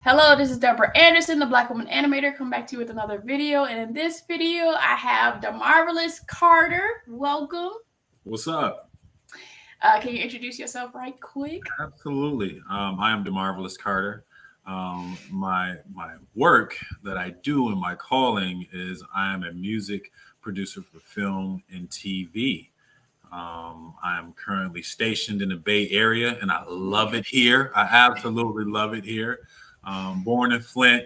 Hello, this is Deborah Anderson, the Black Woman Animator, come back to you with another video. And in this video, I have DeMarvelous Carter. Welcome. What's up? Can you introduce yourself right quick? Absolutely. I am DeMarvelous Carter. My work that I do and my calling is I am a music producer for film and TV. I am currently stationed in the Bay Area, and I love it here. I absolutely love it here. Born in Flint.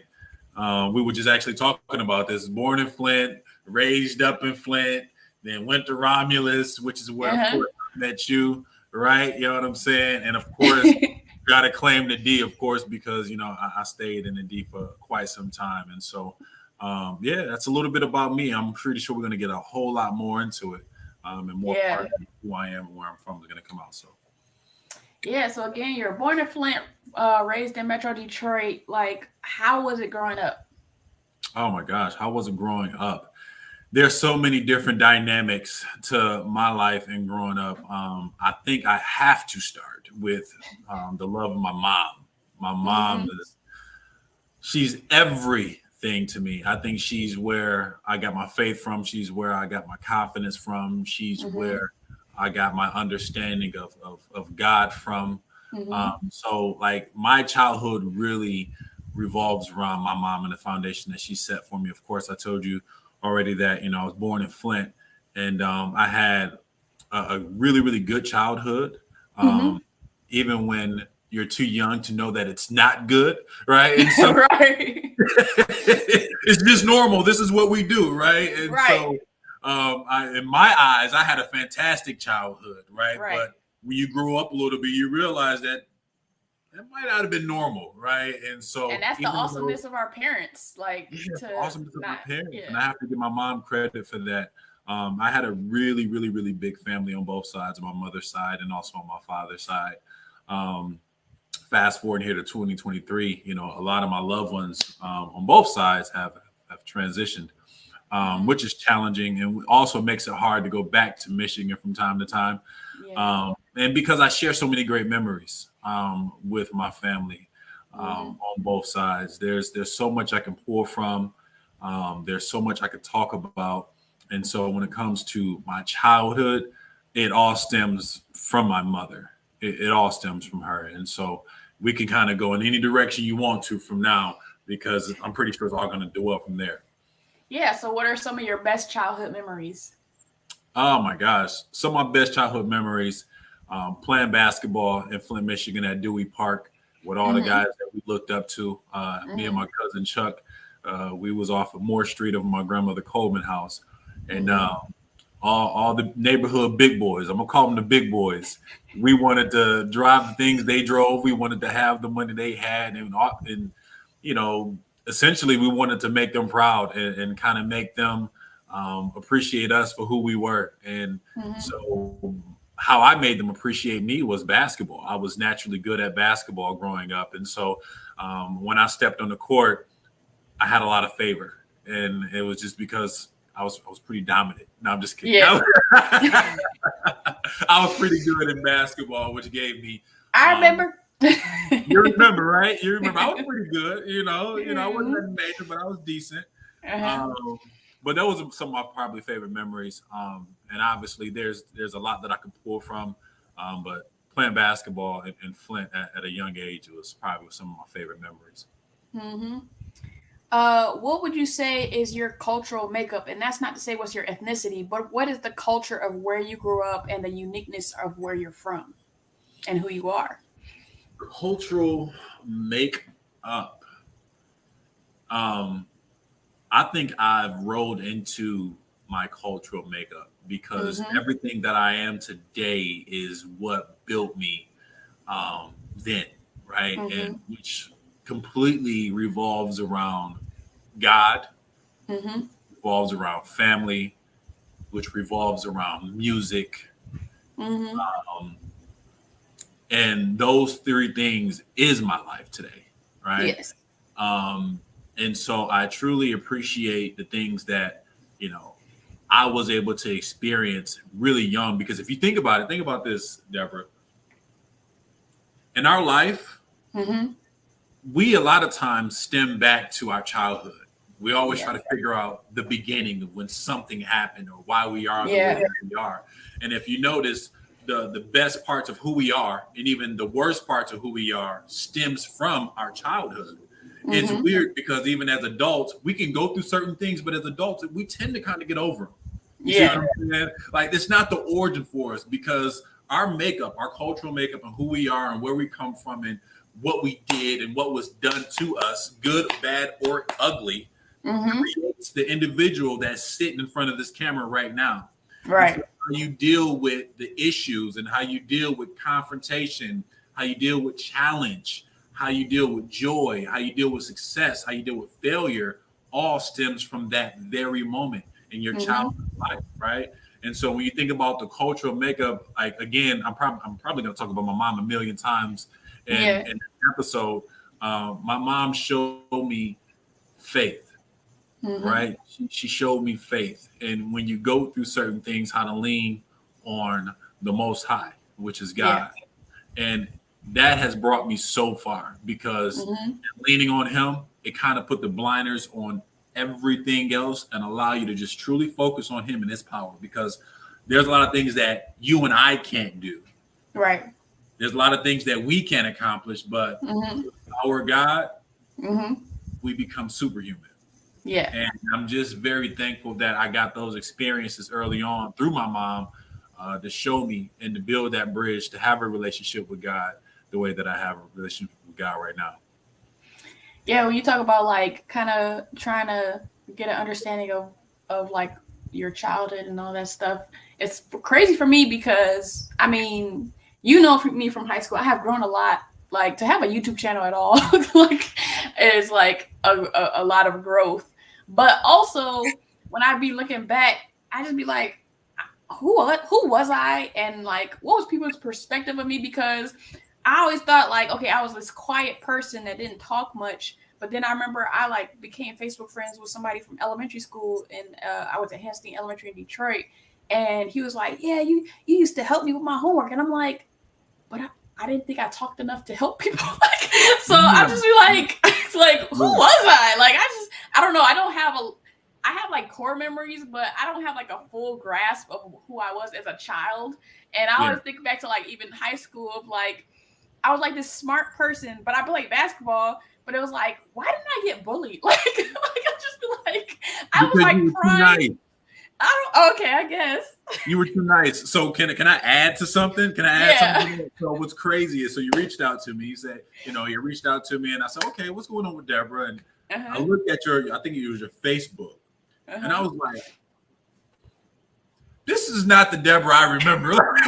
We were just actually talking about this. Born in Flint, raised up in Flint, then went to Romulus, which is where, of course, I met you, right? You know what I'm saying? And of course, got to claim the D, of course, because, I stayed in the D for quite some time. And so, yeah, that's a little bit about me. I'm pretty sure we're going to get a whole lot more into it. And more part of who I am and where I'm from is going to come out. So, yeah. So again, you're born in Flint, raised in Metro Detroit. Like, how was it growing up? Oh my gosh, how was it growing up? There's so many different dynamics to my life and growing up. I think I have to start with the love of my mom. My mom she's everything to me. I think she's where I got my faith from. She's where I got my confidence from. She's where I got my understanding of God from. So like my childhood really revolves around my mom and the foundation that she set for me. Of course, I told you already that, I was born in Flint, and I had a really, really good childhood. Even when you're too young to know that it's not good, right? And so Right. it's just normal. This is what we do, right? And so in my eyes, I had a fantastic childhood, right? But when you grow up a little bit, you realize that might not have been normal, right? And so, And that's the awesomeness of our parents, like awesomeness of my parents, and I have to give my mom credit for that. I had a really, really, really big family on both sides, of my mother's side and also on my father's side. Fast forward here to 2023, a lot of my loved ones on both sides have transitioned, which is challenging and also makes it hard to go back to Michigan from time to time. And because I share so many great memories with my family on both sides, there's so much I can pull from. There's so much I could talk about. And so when it comes to my childhood, it all stems from my mother. It all stems from her. And so we can kind of go in any direction you want to from now, because I'm pretty sure it's all going to do well from there. Yeah. So what are some of your best childhood memories? Oh my gosh. Some of my best childhood memories, playing basketball in Flint, Michigan at Dewey Park with all the guys that we looked up to. Me and my cousin Chuck, we was off of Moore Street over my grandmother Coleman house. And all the neighborhood big boys, I'm gonna call them the big boys. We wanted to drive the things they drove. We wanted to have the money they had, and essentially we wanted to make them proud and kind of make them appreciate us for who we were. And so how I made them appreciate me was basketball. I was naturally good at basketball growing up, and so when I stepped on the court, I had a lot of favor, and it was just because I was pretty dominant. No, I'm just kidding. Yeah. I was pretty good in basketball, which gave me. I remember. You remember, right? You remember. I was pretty good. I wasn't major, but I was decent. But those are some of my probably favorite memories. And obviously, there's a lot that I can pull from. But playing basketball in Flint at a young age was probably some of my favorite memories. What would you say is your cultural makeup? And that's not to say what's your ethnicity, but what is the culture of where you grew up and the uniqueness of where you're from and who you are? Cultural makeup. I think I've rolled into my cultural makeup because everything that I am today is what built me then, right? And which completely revolves around God, revolves around family, which revolves around music. And those three things is my life today, right? Yes. And so I truly appreciate the things that, I was able to experience really young. Because if you think about this, Deborah. In our life, we a lot of times stem back to our childhood. We always try to figure out the beginning of when something happened or why we are the way that we are. And if you notice, the best parts of who we are and even the worst parts of who we are stems from our childhood. It's weird because even as adults, we can go through certain things, but as adults, we tend to kind of get over them. You see what I'm saying? Like, it's not the origin for us because our makeup, our cultural makeup, and who we are and where we come from and what we did and what was done to us, good, bad, or ugly, creates the individual that's sitting in front of this camera right now. Right. So how you deal with the issues and how you deal with confrontation, how you deal with challenge, how you deal with joy, how you deal with success, how you deal with failure, all stems from that very moment in your childhood life, right? And so when you think about the cultural makeup, like, again, I'm probably going to talk about my mom a million times in this episode. My mom showed me faith, right? She showed me faith. And when you go through certain things, how to lean on the Most High, which is God. And that has brought me so far because leaning on him, it kind of put the blinders on everything else and allow you to just truly focus on him and his power, because there's a lot of things that you and I can't do. Right. There's a lot of things that we can't accomplish, but our God, we become superhuman. Yeah. And I'm just very thankful that I got those experiences early on through my mom to show me and to build that bridge to have a relationship with God the way that I have a relationship with God right now. Yeah, when you talk about like kind of trying to get an understanding of like your childhood and all that stuff, it's crazy for me because I mean, you know, for me from high school, I have grown a lot. Like, to have a YouTube channel at all, like, is like a lot of growth. But also, when I be looking back, I just be like, who was I, and like, what was people's perspective of me? Because I always thought like, okay, I was this quiet person that didn't talk much. But then I remember I like became Facebook friends with somebody from elementary school, and I was at Hastings Elementary in Detroit, and he was like, yeah, you used to help me with my homework, and I'm like, but I didn't think I talked enough to help people. Like, so I just be like, who was I? Like, I don't know. I have like core memories, but I don't have like a full grasp of who I was as a child. And I always think back to like even high school of like, I was like this smart person, but I played basketball, but it was like, why didn't I get bullied? Like I just be like, I was like crying. Okay, I guess. You were too nice. So can I add to something? Can I add something? So what's crazy is, so you reached out to me. You said, you reached out to me, and I said, okay, what's going on with Deborah? And I looked at I think it was your Facebook, and I was like, this is not the Deborah I remember.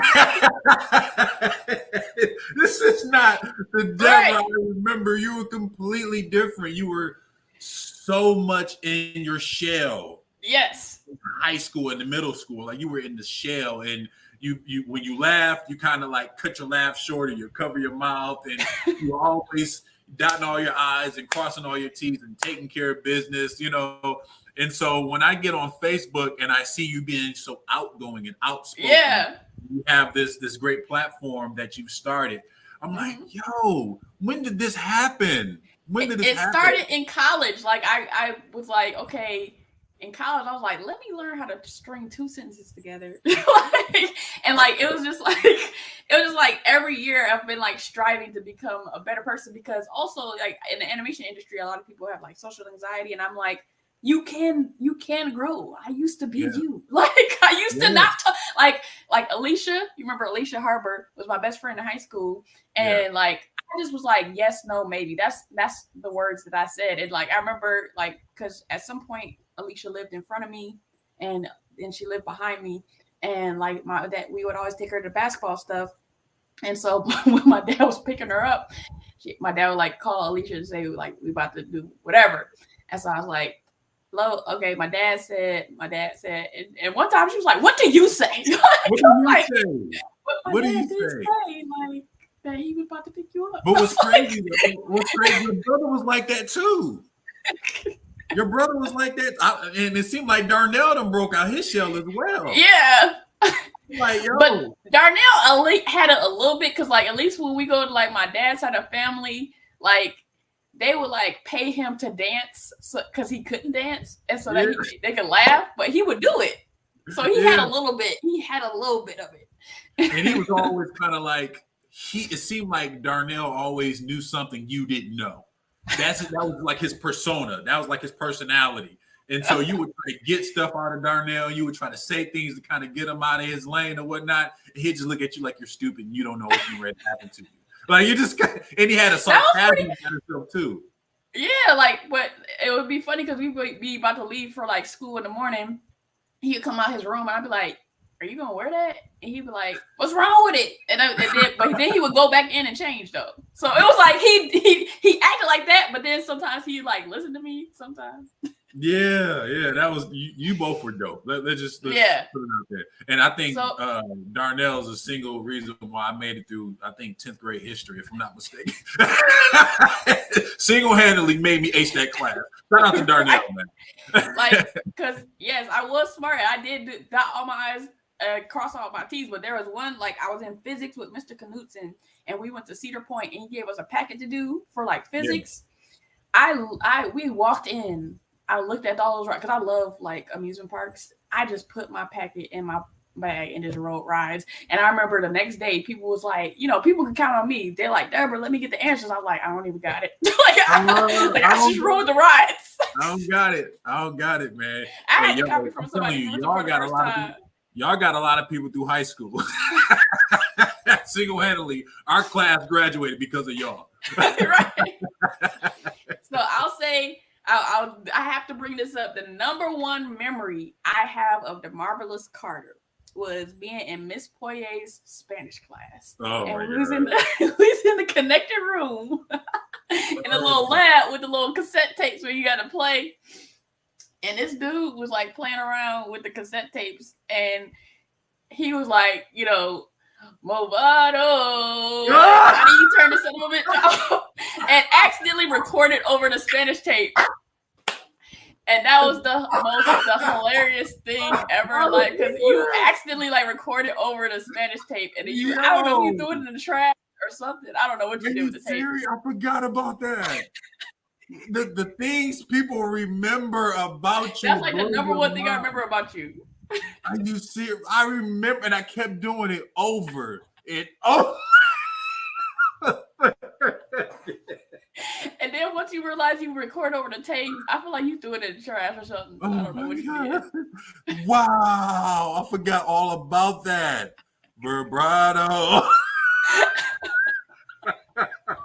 This is not the Deborah I remember. You were completely different. You were so much in your shell. Yes. In high school and the middle school, like you were in the shell, and you when you laughed, you kind of like cut your laugh short, and you cover your mouth, and you were always dotting all your I's and crossing all your T's and taking care of business, And so when I get on Facebook and I see you being so outgoing and outspoken, you have this great platform that you started. I'm like, yo, when did this happen? When did this happen? It started in college. Like I was like, okay. In college, I was like, let me learn how to string two sentences together. And it was just like every year I've been like striving to become a better person, because also like in the animation industry, a lot of people have like social anxiety, and I'm like, you can grow. I used to be you. Like I used to not talk, like Alicia. You remember Alicia Harbor was my best friend in high school, and like I just was like, yes, no, maybe. That's the words that I said. And like I remember like, because at some point Alicia lived in front of me, and she lived behind me, and like we would always take her to basketball stuff. And so when my dad was picking her up, my dad would like call Alicia and say like, we about to do whatever. And so I was like, hello, okay. My dad said, and one time she was like, what do you say? What do you say? Like that he was about to pick you up. But what's crazy, your brother was like that too. Your brother was like that, and it seemed like Darnell done broke out his shell as well. Yeah. Like, yo. But Darnell had a little bit, because like at least when we go to like my dad's side of family, like they would like pay him to dance because he couldn't dance, and so that they could laugh, but he would do it. So he had a little bit. He had a little bit of it. And he was always kind of like it seemed like Darnell always knew something you didn't know. That was like his persona. That was like his personality. And so you would try to get stuff out of Darnell. You would try to say things to kind of get him out of his lane or whatnot. And he'd just look at you like you're stupid and you don't know what's ready to happen to you. Like you just and he had a sarcasm at himself too. Yeah, like, but it would be funny because we would be about to leave for like school in the morning. He'd come out his room and I'd be like, "Are you gonna wear that?" And he'd be like, "What's wrong with it?" But then he would go back in and change though. So it was like he acted like that, but then sometimes he like listened to me sometimes. Yeah, that was you both were dope. Let's just put it out there. And I think Darnell's a single reason why I made it through, I think, 10th grade history, if I'm not mistaken. Single-handedly made me ace that class. Shout out to Darnell, man. Like, because yes, I was smart. I did dot all my I's, cross all my T's, but there was one, like I was in physics with Mr. Knutson, and we went to Cedar Point, and he gave us a packet to do for like physics. Yeah. We walked in. I looked at all those rides because I love like amusement parks. I just put my packet in my bag and just rode rides. And I remember the next day, people was like, you know, people could count on me. They're like, "Deborah, let me get the answers." I was like, "I don't even got it." I just rode the rides. I don't got it, man. I had to copy from somebody. Y'all got a lot of people through high school. Single-handedly, our class graduated because of y'all. Right. So I'll say. I have to bring this up. The number one memory I have of DeMarvelous Carter was being in Miss Poyer's Spanish class. Oh, and we was in the connected room in a little lab with the little cassette tapes where you got to play. And this dude was like playing around with the cassette tapes, and he was like, you know, Movado. How do you turn this a little bit off? And accidentally recorded over the Spanish tape. And that was the hilarious thing ever, like, because you accidentally like recorded over the Spanish tape, and then I don't know if you threw it in the trash or something. I don't know what you did with the tape. I forgot about that. The things people remember about you. That's like the number one thing I remember about you. Are you serious? I remember, and I kept doing it over and over. And then once you realize you record over the tape, I feel like you threw it in the trash or something. I don't know what you did. Wow, I forgot all about that. Vibrato.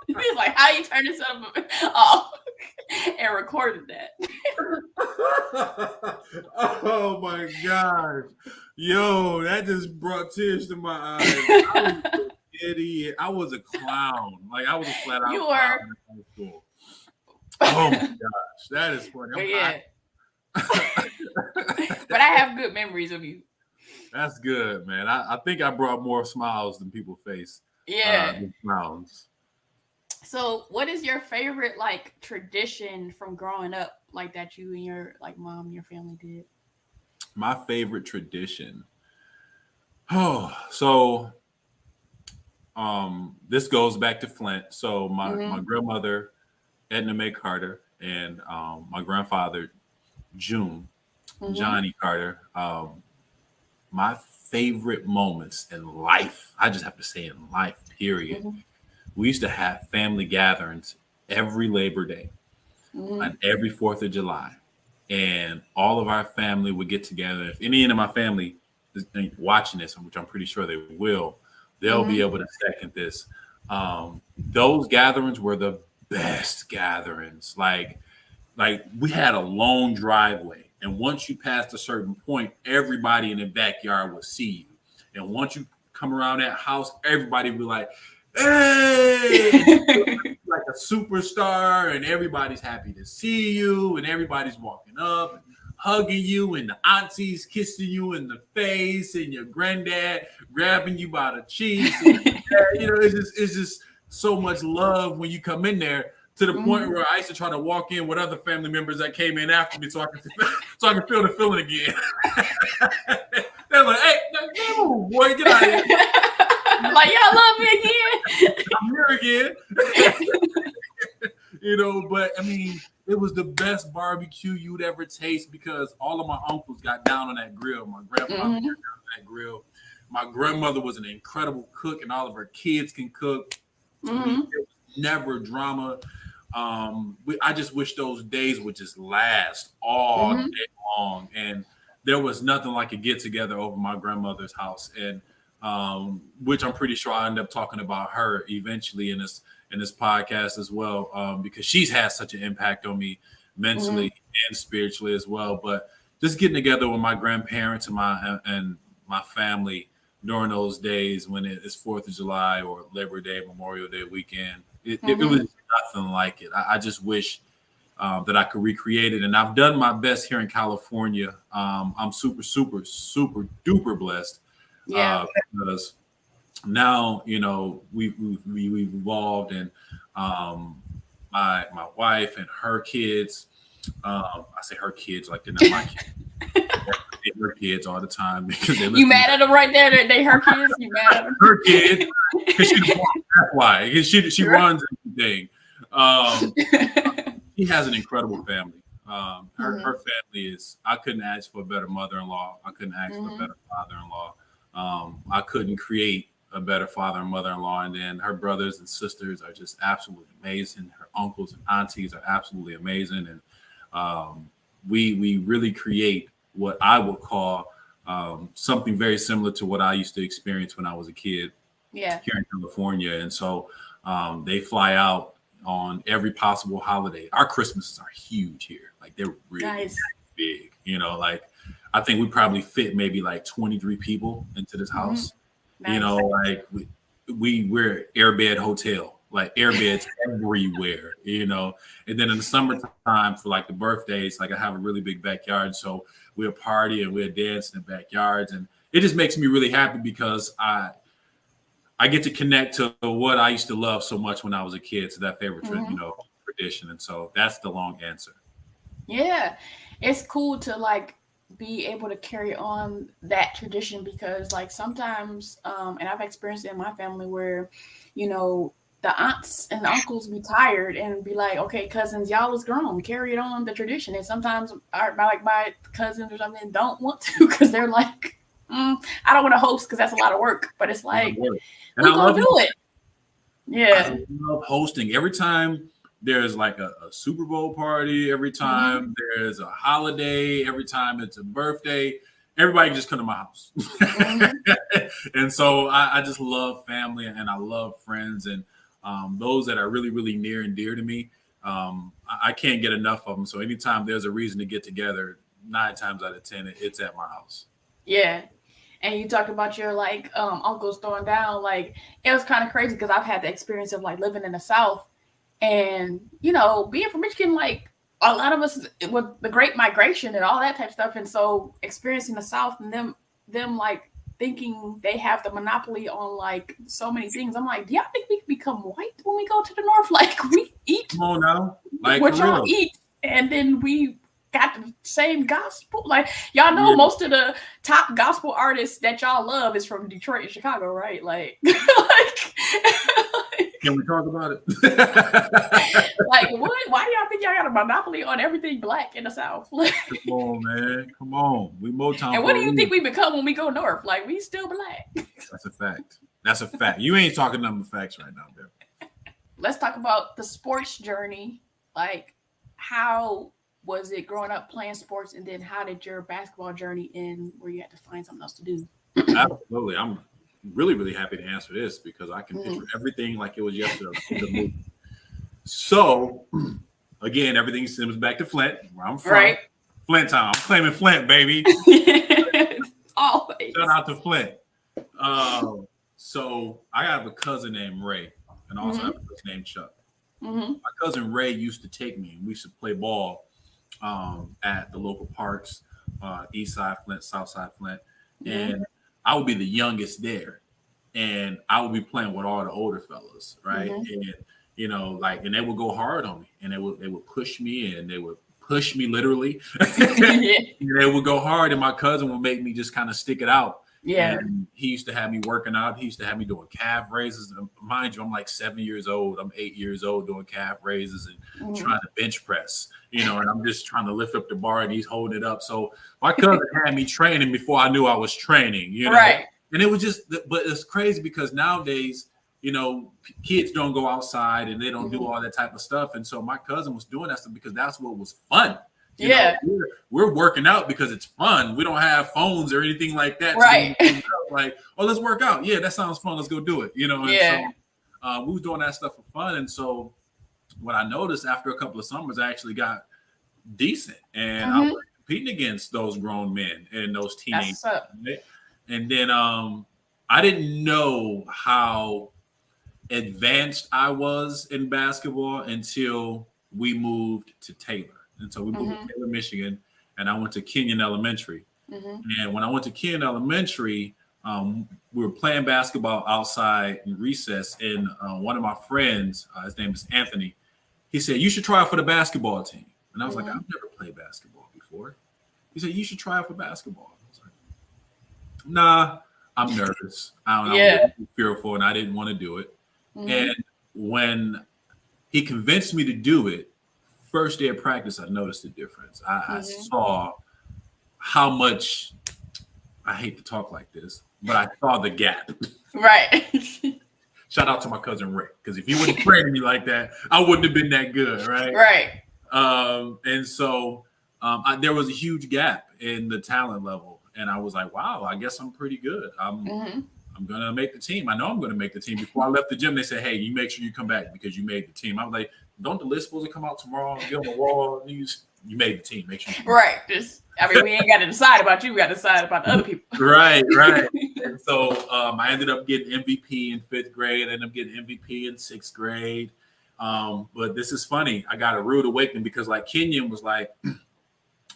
He's like, "How you turn this off?" And recorded that. Oh my gosh. Yo, that just brought tears to my eyes. I was an idiot. I was a clown. Like, I was a flat out clown in high school. Oh my gosh. That is funny. But I have good memories of you. That's good, man. I think I brought more smiles than people face. Yeah. Clowns. So what is your favorite like tradition from growing up, like that you and your like mom and your family did? My favorite tradition. Oh, so this goes back to Flint. So my grandmother, Edna Mae Carter, and my grandfather, Johnny Carter. My favorite moments in life, I just have to say in life, period. We used to have family gatherings every Labor Day and every 4th of July. And all of our family would get together. If any of my family is watching this, which I'm pretty sure they will, they'll be able to second this. Those gatherings were the best gatherings. Like we had a long driveway. And once you passed a certain point, everybody in the backyard would see you. And once you come around that house, everybody would be like, "Hey!" Like a superstar, and everybody's happy to see you, and everybody's walking up and hugging you, and the aunties kissing you in the face, and your granddad grabbing you by the cheeks. And, you know, it's just so much love when you come in there, to the point where I used to try to walk in with other family members that came in after me so I can feel the feeling again. They're like, "Hey, no, boy, get out of here." Like, "Y'all love me again." I'm here again. you know, but I mean, it was the best barbecue you'd ever taste because all of my uncles got down on that grill. My grandfather got down on that grill. My grandmother was an incredible cook, and all of her kids can cook. There was never drama. I just wish those days would just last all day long. And there was nothing like a get together over my grandmother's house, and which I'm pretty sure I end up talking about her eventually in this podcast as well, because she's had such an impact on me mentally and spiritually as well. But just getting together with my grandparents and my family during those days when it's 4th of July or Labor Day, Memorial Day weekend, it was nothing like it. I just wish that I could recreate it. And I've done my best here in California. I'm super, super, super duper blessed. Because now, you know, we've evolved, and my wife and her kids, I say her kids like they're not my kids. They her kids all the time because they you mad at them right there? They her kids? You mad at them? Her kids, because that's why she runs everything. She has an incredible family. Her family is. I couldn't ask for a better mother-in-law. I couldn't ask for a better father-in-law. I couldn't create a better father and mother-in-law. And then her brothers and sisters are just absolutely amazing. Her uncles and aunties are absolutely amazing. And we really create what I would call something very similar to what I used to experience when I was a kid here in California. And so they fly out on every possible holiday. Our Christmases are huge here. Like they're really big, you know, like I think we probably fit maybe like 23 people into this house. You know, like we're airbed hotel, like airbeds everywhere, you know. And then in the summertime for like the birthdays, like I have a really big backyard. So we'll party and we'll dance in the backyards. And it just makes me really happy because I get to connect to what I used to love so much when I was a kid, to that favorite tradition. And so that's the long answer. Yeah, it's cool to like be able to carry on that tradition because like sometimes and I've experienced it in my family where, you know, the aunts and the uncles be tired and be like, okay, cousins, y'all is grown, carry it on the tradition. And sometimes my cousins or something don't want to because they're like, I don't want to host because that's a lot of work. But it's like, we're gonna do it. Yeah. I love hosting. Every time there's like a Super Bowl party, every time there's a holiday, every time it's a birthday, everybody just come to my house. And so I just love family and I love friends and those that are really, really near and dear to me. I can't get enough of them. So anytime there's a reason to get together, 9 times out of 10, it's at my house. Yeah. And you talked about your like uncles throwing down. Like it was kind of crazy because I've had the experience of like living in the South. And, you know, being from Michigan, like a lot of us with the Great Migration and all that type of stuff. And so experiencing the South and them like thinking they have the monopoly on like so many things. I'm like, do y'all think we can become white when we go to the North? Like we eat Come on now. Like, what y'all eat. And then we got the same gospel. Like y'all know most of the top gospel artists that y'all love is from Detroit and Chicago, right? Like, can we talk about it? Like, what? Why do y'all think y'all got a monopoly on everything black in the South? Come on, man. Come on. We Motown. And what do you think we become when we go north? Like, we still black. That's a fact. That's a fact. You ain't talking nothing but facts right now, babe. Let's talk about the sports journey. Like, how was it growing up playing sports? And then how did your basketball journey end where you had to find something else to do? Absolutely. I'm really, really happy to answer this because I can picture everything like it was yesterday. So, again, everything stems back to Flint, where I'm from. Right. Flint town. I'm claiming Flint, baby. Always. Shout out to Flint. So, I have a cousin named Ray, and I also have a cousin named Chuck. My cousin Ray used to take me, and we used to play ball at the local parks, east side Flint, south side Flint. And I would be the youngest there. And I would be playing with all the older fellas, right? And, you know, like, and they would go hard on me. And they would push me, and they would push me literally. And they would go hard, and my cousin would make me just kind of stick it out. Yeah. And he used to have me working out. He used to have me doing calf raises. And mind you, I'm like 7 years old. I'm 8 years old doing calf raises and trying to bench press, and I'm just trying to lift up the bar and he's holding it up. So my cousin had me training before I knew I was training, Right. And it was just, but it's crazy because nowadays, kids don't go outside and they don't do all that type of stuff. And so my cousin was doing that stuff because that's what was fun. We're working out because it's fun. We don't have phones or anything like that. Right. Like, oh, let's work out. Yeah, that sounds fun. Let's go do it. And so we was doing that stuff for fun. And so what I noticed after a couple of summers, I actually got decent, and I was competing against those grown men and those teenagers. And then I didn't know how advanced I was in basketball until we moved to Taylor. And so we moved to Taylor, Michigan, and I went to Kenyon Elementary. And when I went to Kenyon Elementary, we were playing basketball outside in recess, and one of my friends, his name is Anthony, he said, "You should try out for the basketball team." And I was like, "I've never played basketball before." He said, "You should try out for basketball." I was like, "Nah, I'm nervous. I don't know, I'm fearful, and I didn't want to do it." And when he convinced me to do it, first day of practice, I noticed the difference. I saw how much, I hate to talk like this, but I saw the gap. Right. Shout out to my cousin Rick, because if he wouldn't train me like that, I wouldn't have been that good, right? Right. And so there was a huge gap in the talent level, and I was like, wow, I guess I'm pretty good. I'm going to make the team. I know I'm going to make the team. Before I left the gym, they said, "Hey, you make sure you come back because you made the team." I was like, "Don't the list supposed to come out tomorrow and get on the wall? You made the team. Make sure you right. We ain't got to decide about you. We got to decide about the other people." Right. And so I ended up getting MVP in 5th grade. I ended up getting MVP in 6th grade. But this is funny. I got a rude awakening because like Kenyon was like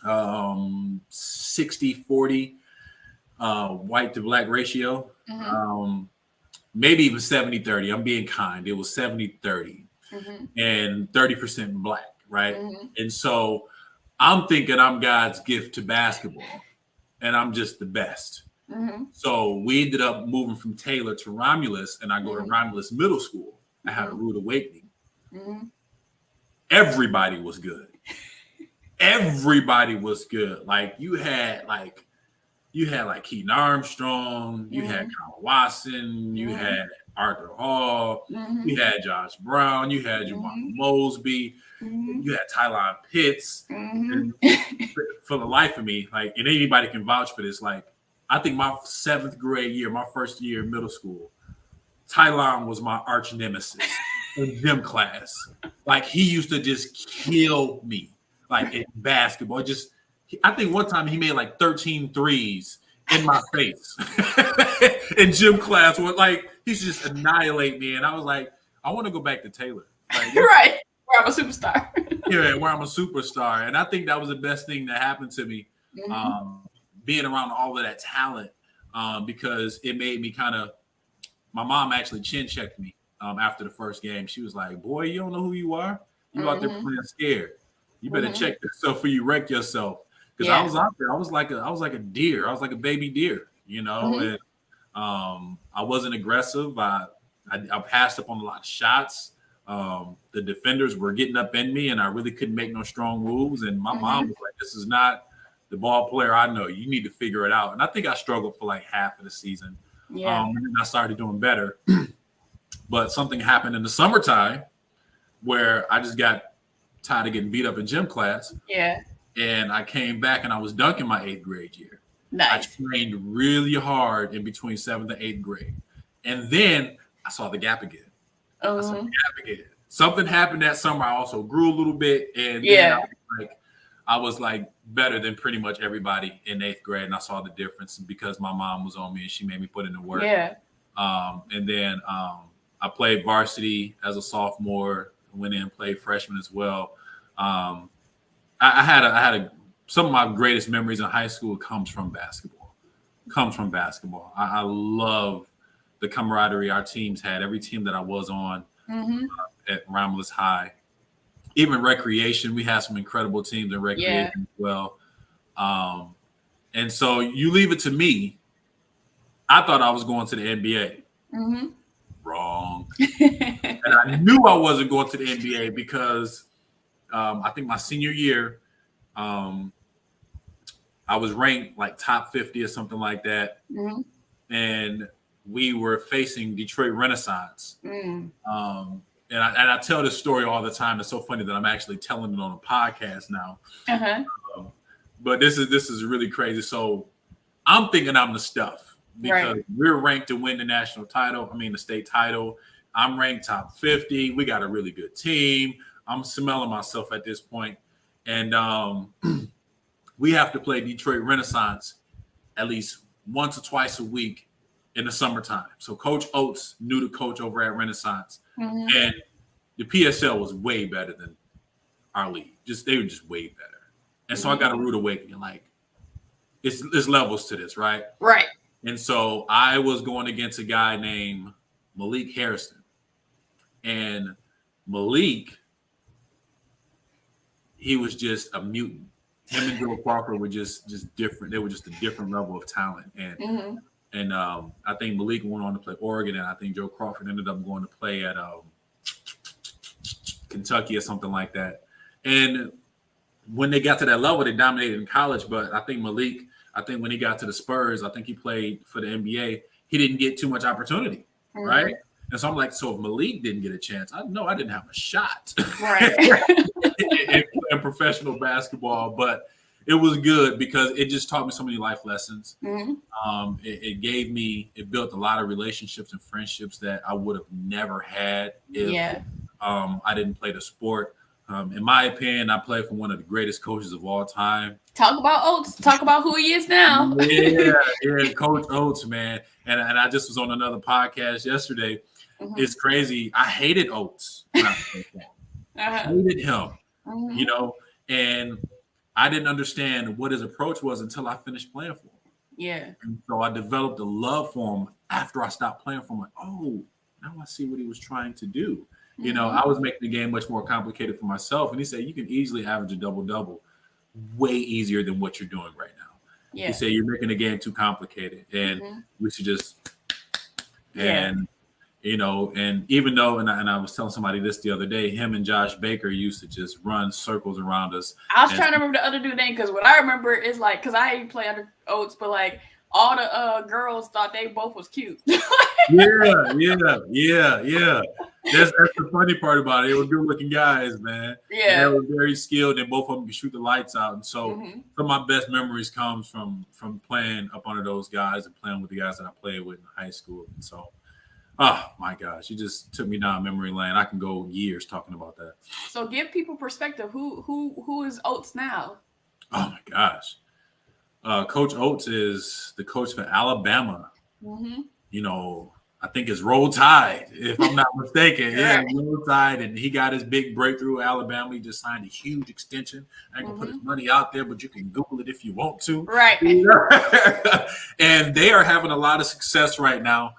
60-40 white to black ratio. Maybe even 70-30. I'm being kind. It was 70-30 and 30% black, right? And so I'm thinking I'm God's gift to basketball and I'm just the best. So we ended up moving from Taylor to Romulus, and I go to Romulus Middle School. I had a rude awakening. Everybody was good. Everybody was good. Like you had Keaton Armstrong, you had Kyle Watson, you had Arthur Hall, you had Josh Brown, you had Jamal Mosby, you had Tylan Pitts. And for the life of me, like, and anybody can vouch for this, like, I think my 7th grade year, my first year in middle school, Tylan was my arch nemesis in gym class. Like, he used to just kill me, like, in basketball. I think one time he made like 13 threes in my face in gym class. Like, he used to just annihilate me. And I was like, I want to go back to Taylor. Like, right. Where I'm a superstar. Yeah, where I'm a superstar. And I think that was the best thing that happened to me, being around all of that talent, because it made me my mom actually chin checked me after the first game. She was like, "Boy, you don't know who you are? You out there playing scared. You better check yourself before you wreck yourself." Because I was out there, I was like a deer. I was like a baby deer, and I wasn't aggressive. I passed up on a lot of shots. The defenders were getting up in me, and I really couldn't make no strong moves. And my mom was like, "This is not the ball player I know. You need to figure it out." And I think I struggled for like half of the season. And then I started doing better. But something happened in the summertime where I just got tired of getting beat up in gym class. Yeah. And I came back and I was dunking my 8th grade year. Nice. I trained really hard in between 7th and 8th grade. And then I saw the gap again. Something happened that summer. I also grew a little bit. And then I was like better than pretty much everybody in 8th grade. And I saw the difference because my mom was on me and she made me put in the work. Yeah. And then I played varsity as a sophomore, went in and played freshman as well. I had some of my greatest memories in high school comes from basketball. I love the camaraderie our teams had. Every team that I was on at Romulus High, even recreation, we had some incredible teams in recreation as well. And so you leave it to me I thought I was going to the NBA. Mm-hmm. Wrong. And I knew I wasn't going to the NBA because I think my senior year, I was ranked like top 50 or something like that. Mm-hmm. And we were facing Detroit Renaissance. And I tell this story all the time. It's so funny that I'm actually telling it on a podcast now. But this is really crazy. So I'm thinking I'm the stuff because we're ranked to win the national title. I mean, the state title. I'm ranked top 50. We got a really good team. I'm smelling myself at this point. And we have to play Detroit Renaissance at least once or twice a week in the summertime. So Coach Oates knew the coach over at Renaissance. And the PSL was way better than our league. They were just way better. And so I got a rude awakening. Like, it's levels to this, right? Right. And so I was going against a guy named Malik Harrison. And Malik, he was just a mutant. Him and Joe Parker were just different. They were just a different level of talent. And I think Malik went on to play Oregon, and I think Joe Crawford ended up going to play at Kentucky or something like that. And when they got to that level, they dominated in college. But I think Malik, when he got to the Spurs, I think he played for the NBA. He didn't get too much opportunity, right? And so I'm like, so if Malik didn't get a chance, I know I didn't have a shot in professional basketball. But it was good because it just taught me so many life lessons. It built a lot of relationships and friendships that I would have never had if I didn't play the sport. In my opinion, I played for one of the greatest coaches of all time. Talk about Oates. Talk about who he is now. yeah, Coach Oates, man. And I just was on another podcast yesterday. It's crazy. I hated Oates when I played for him. I hated him, you know, and I didn't understand what his approach was until I finished playing for him. Yeah. And so I developed a love for him after I stopped playing for him. Like, oh, now I see what he was trying to do. You know, I was making the game much more complicated for myself. And he said, you can easily average a double-double way easier than what you're doing right now. Yeah. He said, you're making the game too complicated. And we should just you know, and even though, and I was telling somebody this the other day, him and Josh Baker used to just run circles around us. I was trying to remember the other dude's name because what I remember is like, because I ain't play under Oates, but like all the girls thought they both was cute. yeah. That's the funny part about it. They were good looking guys, man. Yeah. And they were very skilled and both of them could shoot the lights out. And so some of my best memories comes from playing up under those guys and playing with the guys that I played with in high school. And so, oh my gosh, you just took me down memory lane. I can go years talking about that. So give people perspective. Who is Oates now? Oh my gosh. Coach Oates is the coach for Alabama. You know, I think it's Roll Tide, if I'm not mistaken. Yeah, Roll Tide. And he got his big breakthrough at Alabama. He just signed a huge extension. I ain't gonna put his money out there, but you can Google it if you want to. Right. And they are having a lot of success right now.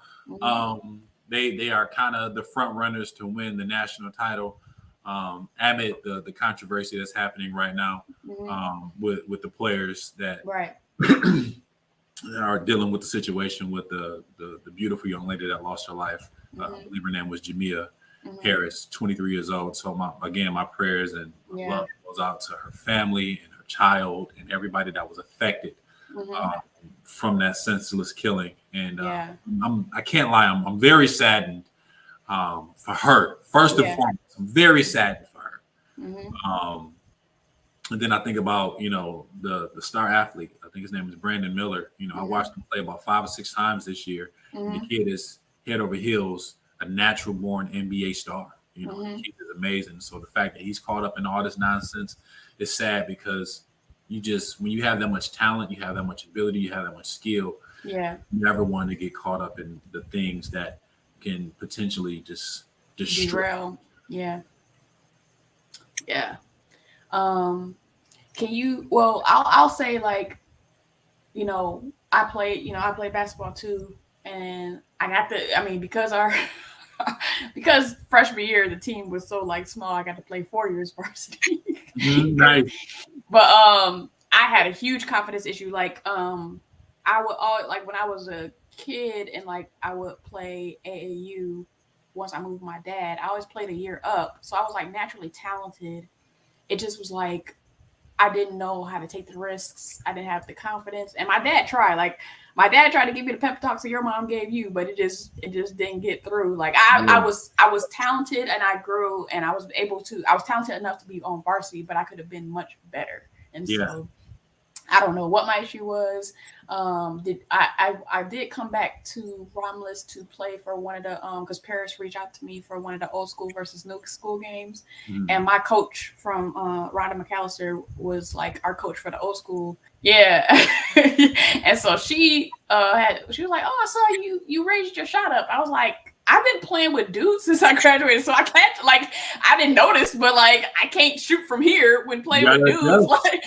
They are kind of the front runners to win the national title. Amid the controversy that's happening right now with the players that are dealing with the situation with the beautiful young lady that lost her life. I believe her name was Jamia Harris, 23 years old. So my prayers and my love goes out to her family and her child and everybody that was affected from that senseless killing. And I can't lie, I'm very saddened for her. First and foremost, I'm very saddened for her. And then I think about, you know, the star athlete. I think his name is Brandon Miller. You know, I watched him play about 5 or 6 times this year. And the kid is head over heels a natural born NBA star. You know, the kid is amazing. So the fact that he's caught up in all this nonsense is sad because when you have that much talent, you have that much ability, you have that much skill. You never want to get caught up in the things that can potentially just destroy. Can you? Well, I'll say, like, you know, I played basketball too, and I got because freshman year the team was so like small, I got to play 4 years varsity. Nice. But I had a huge confidence issue. Like I would when I was a kid and like I would play AAU once I moved with my dad. I always played a year up, so I was like naturally talented. It just was like I didn't know how to take the risks. I didn't have the confidence. And my dad tried. Like my dad tried to give me the pep talks that your mom gave you, but it just didn't get through. Like I was talented and I grew and I was talented enough to be on varsity, but I could have been much better. And so I don't know what my issue was. I did come back to Romulus to play for one of the because Paris reached out to me for one of the old school versus new school games, and my coach from Rhonda McAllister was like our coach for the old school. Yeah, and so she was like, "Oh, I saw you raised your shot up." I was like, I've been playing with dudes since I graduated, so I can't like I didn't notice, but like I can't shoot from here when playing with dudes. Like,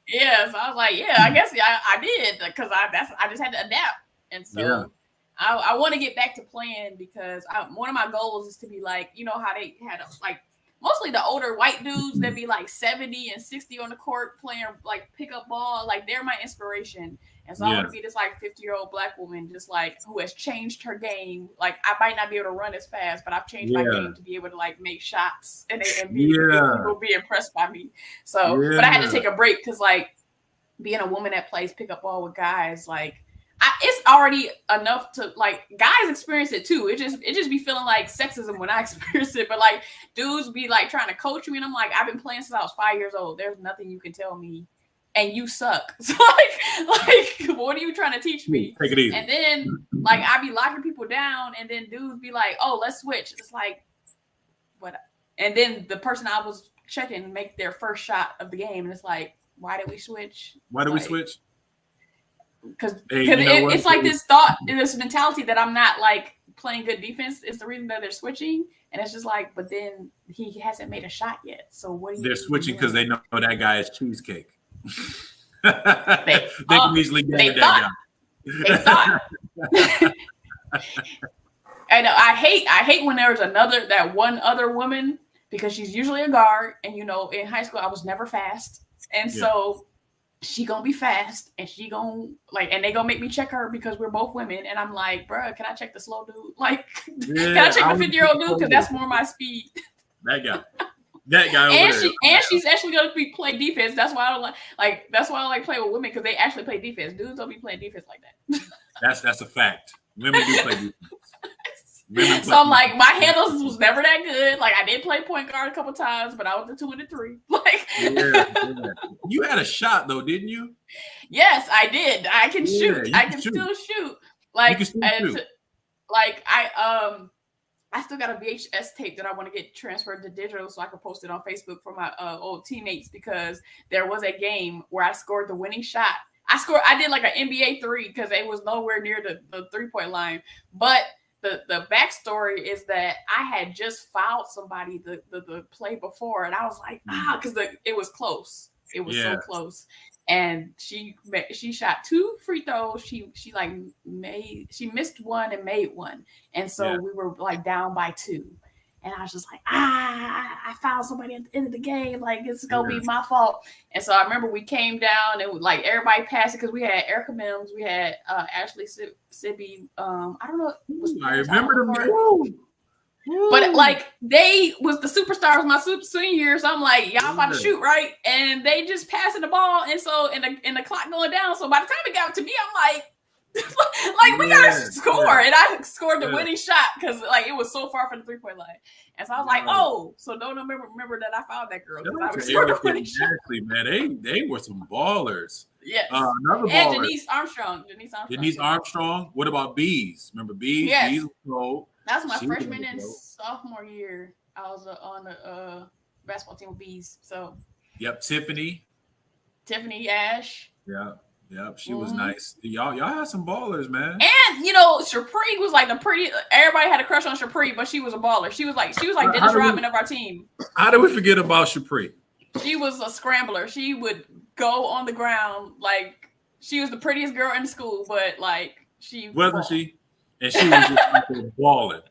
yeah, so I was like, yeah, I guess I did because I just had to adapt, and so I want to get back to playing because one of my goals is to be like, you know how they had like mostly the older white dudes that be like 70 and 60 on the court playing like pickup ball, like they're my inspiration. And so I want to be this like 50-year-old black woman, just like who has changed her game. Like I might not be able to run as fast, but I've changed my game to be able to like make shots and people be impressed by me. So, but I had to take a break because like being a woman that plays pickup ball with guys, like it's already enough to like guys experience it too. It just be feeling like sexism when I experience it, but like dudes be like trying to coach me, and I'm like, I've been playing since I was 5 years old. There's nothing you can tell me. And you suck. So like, what are you trying to teach me? Take it easy. And then like I be locking people down, and then dudes be like, "Oh, let's switch." It's like, what? And then the person I was checking make their first shot of the game, and it's like, why did we switch? Why did we switch? Because it's like this thought, this mentality that I'm not like playing good defense is the reason that they're switching, and it's just like, but then he hasn't made a shot yet. So what? They're switching because they know that guy is cheesecake. They can easily get that guy. They thought. And I hate when there's one other woman, because she's usually a guard, and you know in high school I was never fast, and so she gonna be fast, and she gonna like, and they gonna make me check her because we're both women, and I'm like, bruh, can I check the slow dude? Like, can I check the 50-year-old dude because that's more my speed. That guy. And she's actually gonna play defense. That's why I don't like that's why I like play with women, because they actually play defense. Dudes don't be playing defense like that. That's a fact. Women do play defense. So I'm like, my handles was never that good. Like I did play point guard a couple times, but I was the 2 and the 3. Like you had a shot though, didn't you? Yes, I did. I can shoot. I can still shoot. Like I still got a VHS tape that I want to get transferred to digital so I can post it on Facebook for my old teammates, because there was a game where I scored the winning shot. I did like an NBA 3 because it was nowhere near the 3-point line. But the backstory is that I had just fouled somebody the play before, and I was like, because it was close. It was so close. And she shot 2 free throws. She missed one and made one. And so we were like down by 2. And I was just like, I found somebody at the end of the game. Like, it's going to be my fault. And so I remember we came down and like everybody passed it, because we had Erica Mims, we had Ashley Sibby. I don't know. I remember them. But like they was the superstars my senior year, so I'm like, y'all about to shoot, right? And they just passing the ball, and so and the clock going down. So by the time it got to me, I'm like, we gotta score, and I scored the winning shot because like it was so far from the 3-point line, and so I was like, oh, so don't remember that I found that girl. Exactly, man. They were some ballers. Yes. Another and baller. Denise Armstrong. What about Bees? Remember Bees? Yes. Bees was cold. That was my freshman and sophomore year. I was on the basketball team with Bees. So. Yep, Tiffany Ash. Yeah, she was nice. Y'all had some ballers, man. And you know, Shapri was like the pretty. Everybody had a crush on Shapri, but she was a baller. She was like Dennis Rodman of our team. How did we forget about Shapri? She was a scrambler. She would go on the ground like she was the prettiest girl in school, but like she wasn't she? And she was just out there balling,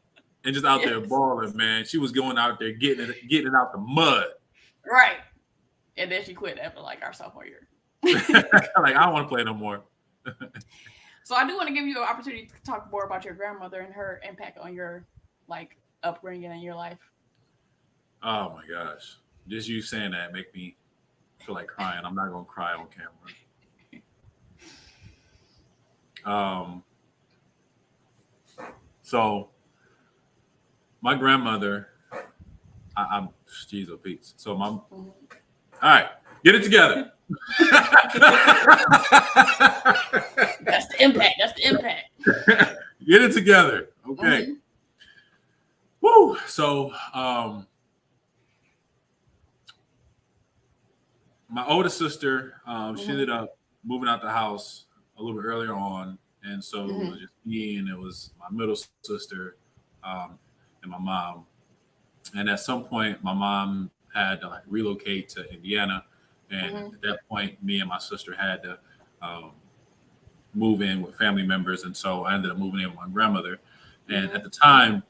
and just out there balling, man. She was going out there getting it out the mud. Right. And then she quit after like our sophomore year. Like, I don't want to play no more. So I do want to give you an opportunity to talk more about your grandmother and her impact on your like upbringing and your life. Oh my gosh. Just you saying that make me feel like crying. I'm not gonna cry on camera. So my grandmother, I'm jeez oh Pete. So my all right, get it together. That's the impact. That's the impact. Get it together. Okay. Woo. So my oldest sister, she ended up moving out the house a little bit earlier on. And so it was just me and it was my middle sister and my mom. And at some point, my mom had to like relocate to Indiana. And at that point, me and my sister had to move in with family members. And so I ended up moving in with my grandmother. And at the time,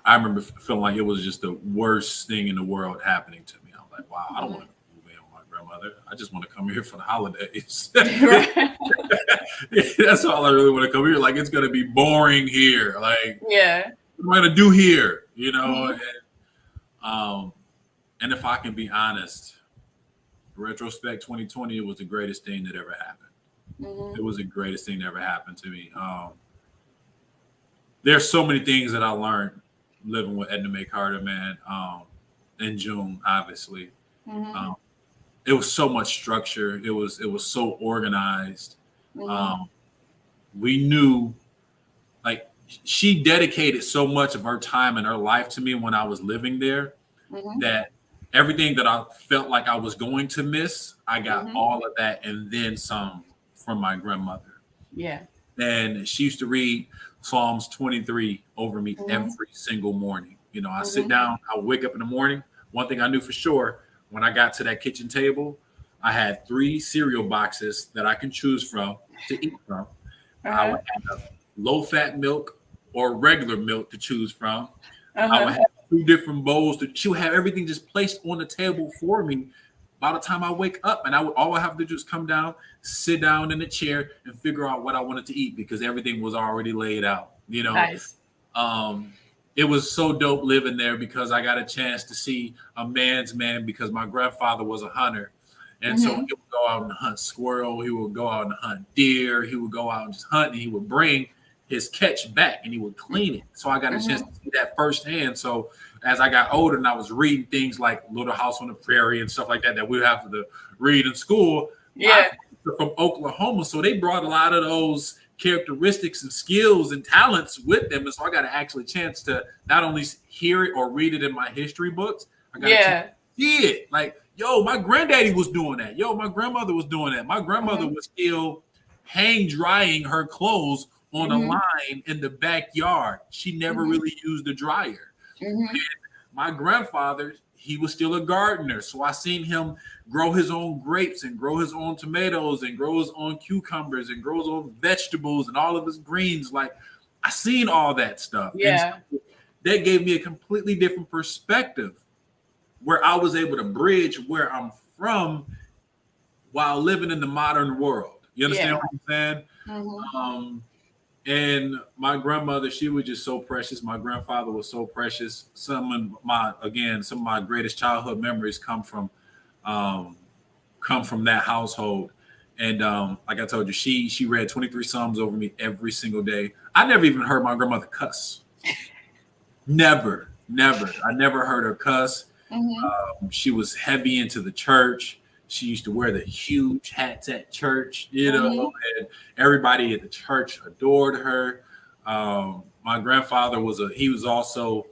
I remember feeling like it was just the worst thing in the world happening to me. I was like, wow, I don't want to move in with my grandmother. I just want to come here for the holidays. That's all I really want to come here. Like, it's going to be boring here. Like, what am I going to do here? You know? And if I can be honest, retrospect 2020, it was the greatest thing that ever happened. It was the greatest thing that ever happened to me. There's so many things that I learned living with Animate Carter, man, in June, obviously. It was so much structure. It was so organized. We knew, like, she dedicated so much of her time and her life to me when I was living there that everything that I felt like I was going to miss, I got all of that and then some from my grandmother. Yeah. And she used to read Psalms 23 over me every single morning. You know, I sit down, I wake up in the morning. One thing I knew for sure, when I got to that kitchen table, I had 3 cereal boxes that I can choose from to eat from. I would have low-fat milk or regular milk to choose from. I would have 2 different bowls. She would have everything just placed on the table for me by the time I wake up. And all I have to do is come down, sit down in the chair, and figure out what I wanted to eat because everything was already laid out. You know, nice. It was so dope living there because I got a chance to see a man's man because my grandfather was a hunter. And so he would go out and hunt squirrel. He would go out and hunt deer. He would go out and just hunt, and he would bring his catch back and he would clean it. So I got a chance to see that firsthand. So as I got older and I was reading things like Little House on the Prairie and stuff like that we would have to read in school. Yeah. From Oklahoma. So they brought a lot of those characteristics and skills and talents with them. And so I got an actually chance to not only hear it or read it in my history books, I got a chance to see it. Like, yo, my granddaddy was doing that. Yo, my grandmother was doing that. My grandmother was still hang drying her clothes on a line in the backyard. She never really used the dryer. And my grandfather, he was still a gardener. So I seen him grow his own grapes and grow his own tomatoes and grow his own cucumbers and grow his own vegetables and all of his greens. Like, I seen all that stuff. Yeah. And so that gave me a completely different perspective where I was able to bridge where I'm from while living in the modern world. You understand what I'm saying? And my grandmother, she was just so precious. My grandfather was so precious. Some of my greatest childhood memories come from that household. And like I told you, she read 23 Psalms over me every single day. I never even heard my grandmother cuss. Never. I never heard her cuss. She was heavy into the church. She used to wear the huge hats at church, you know, and everybody at the church adored her. My grandfather was also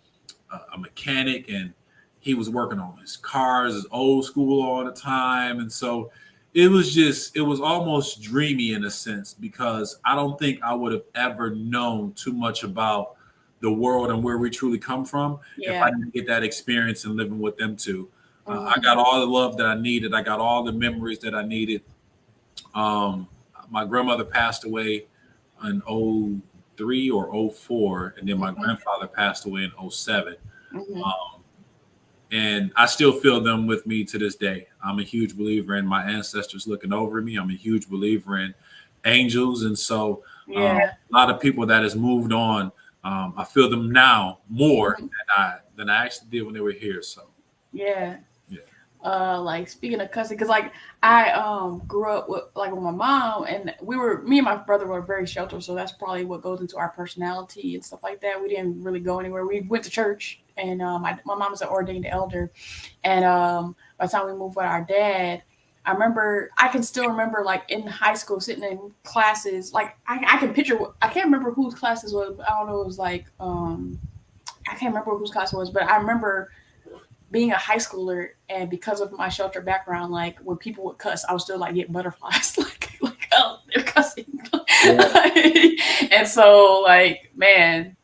a mechanic, and he was working on his cars, his old school all the time. And so it was almost dreamy in a sense, because I don't think I would have ever known too much about the world and where we truly come from if I didn't get that experience in living with them too. I got all the love that I needed. I got all the memories that I needed. My grandmother passed away in 03 or 04, and then my grandfather passed away in 07. And I still feel them with me to this day. I'm a huge believer in my ancestors looking over me. I'm a huge believer in angels. And so Yeah. a lot of people that has moved on, I feel them now more than I actually did when they were here. So Yeah. yeah. Like speaking of cussing, because like I grew up with my mom, and me and my brother were very sheltered, so that's probably what goes into our personality and stuff like that. We didn't really go anywhere. We went to church, and my mom was an ordained elder, and by the time we moved with our dad, I can still remember like in high school sitting in classes, like I can picture. I can't remember whose classes was. But I don't know. It was like I can't remember whose class it was, but I remember being a high schooler, and because of my shelter background, like when people would cuss, I would still like get butterflies, like oh they're cussing, and so like man,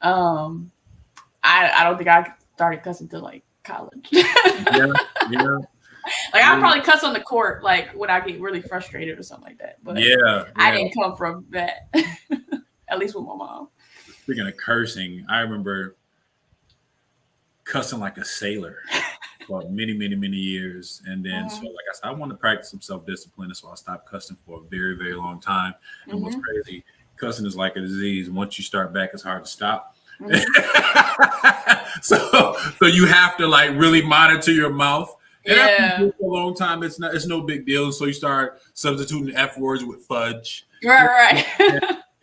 um, I don't think I started cussing until like college. Yeah, yeah. Like I probably cuss on the court, like when I get really frustrated or something like that. But I didn't come from that, at least with my mom. Speaking of cursing, I remember cussing like a sailor for many, many, many years. And then, so like I said, I wanted to practice some self-discipline. And so I stopped cussing for a very, very long time. And what's crazy, cussing is like a disease. Once you start back, it's hard to stop. So you have to like really monitor your mouth. And after for a long time, it's no big deal. So you start substituting F words with fudge. Right.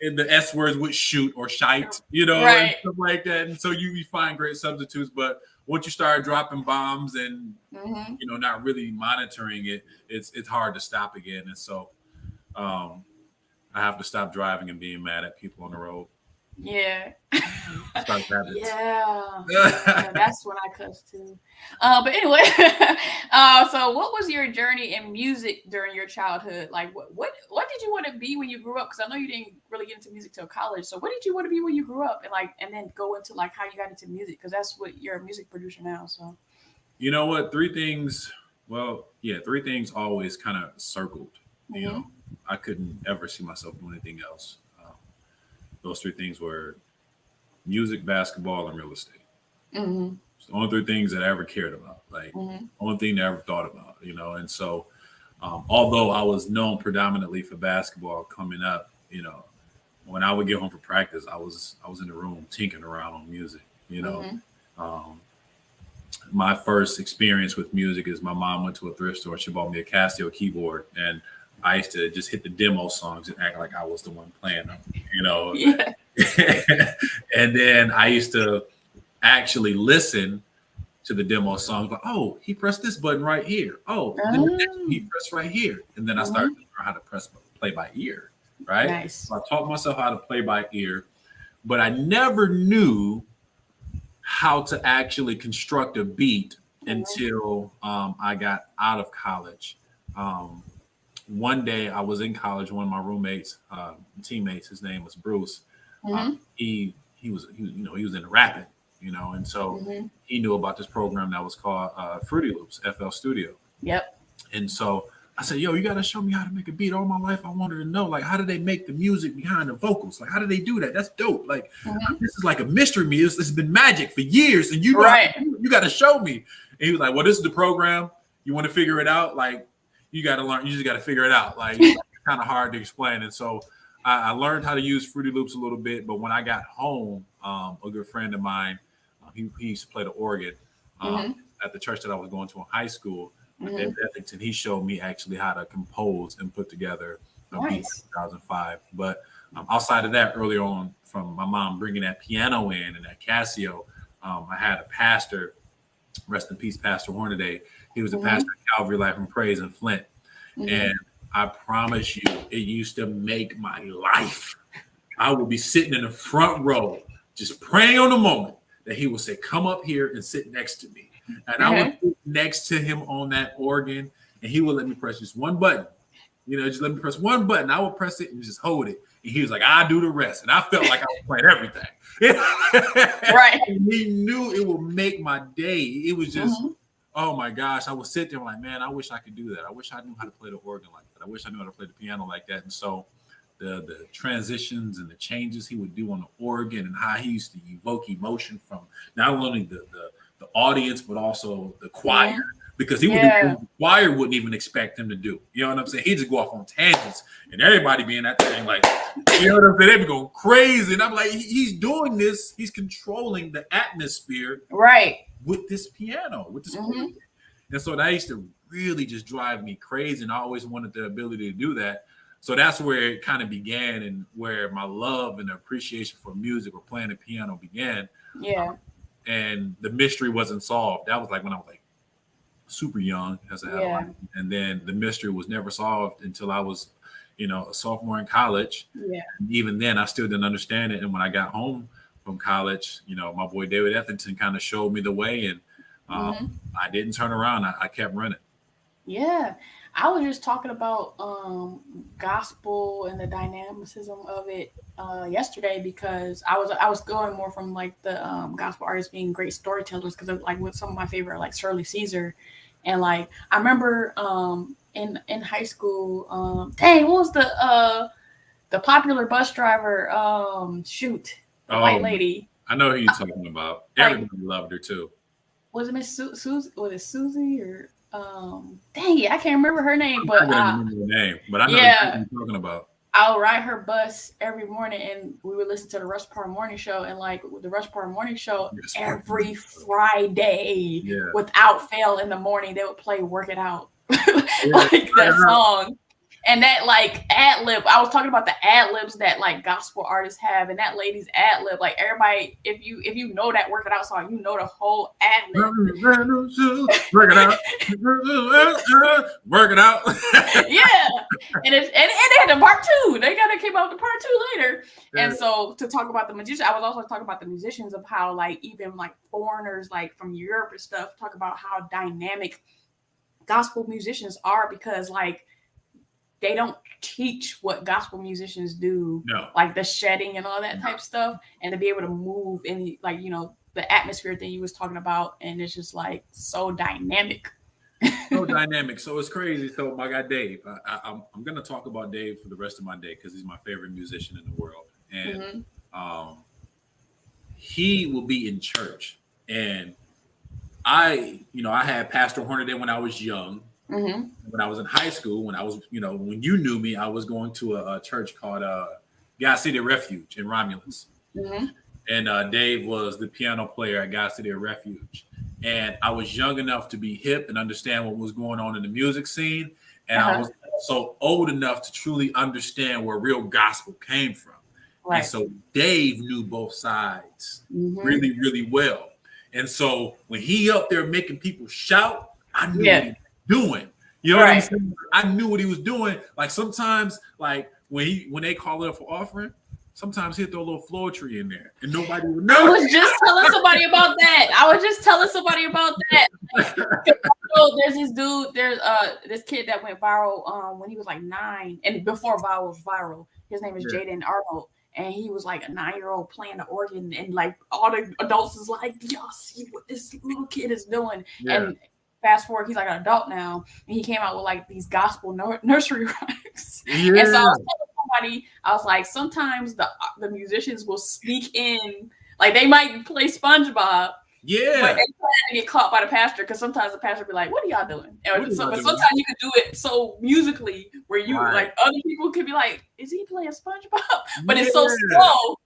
And the S words with shoot or shite, and stuff like that. And so you find great substitutes. But once you start dropping bombs and not really monitoring it, it's hard to stop again. And so I have to stop driving and being mad at people on the road. Yeah. Start habits. Yeah. That's when I cuss too. But anyway, so what was your journey in music during your childhood? Like what did you want to be when you grew up? Because I know you didn't really get into music till college. So what did you want to be when you grew up, and then go into like how you got into music? Because that's what you're a music producer now. So you know what? Three things always kind of circled. I couldn't ever see myself doing anything else. Those three things were music, basketball, and real estate. It's the only three things that I ever cared about. Like only thing that I ever thought about, And so, although I was known predominantly for basketball coming up, when I would get home for practice, I was in the room tinkering around on music. My first experience with music is my mom went to a thrift store. She bought me a Casio keyboard, and I used to just hit the demo songs and act like I was the one playing them, Yeah. And then I used to actually listen to the demo songs. Like, oh, he pressed this button right here. Oh, then the next one he pressed right here. And then I started to learn how to play by ear, right? Nice. So I taught myself how to play by ear, but I never knew how to actually construct a beat until I got out of college. One day I was in college. One of my roommates, teammates, his name was Bruce. He was into rapping, and so he knew about this program that was called Fruity Loops, FL Studio. Yep. And so I said, yo, you got to show me how to make a beat. All my life I wanted to know, like, how do they make the music behind the vocals? Like, how do they do that? That's dope. Like, this is like a mystery to me. This has been magic for years, and you got to show me. And he was like, well, this is the program. You want to figure it out? Like, you got to learn. You just got to figure it out. Like, it's kind of hard to explain. And so I learned how to use Fruity Loops a little bit. But when I got home, a good friend of mine, he used to play the organ at the church that I was going to in high school. In Bethington, he showed me actually how to compose and put together a beat in 2005. But outside of that, early on, from my mom bringing that piano in and that Casio, I had a pastor, rest in peace, Pastor Hornaday. He was a pastor at Calvary Life and Praise in Flint. And I promise you, it used to make my life. I would be sitting in the front row, just praying on the moment that he would say, come up here and sit next to me. And I would sit next to him on that organ, and he would let me press just one button. Just let me press one button. I would press it and just hold it. And he was like, I'll do the rest. And I felt like I was playing everything. Right. And he knew it would make my day. It was just, oh my gosh. I would sit there like, man, I wish I could do that. I wish I knew how to play the organ like that. I wish I knew how to play the piano like that. And so the transitions and the changes he would do on the organ and how he used to evoke emotion from not only the audience, but also the choir, because he would do things the choir wouldn't even expect him to do. You know what I'm saying? He'd just go off on tangents, and everybody be in that thing like, you know what I'm saying? They'd be going crazy, and I'm like, he's doing this. He's controlling the atmosphere, right, with this piano, with this. And so that used to really just drive me crazy, and I always wanted the ability to do that. So that's where it kind of began, and where my love and appreciation for music or playing the piano began. Yeah. And the mystery wasn't solved. That was like when I was like super young as a adolescent. And then the mystery was never solved until I was, a sophomore in college. Yeah. And even then, I still didn't understand it. And when I got home from college, my boy David Etherington kind of showed me the way, and I didn't turn around. I kept running. Yeah. I was just talking about gospel and the dynamicism of it yesterday, because I was going more from like the gospel artists being great storytellers, because like with some of my favorite, like Shirley Caesar, and like I remember in high school, dang, what was the popular bus driver? The white lady. I know who you're talking about. Everybody loved her too. Was it Miss Susie? Was it Susie or? Dang it, I can't remember her name, but I remember the name, but I know what you're talking about. I'll ride her bus every morning, and we would listen to the Rush Parr Morning Show, and like the Rush Parr Morning Show, every Friday, without fail, in the morning they would play "Work It Out," like that song. And that like ad lib, I was talking about the ad libs that like gospel artists have, and that lady's ad lib, like everybody, if you know that "Work It Out" song, you know the whole ad lib. Work it out, work it out. Yeah, and they had the part 2. They kind of came out with the part 2 later. And so to talk about the musicians, I was also talking about the musicians, of how like even like foreigners like from Europe and stuff talk about how dynamic gospel musicians are, because like they don't teach what gospel musicians do, like the shedding and all that type stuff, and to be able to move in like the atmosphere thing you was talking about, and it's just like so dynamic. So dynamic. So it's crazy. So my guy Dave, I'm gonna talk about Dave for the rest of my day because he's my favorite musician in the world, and he will be in church, and I had Pastor Horner there when I was young. When I was in high school, when I was, when you knew me, I was going to a church called God City Refuge in Romulus. And Dave was the piano player at God City Refuge. And I was young enough to be hip and understand what was going on in the music scene. And I was so old enough to truly understand where real gospel came from. Right. And so Dave knew both sides really, really well. And so when he up there making people shout, I knew what he was doing. You know what I'm saying? I knew what he was doing. Like sometimes, like when they call it up for offering, sometimes he'll throw a little floetry in there, and nobody would know. I was just telling somebody about that. There's this dude. There's this kid that went viral when he was like 9, and before viral was viral. His name is Jaden Arnold, and he was like a 9-year-old playing the organ, and like all the adults is like, y'all see what this little kid is doing, and fast forward, he's like an adult now, and he came out with like these gospel nursery rhymes. And so I was telling somebody, I was like, sometimes the musicians will sneak in, like they might play SpongeBob, but they try to get caught by the pastor, because sometimes the pastor be like, "What are y'all doing?" But sometimes you can do it so musically where you like other people could be like, "Is he playing SpongeBob?" But it's so slow.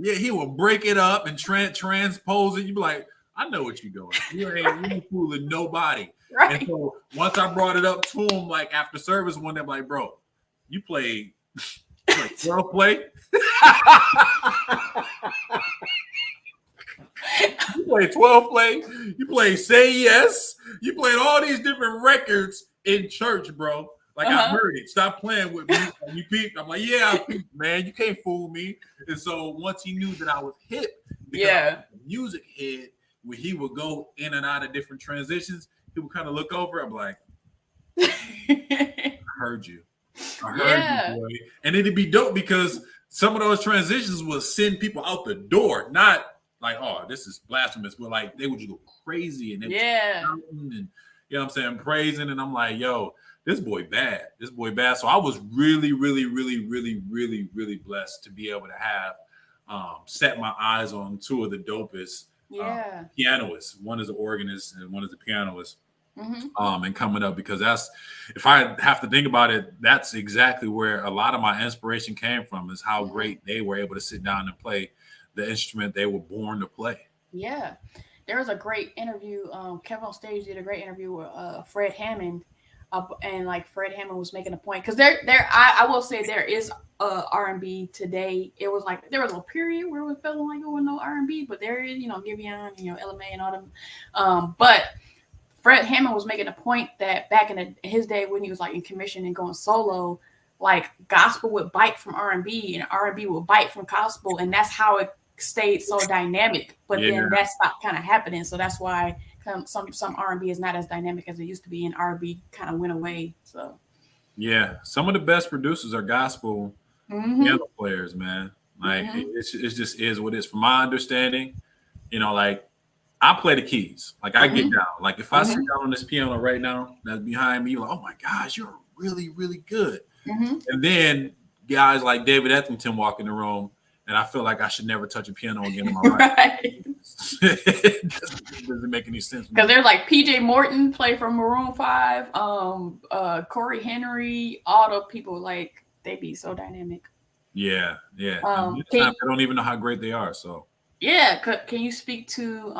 He will break it up and transpose it. You be like, I know what you're doing. You ain't fooling nobody. Right. And so once I brought it up to him, like after service one day, I'm like, bro, you play 12 play? You play 12 play? You play Say Yes? You played all these different records in church, bro. Like I heard it. Stop playing with me. You peeped. I'm like, yeah, I peeped, man. You can't fool me. And so once he knew that I was hip, because I was a music head, when he would go in and out of different transitions, he would kind of look over. I'm like, I heard you. I heard you, boy. And it'd be dope because some of those transitions would send people out the door. Not like, oh, this is blasphemous, but like they would just go crazy and and you know what I'm saying, praising. And I'm like, yo, this boy bad. This boy bad. So I was really, really, really, really, really, really blessed to be able to have set my eyes on two of the dopest pianists. One is an organist and one is a pianist. and coming up, because that's, if I have to think about it, that's exactly where a lot of my inspiration came from, is how great they were able to sit down and play the instrument they were born to play. Yeah. There was a great interview. Kevin on Stage did a great interview with Fred Hammond, and like Fred Hammond was making a point, because I will say there is R&B today. It was like there was a period where it felt like there was no R&B, but there is, Giveon, LMA and all them. But Fred Hammond was making a point that back in his day when he was like in commission and going solo, like gospel would bite from R&B and R&B would bite from gospel, and that's how it stayed so dynamic. But then that stopped kind of happening, so that's why some R&B is not as dynamic as it used to be, and R&B kind of went away. So yeah, some of the best producers are gospel piano players, man. Like it just is what it is. From my understanding, like I play the keys. Like I get down. Like if I sit down on this piano right now that's behind me, you're like, oh my gosh, you're really, really good. And then guys like David Ethington walk in the room, and I feel like I should never touch a piano again in my life. It doesn't make any sense. Because there's like PJ Morton, play from Maroon 5, Corey Henry, all the people, like they be so dynamic. Yeah. I don't even know how great they are. So yeah, can you speak to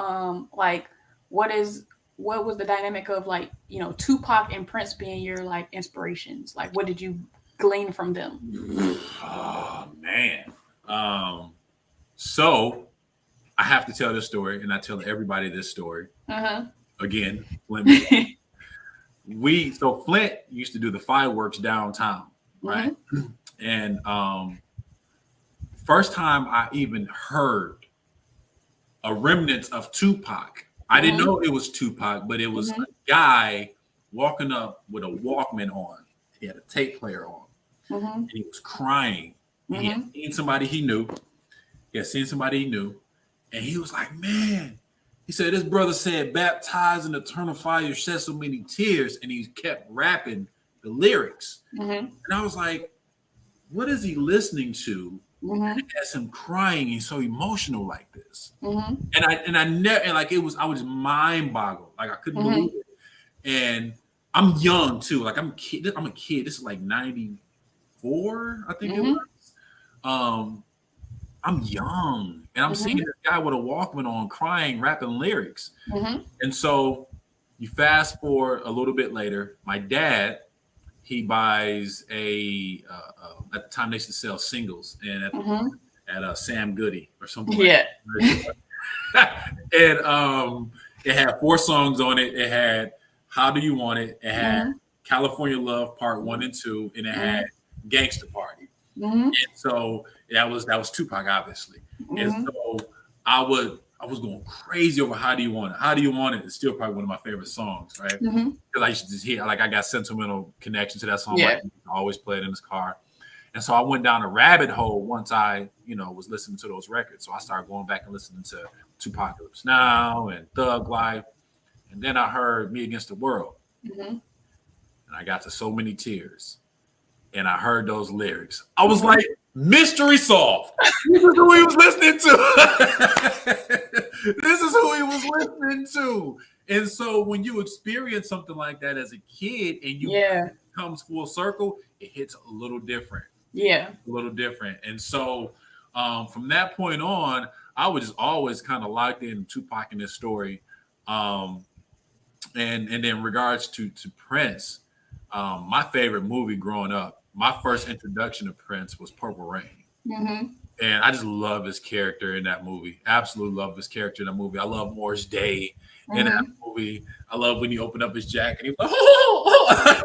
like what was the dynamic of like Tupac and Prince being your like inspirations? Like what did you glean from them? Oh man. So I have to tell this story, and I tell everybody this story. Again, Flint. Flint used to do the fireworks downtown, right? And first time I even heard a remnant of Tupac. I didn't know it was Tupac, but it was a guy walking up with a Walkman on. He had a tape player on, and he was crying. He had seen somebody he knew. And he was like, man, he said, this brother said, baptized in eternal fire, shed so many tears. And he kept rapping the lyrics. And I was like, what is he listening to? And it has him crying. He's so emotional like this. I was mind boggled. Like I couldn't believe it. And I'm young too. Like I'm a kid. This is like 94, I think it was. I'm young, and I'm seeing this guy with a Walkman on, crying, rapping lyrics. And so you fast forward a little bit later. My dad, he buys at the time they used to sell singles, and at Sam Goody or something. Like that. And it had 4 songs on it. It had How Do You Want It? It had California Love Part 1 and 2, and it had Gangsta Party. And so that was Tupac, obviously. And so I was going crazy over How Do You Want It? How Do You Want It is still probably one of my favorite songs, right? Because I used to just hear, like I got sentimental connection to that song. Like, I always play it in this car. And so I went down a rabbit hole once I, was listening to those records. So I started going back and listening to Tupacalypse Now and Thug Life. And then I heard Me Against the World. And I got to So Many Tears. And I heard those lyrics. I was like, mystery solved. This is who he was listening to. And so when you experience something like that as a kid and it comes full circle, it hits a little different. A little different. And so from that point on, I was just always kind of locked in Tupac in this story. And then in regards to Prince, my favorite movie growing up, my first introduction to Prince was Purple Rain. And I just love his character in that movie. Absolutely love his character in that movie. I love Morris Day in that movie. I love when he opened up his jacket. He was like,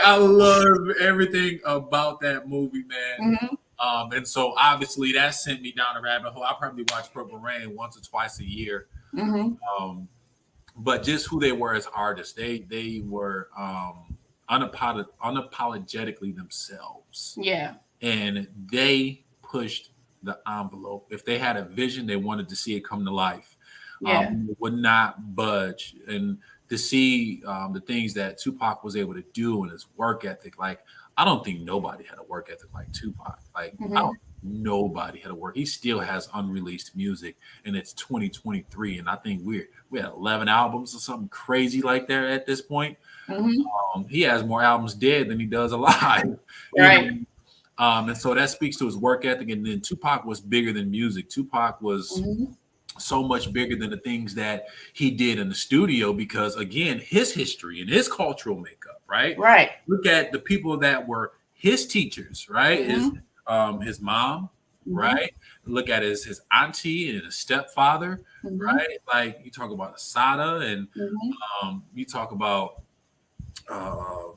I love everything about that movie, man. And so obviously that sent me down a rabbit hole. I probably watch Purple Rain once or twice a year. But just who they were as artists, they were unapologetically themselves. And they pushed the envelope. If they had a vision, they wanted to see it come to life. Would not budge. And to see the things that Tupac was able to do and his work ethic, like I don't think nobody had a work ethic like Tupac. Like nobody had a work. He still has unreleased music, and it's 2023, and I think we had 11 albums or something crazy like that at this point. He has more albums dead than he does alive. Right. And so that speaks to his work ethic. And then Tupac was bigger than music. Tupac was so much bigger than the things that he did in the studio because, again, his history and his cultural makeup, right? Right. Look at the people that were his teachers, right? His mom, right? Look at his auntie and his stepfather, right? Like you talk about Asada and you talk about oh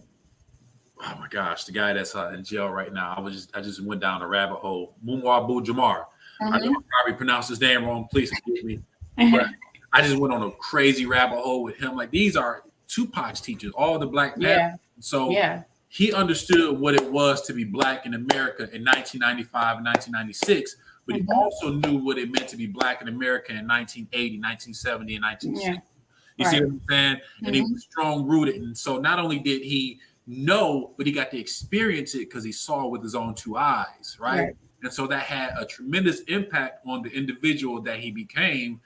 my gosh, the guy that's in jail right now. I just went down a rabbit hole. Mumwa Abu Jamar. I know I probably pronounced his name wrong. Please forgive me. But I just went on a crazy rabbit hole with him. Like these are Tupac's teachers, all the Black Panthers. Yeah. So he understood what it was to be Black in America in 1995 and 1996, but he also knew what it meant to be Black in America in 1980, 1970, and 1960. You see what I'm saying? And he was strong rooted. And so not only did he know, but he got to experience it because he saw with his own two eyes, right? And so that had a tremendous impact on the individual that he became,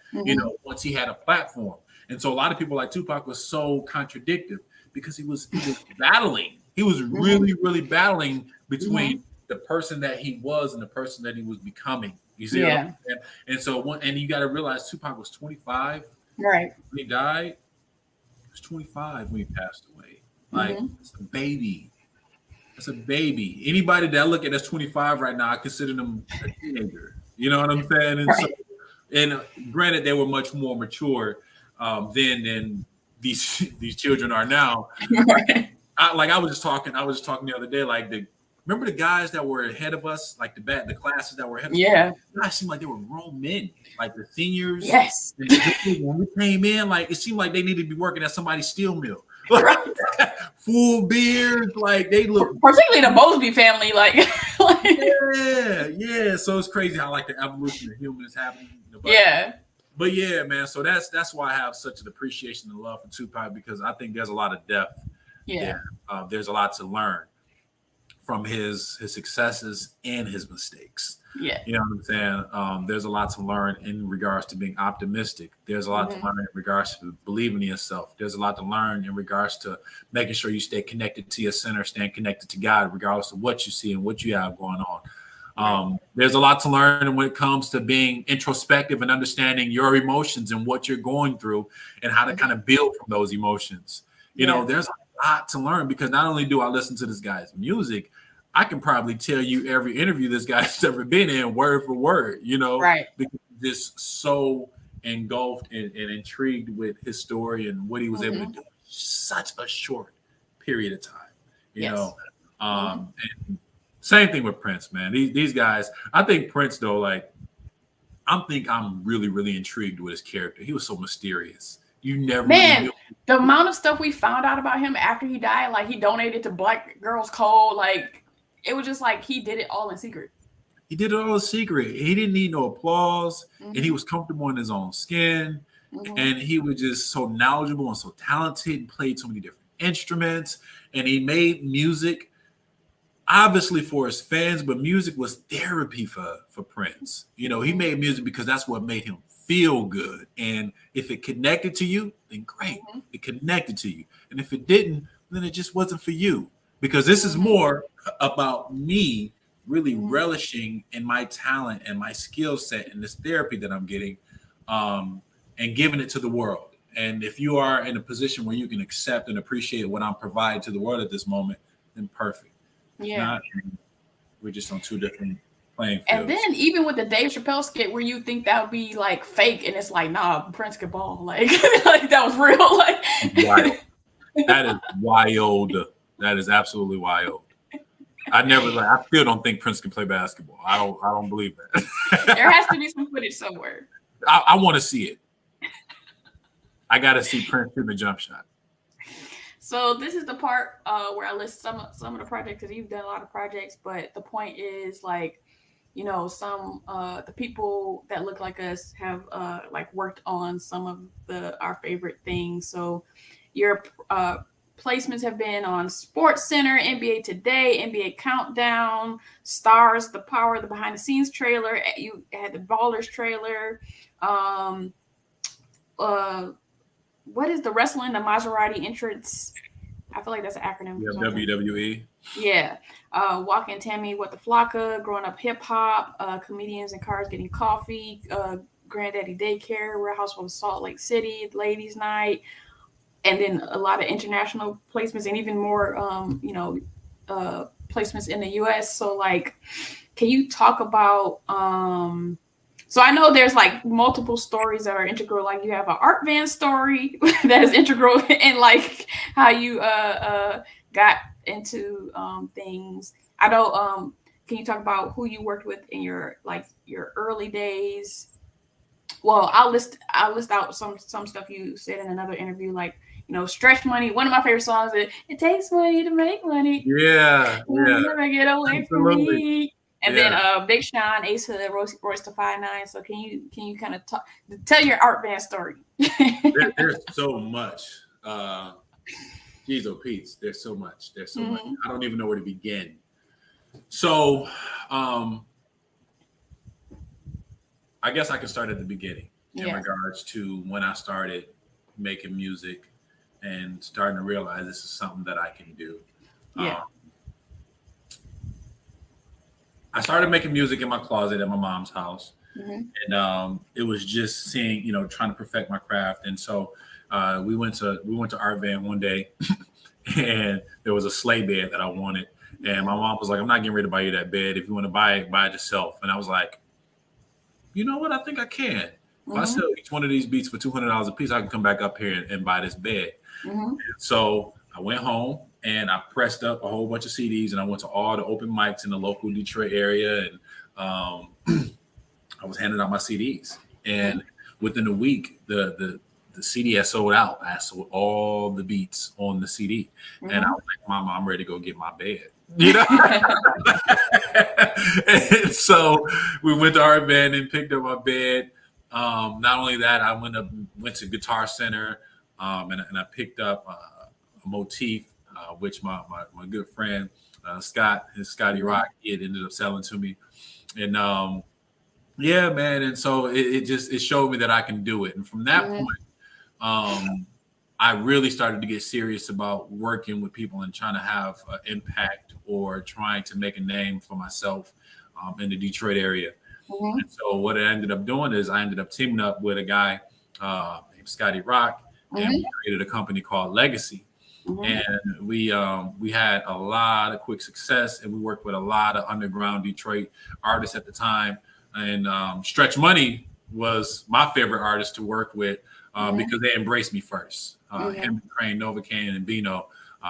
once he had a platform. And so a lot of people like Tupac was so contradictory because he was battling. He was really, really battling between the person that he was and the person that he was becoming. You see what I'm saying? And so and you got to realize Tupac was 25 when he died. He was 25 when he passed away. Like it's a baby. That's a baby. Anybody that look at us 25 right now, I consider them a teenager. You know what I'm saying? And so, and granted, they were much more mature then than these children are now. I was just talking the other day. Like remember the guys that were ahead of us, like the classes that were ahead of us? Guys seemed like they were grown men, like the seniors. Yes. When we came in, like it seemed like they needed to be working at somebody's steel mill. Full beards, like they look. Particularly the Mosby family, like. Yeah. So it's crazy how like the evolution of humans happening. But yeah, man. So that's why I have such an appreciation and love for Tupac because I think there's a lot of depth. There's a lot to learn from his successes and his mistakes. You know what I'm saying? There's a lot to learn in regards to being optimistic. There's a lot to learn in regards to believing in yourself. There's a lot to learn in regards to making sure you stay connected to your center, staying connected to God, regardless of what you see and what you have going on. There's a lot to learn when it comes to being introspective and understanding your emotions and what you're going through and how to kind of build from those emotions. You know, there's a lot to learn because not only do I listen to this guy's music, I can probably tell you every interview this guy's ever been in word for word, because he's just so engulfed and intrigued with his story and what he was able to do in such a short period of time, you know. And same thing with Prince, man. These guys, I think Prince though, like I'm really, really intrigued with his character. He was so mysterious. You never really knew. The amount of stuff we found out about him after he died, like he donated to Black Girls Code, like it was just like he did it all in secret. He did it all in secret. He didn't need no applause, and he was comfortable in his own skin, and he was just so knowledgeable and so talented and played so many different instruments, and he made music obviously for his fans, but music was therapy for Prince. You know, he made music because that's what made him feel good, and if it connected to you, then great. It connected to you, and if it didn't, then it just wasn't for you. Because this is more about me really relishing in my talent and my skill set and this therapy that I'm getting and giving it to the world. And if you are in a position where you can accept and appreciate what I'm providing to the world at this moment, then perfect. Not, we're just on two different playing fields. And then even with the Dave Chappelle skit where you think that would be like fake and it's like, nah, Prince could ball. Like, like that was real. Like wild. That is wild. That is absolutely wild. I still don't think Prince can play basketball. I don't believe that. There has to be some footage somewhere. I want to see it. I got to see Prince in the jump shot. So this is the part where I list some of the projects because you've done a lot of projects, but the point is like, you know, some the people that look like us have like worked on some of our favorite things. So your placements have been on Sports Center, NBA Today, NBA Countdown, Stars, The Power, the behind the scenes trailer. You had the Ballers trailer. What is the wrestling, the Maserati entrance? I feel like that's an acronym. Yeah, WWE. Yeah. Walking Tammy, What the Flocka, Growing Up Hip Hop, Comedians and Cars Getting Coffee, Granddaddy Daycare, Real Housewives of Salt Lake City, Ladies Night, and then a lot of international placements and even more, placements in the U.S. So, like, can you talk about? So I know there's like multiple stories that are integral. Like you have an art van story that is integral in like how you got into things. I know. Can you talk about who you worked with in your early days? Well, I'll list out some stuff you said in another interview, like Stretch Money. One of my favorite songs is "It Takes Money to Make Money." Yeah, Never get away from me. And then Big Sean, Ace Hood, Royce the 5'9". So can you kind of tell your art band story? There's so much. Geez, oh Pete, there's so much. There's so much. I don't even know where to begin. So I guess I can start at the beginning in regards to when I started making music and starting to realize this is something that I can do. Yeah. I started making music in my closet at my mom's house. And it was just seeing, trying to perfect my craft. And so we went to Art Van one day and there was a sleigh bed that I wanted. And my mom was like, I'm not getting ready to buy you that bed. If you want to buy it yourself. And I was like, you know what? I think I can. If I sell each one of these beats for $200 a piece, I can come back up here and buy this bed. So I went home and I pressed up a whole bunch of CDs and I went to all the open mics in the local Detroit area. And I was handing out my CDs. And within a week, the CD had sold out. I sold all the beats on the CD. And I was like, Mama, I'm ready to go get my bed. And so we went to Art Van and picked up my bed. Not only that, I went to Guitar Center and I picked up a motif, which my good friend Scotty Rock, he had ended up selling to me. And yeah, man. And so it showed me that I can do it. And from that point, I really started to get serious about working with people and trying to have an impact or trying to make a name for myself in the Detroit area. And so what I ended up doing is I ended up teaming up with a guy named Scotty Rock, and we created a company called Legacy. And we had a lot of quick success, and we worked with a lot of underground Detroit artists at the time. And Stretch Money was my favorite artist to work with because they embraced me first. Him, Crane, Novocaine, and Bino,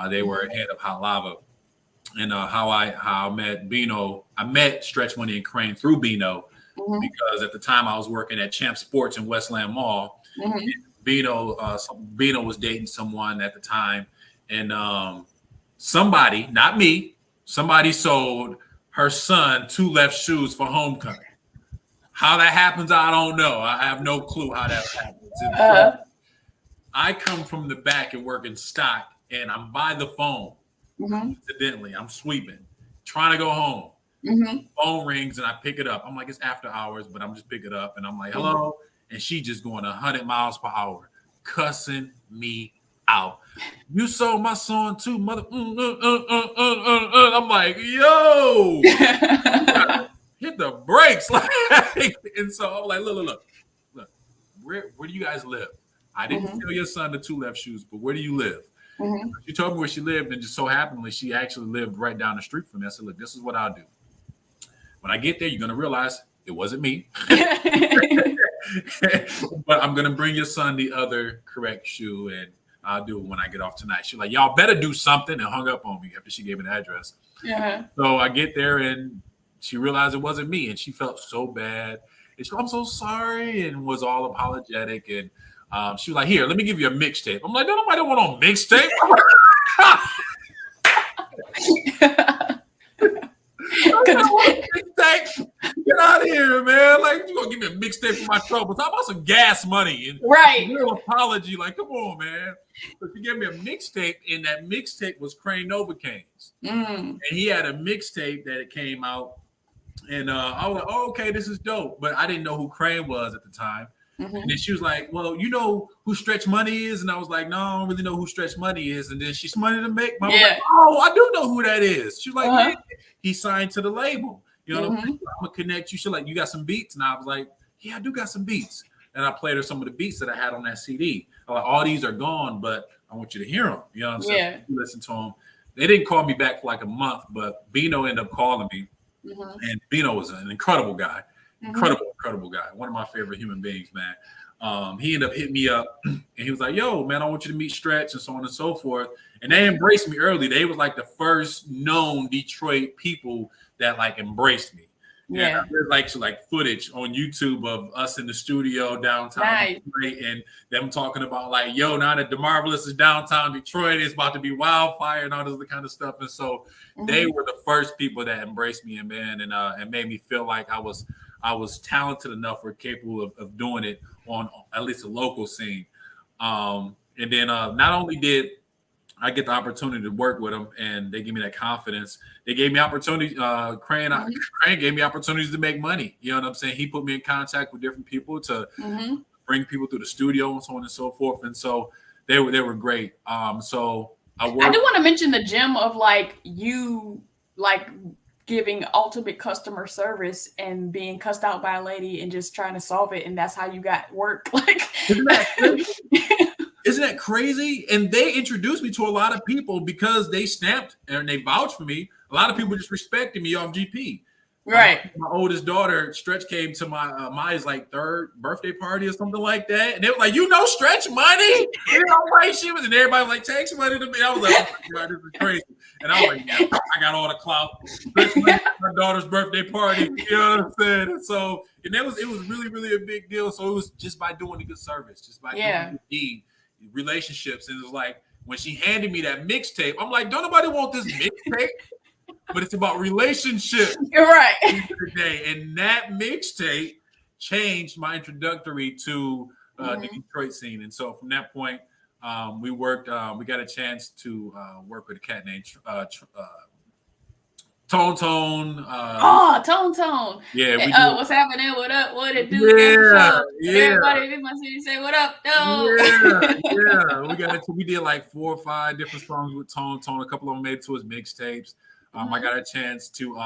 they were ahead of Hot Lava. And how I met Bino, I met Stretch Money and Crane through Bino because at the time I was working at Champ Sports in Westland Mall. Bino was dating someone at the time, and somebody, not me, somebody sold her son 2 left shoes for homecoming. How that happens, I don't know. I have no clue how that happens. I come from the back and work in stock, and I'm by the phone. Incidentally, I'm sweeping, trying to go home. Phone rings, and I pick it up. I'm like, it's after hours, but I'm just picking it up, and I'm like, hello. And she just going 100 miles per hour, cussing me out. You sold my son too, mother. I'm like, yo, hit the brakes. And so I'm like, look. Where do you guys live? I didn't tell your son the 2 left shoes, but where do you live? She told me where she lived, and just so happened she actually lived right down the street from me. I said, look, this is what I'll do. When I get there, you're going to realize it wasn't me. But I'm going to bring your son the other correct shoe, and I'll do it when I get off tonight. She's like, y'all better do something, and hung up on me after she gave me the address. So I get there, and she realized it wasn't me, and she felt so bad. And she, I'm so sorry, and was all apologetic. And she was like, here, let me give you a mixtape. I'm like, no, nobody don't want no mixtape. out of here, man. Like, you gonna give me a mixtape for my trouble. Talk about some gas money and real apology. Like, come on, man. But she gave me a mixtape, and that mixtape was Crane Novocaines. And he had a mixtape that it came out. And I was like, oh, okay, this is dope. But I didn't know who Crane was at the time. And then she was like, well, you know who Stretch Money is? And I was like, no, I don't really know who Stretch Money is. And then she's Money to Make. I was like, oh, I do know who that is. She was like, yeah, he signed to the label. You know what I'm saying? I'm going to connect you. She's like, you got some beats? And I was like, yeah, I do got some beats. And I played her some of the beats that I had on that CD. I'm like, all these are gone, but I want you to hear them. You know what I'm saying? Yeah. So you listen to them. They didn't call me back for like a month, but Bino ended up calling me. And Bino was an incredible guy. Incredible guy. One of my favorite human beings, man. He ended up hitting me up and he was like, yo, man, I want you to meet Stretch and so on and so forth. And they embraced me early. They was like the first known Detroit people that like embraced me. Yeah. There's like footage on YouTube of us in the studio downtown Detroit and them talking about like, yo, now that DeMarvelous is downtown Detroit, it's about to be wildfire and all this kind of stuff. And so they were the first people that embraced me and made me feel like I was talented enough or capable of doing it on at least a local scene. And then not only did I get the opportunity to work with them and they give me that confidence, they gave me opportunity. Crane gave me opportunities to make money. You know what I'm saying? He put me in contact with different people to bring people through the studio and so on and so forth. And so they were great. So I do want to mention the gem of like you like giving ultimate customer service and being cussed out by a lady and just trying to solve it, and that's how you got work. Like, isn't that crazy? And they introduced me to a lot of people because they snapped and they vouched for me. A lot of people just respected me off GP. Right. My oldest daughter, Stretch, came to my Maya's like third birthday party or something like that. And they were like, you know Stretch Money? You know, right? She was, and everybody was like, take some money to me. I was like, oh my God, this is crazy. And I was like, yeah, I got all the clout. Stretch Money, my daughter's birthday party. You know what I'm saying? And so, and it was really, really a big deal. So it was just by doing the good service, just by doing the deed, relationships. And it was like, when she handed me that mixtape, I'm like, don't nobody want this mixtape? But it's about relationships. You're right. And that mixtape changed my introductory to the Detroit scene. And so from that point, we got a chance to work with a cat named Tone. Tone. Yeah. What's happening? What up? What it do? Yeah. Everybody in my city say, what up? No. Yeah. We did like 4 or 5 different songs with Tone. A couple of them made it to his mixtapes. I got a chance to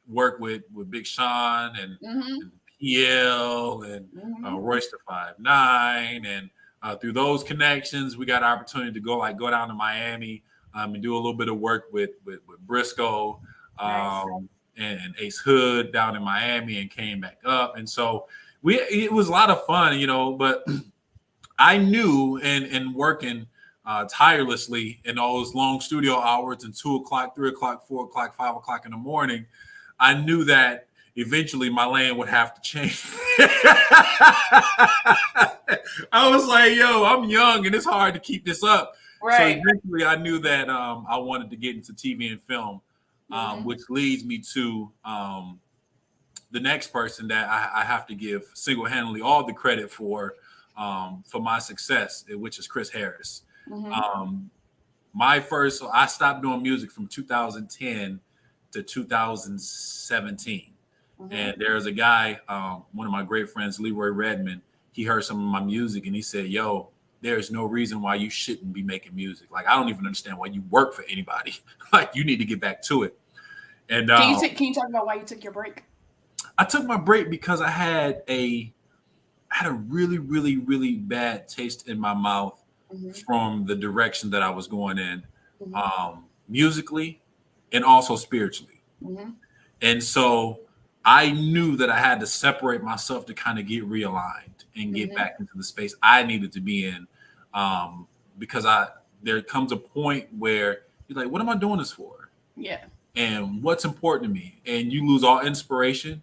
work with Big Sean and PL and Royce the 5'9", and through those connections, we got an opportunity to go down to Miami and do a little bit of work with Briscoe and Ace Hood down in Miami, and came back up. And so it was a lot of fun, you know. But I knew in working tirelessly in all those long studio hours and 2 o'clock, 3 o'clock, 4 o'clock, 5 o'clock in the morning, I knew that eventually my lane would have to change. I was like, yo, I'm young and it's hard to keep this up. Right. So eventually I knew that I wanted to get into TV and film, which leads me to the next person that I have to give single-handedly all the credit for my success, which is Chris Harris. I stopped doing music from 2010 to 2017. And there's a guy, one of my great friends, Leroy Redmond, he heard some of my music and he said, yo, there's no reason why you shouldn't be making music. Like, I don't even understand why you work for anybody. Like, you need to get back to it. And can you talk about why you took your break? I took my break because I had a really, really, really bad taste in my mouth from the direction that I was going in, musically and also spiritually. And so I knew that I had to separate myself to kind of get realigned and get back into the space I needed to be in, because there comes a point where you're like, what am I doing this for? Yeah. And what's important to me? And you lose all inspiration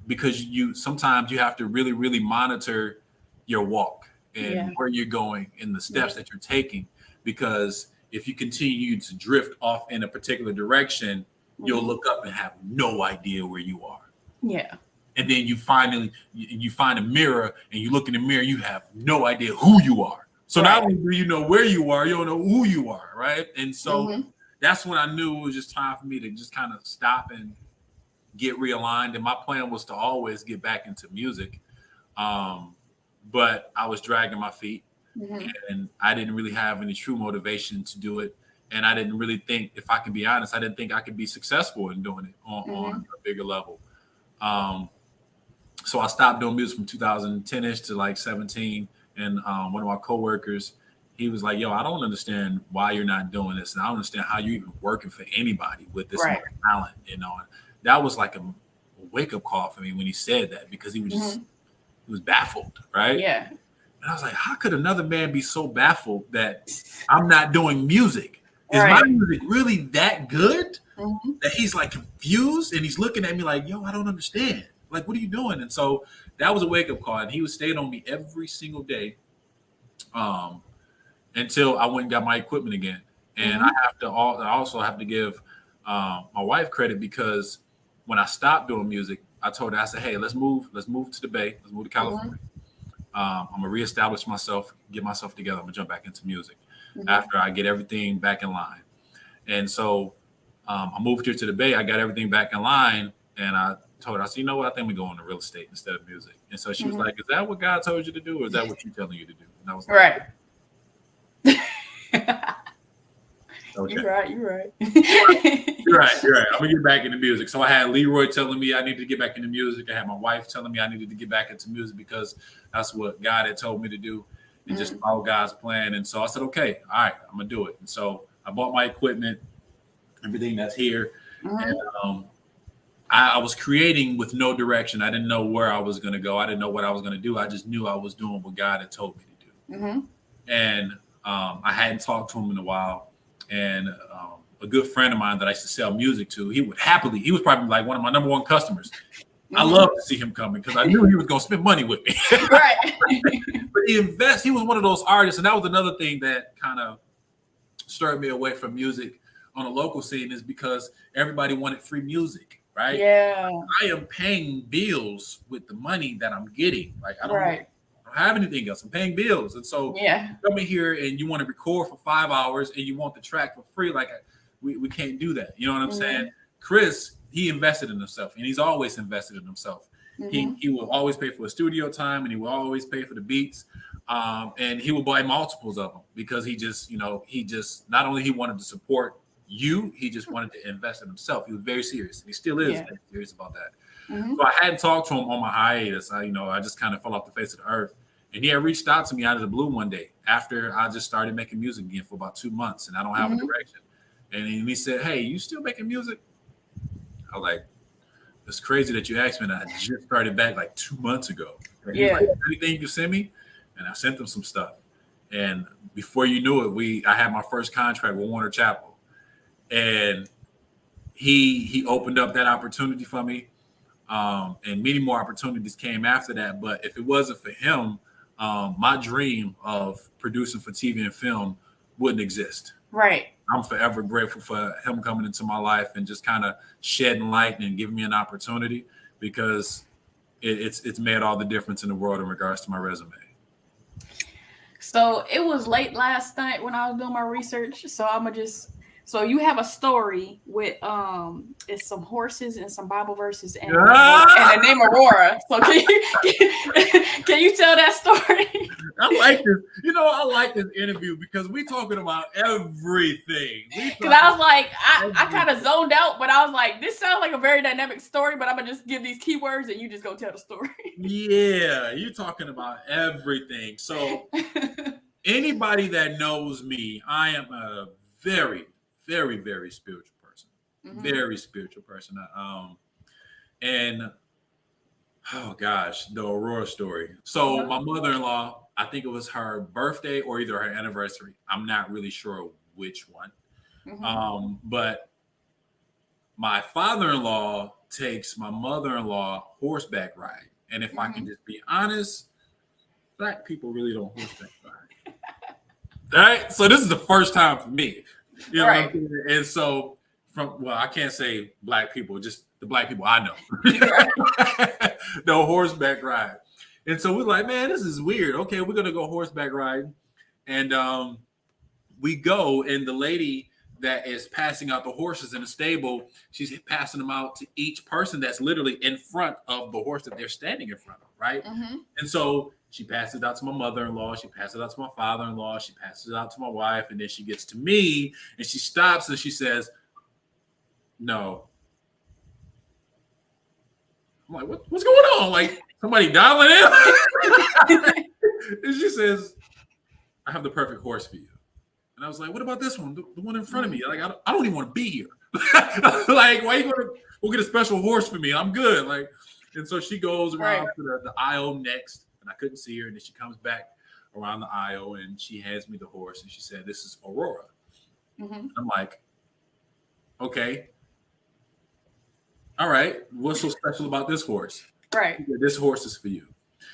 because sometimes you have to really, really monitor your walk and where you're going and the steps that you're taking, because if you continue to drift off in a particular direction, you'll look up and have no idea where you are. Yeah. and then you find a mirror and you look in the mirror, you have no idea who you are. So not only do you know where you are, you don't know who you are, right? And so that's when I knew it was just time for me to just kind of stop and get realigned. And my plan was to always get back into music. But I was dragging my feet and I didn't really have any true motivation to do it. And I didn't really think, if I can be honest, I didn't think I could be successful in doing it on a bigger level. So I stopped doing music from 2010-ish to like 17. And one of my coworkers, he was like, yo, I don't understand why you're not doing this. And I don't understand how you're even working for anybody with this much talent, you know. And that was like a wake-up call for me when he said that, because he was just, he was baffled, right? Yeah. And I was like, how could another man be so baffled that I'm not doing music? Is my music really that good that he's like confused and he's looking at me like, yo, I don't understand. Like, what are you doing? And so that was a wake-up call. And he was staying on me every single day until I went and got my equipment again. And I also have to give my wife credit, because when I stopped doing music, I told her, I said, hey, let's move to the Bay. Let's move to California. I'm going to reestablish myself, get myself together. I'm going to jump back into music after I get everything back in line. And so I moved here to the Bay. I got everything back in line. And I told her, I said, you know what? I think we go into real estate instead of music. And so she was like, is that what God told you to do? Or is that what you're telling you to do? And I was like, okay. You're right. You're right. I'm going to get back into music. So I had Leroy telling me I needed to get back into music. I had my wife telling me I needed to get back into music because that's what God had told me to do, and just follow God's plan. And so I said, okay, all right, I'm going to do it. And so I bought my equipment, everything that's here. And I was creating with no direction. I didn't know where I was going to go. I didn't know what I was going to do. I just knew I was doing what God had told me to do. And I hadn't talked to him in a while. And a good friend of mine that I used to sell music to, he was probably like one of my number one customers. I love to see him coming because I knew he was going to spend money with me. But he was one of those artists. And that was another thing that kind of stirred me away from music on a local scene, is because everybody wanted free music, right? Yeah. I am paying bills with the money that I'm getting. Like, I don't have anything else. I'm paying bills. And so you come in here and you want to record for 5 hours and you want the track for free. Like, we can't do that. You know what I'm saying? Chris, he invested in himself, and he's always invested in himself. He will always pay for a studio time, and he will always pay for the beats. And he will buy multiples of them because he just not only he wanted to support you, he just wanted to invest in himself. He was very serious, and he still is very serious about that. So I hadn't talked to him on my hiatus. I just kind of fell off the face of the earth. And he had reached out to me out of the blue one day after I just started making music again for about 2 months, and I don't have a direction. And he said, hey, you still making music? I was like, it's crazy that you asked me that. I just started back like 2 months ago. And he was like, anything you can send me? And I sent him some stuff. And before you knew it, I had my first contract with Warner Chappell. And he opened up that opportunity for me. And many more opportunities came after that. But if it wasn't for him, my dream of producing for TV and film wouldn't exist. Right. I'm forever grateful for him coming into my life and just kind of shedding light and giving me an opportunity, because it's made all the difference in the world in regards to my resume. So it was late last night when I was doing my research. So you have a story with it's some horses and some Bible verses and the name Aurora. So can you tell that story? I like this. I like this interview because we talking about everything. Because I was like, I kind of zoned out, but I was like, this sounds like a very dynamic story, but I'm gonna just give these keywords and you just go tell the story. Yeah, you're talking about everything. So anybody that knows me, I am a very, very, very spiritual person. Very spiritual person. And oh gosh, the Aurora story. So my mother-in-law, I think it was her birthday or either her anniversary. I'm not really sure which one. But my father-in-law takes my mother-in-law horseback ride. And if I can just be honest, Black people really don't horseback ride. All right. So this is the first time for me. You know what I'm saying? And so I can't say Black people, just the black people I know. No horseback ride. And so we're like, man, this is weird. Okay, we're gonna go horseback riding. And we go, and the lady that is passing out the horses in the stable, she's passing them out to each person that's literally in front of the horse that they're standing in front of, right? Mm-hmm. And so she passes it out to my mother-in-law, she passes it out to my father-in-law, she passes it out to my wife, and then she gets to me, and she stops and she says, no. I'm like, what's going on? Like, somebody dialing in? And she says, I have the perfect horse for you. And I was like, what about this one? The one in front of me? Like, I don't even want to be here. Like, why are you going to go get a special horse for me? I'm good. Like, and so she goes around to the aisle next, and I couldn't see her. And then she comes back around the aisle, and she hands me the horse, and she said, this is Aurora. Mm-hmm. I'm like, okay. All right. What's so special about this horse? Right. This horse is for you.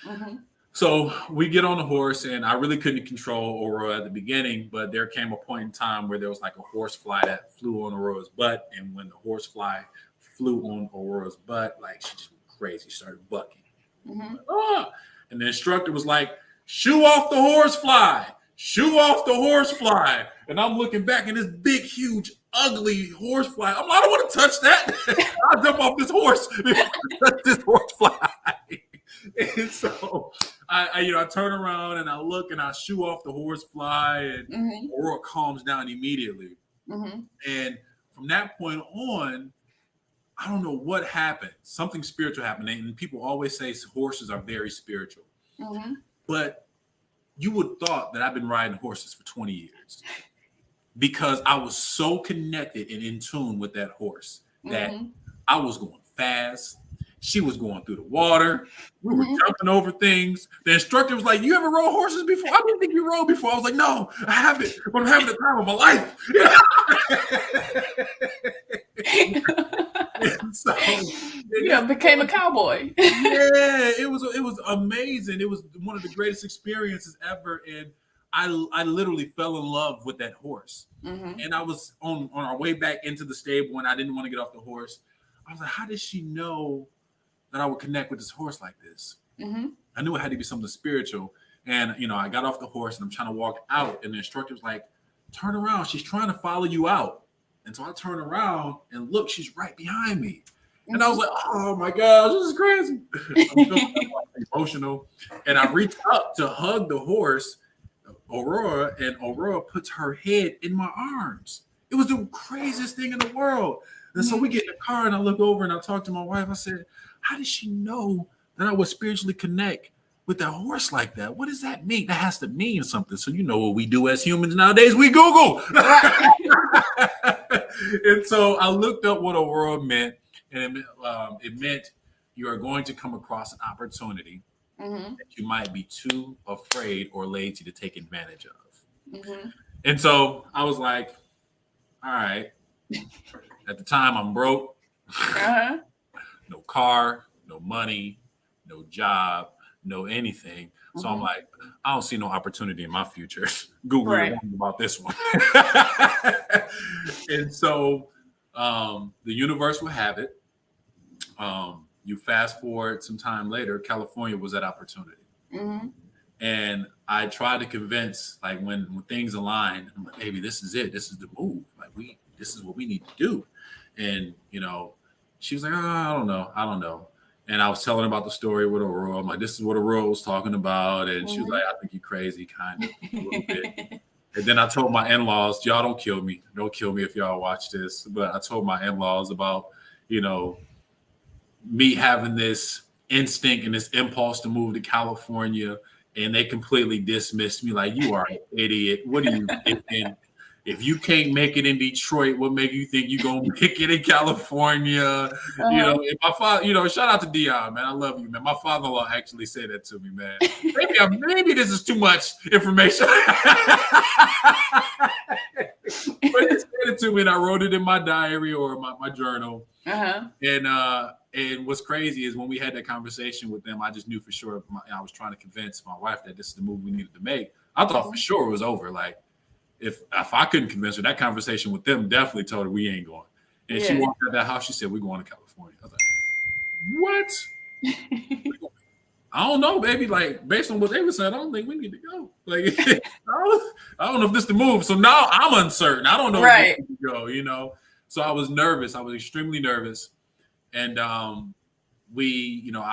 Mm-hmm. So we get on the horse, and I really couldn't control Aurora at the beginning, but there came a point in time where there was like a horse fly that flew on Aurora's butt. And when the horse fly flew on Aurora's butt, like she just went crazy, started bucking. Mm-hmm. Like, ah! And the instructor was like, shoo off the horse fly, shoo off the horse fly. And I'm looking back, and this big, huge, ugly horse fly. I don't want to touch that. I'll jump off this horse, touch this horse fly. And so I turn around and I look and I shoo off the horse fly, and Aurora calms down immediately. Mm-hmm. And from that point on, I don't know what happened. Something spiritual happened. And people always say horses are very spiritual. Mm-hmm. But you would have thought that I've been riding horses for 20 years because I was so connected and in tune with that horse that I was going fast. She was going through the water. We were jumping over things. The instructor was like, you ever rode horses before? I didn't think you rode before. I was like, no, I haven't. But I'm having the time of my life. And so, became a cowboy. Yeah, it was amazing. It was one of the greatest experiences ever. And I literally fell in love with that horse. Mm-hmm. And I was on our way back into the stable, and I didn't want to get off the horse. I was like, how did she know that I would connect with this horse like this? Mm-hmm. I knew it had to be something spiritual. And, I got off the horse and I'm trying to walk out. And the instructor was like, turn around. She's trying to follow you out. And so I turn around and look, she's right behind me. Mm-hmm. And I was like, oh my gosh, this is crazy. I'm feeling emotional. And I reached up to hug the horse, Aurora, and Aurora puts her head in my arms. It was the craziest thing in the world. And so we get in the car and I look over and I talk to my wife. I said, how did she know that I would spiritually connect with that horse like that? What does that mean? That has to mean something. So you know what we do as humans nowadays? We Google. And so I looked up what Aurora meant. And it meant you are going to come across an opportunity that you might be too afraid or lazy to take advantage of. Mm-hmm. And so I was like, all right. At the time, I'm broke. No car, no money, no job, no anything. So I'm like, I don't see no opportunity in my future. Google about this one. And so the universe will have it. You fast forward some time later, California was that opportunity. Mm-hmm. And I tried to convince, like when things align, I'm like, baby, this is it. This is the move. Like this is what we need to do. And, she was like, oh, I don't know. And I was telling her about the story with Aurora. I'm like, this is what Aurora was talking about. And she was like, I think you're crazy, kind of, a little bit. And then I told my in-laws, y'all don't kill me. Don't kill me if y'all watch this. But I told my in-laws about, me having this instinct and this impulse to move to California. And they completely dismissed me like, you are an idiot. What are you thinking? If you can't make it in Detroit, what make you think you're going to make it in California? If my father, shout out to Dion, man. I love you, man. My father-in-law actually said that to me, man. Maybe this is too much information. But he said it to me, and I wrote it in my diary or my journal. Uh-huh. And what's crazy is when we had that conversation with them, I just knew for sure. I was trying to convince my wife that this is the move we needed to make. I thought for sure it was over. Like, if I couldn't convince her, that conversation with them definitely told her we ain't going. And she walked out that house. She said, "We're going to California." I was like, "What?" I don't know, baby. Like, based on what they were saying, I don't think we need to go. Like, I don't know if this is the move. So now I'm uncertain. I don't know if we need to go, you know. So I was nervous. I was extremely nervous. And I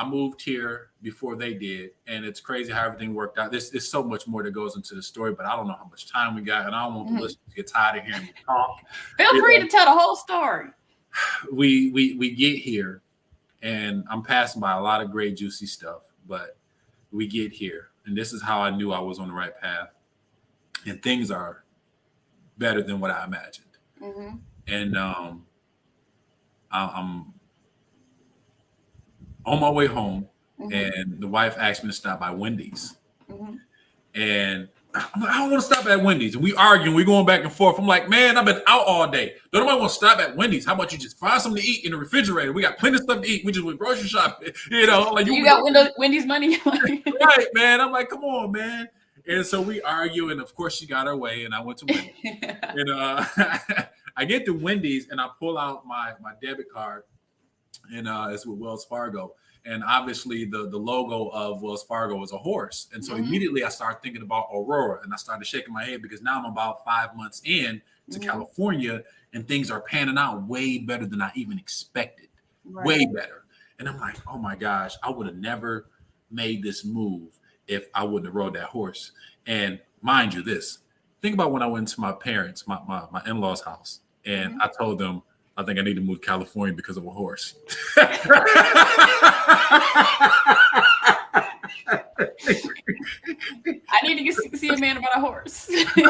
moved here before they did. And it's crazy how everything worked out. There's so much more that goes into the story, but I don't know how much time we got. And I don't want the listeners to get tired of hearing me talk. Feel free to tell the whole story. We get here, and I'm passing by a lot of great, juicy stuff. But we get here, and this is how I knew I was on the right path. And things are better than what I imagined. Mm-hmm. And I'm on my way home, and the wife asked me to stop by Wendy's. Mm-hmm. And I'm like, I don't want to stop at Wendy's. And we arguing, we going back and forth. I'm like, man, I've been out all day. Don't nobody want to stop at Wendy's. How about you just find something to eat in the refrigerator? We got plenty of stuff to eat. We just went grocery shopping. You know, like you got Wendy's money. Right, man. I'm like, come on, man. And so we argue, and of course she got her way, and I went to Wendy's. And I get to Wendy's, and I pull out my debit card, and it's with Wells Fargo. And obviously the logo of Wells Fargo is a horse. And so immediately I started thinking about Aurora, and I started shaking my head because now I'm about 5 months in to California, and things are panning out way better than I even expected. Way better. And I'm like, oh my gosh, I would have never made this move if I wouldn't have rode that horse. And mind you this, think about when I went to my parents, my in-laws' house, and I told them, I think I need to move to California because of a horse. I need to see a man about a horse. I need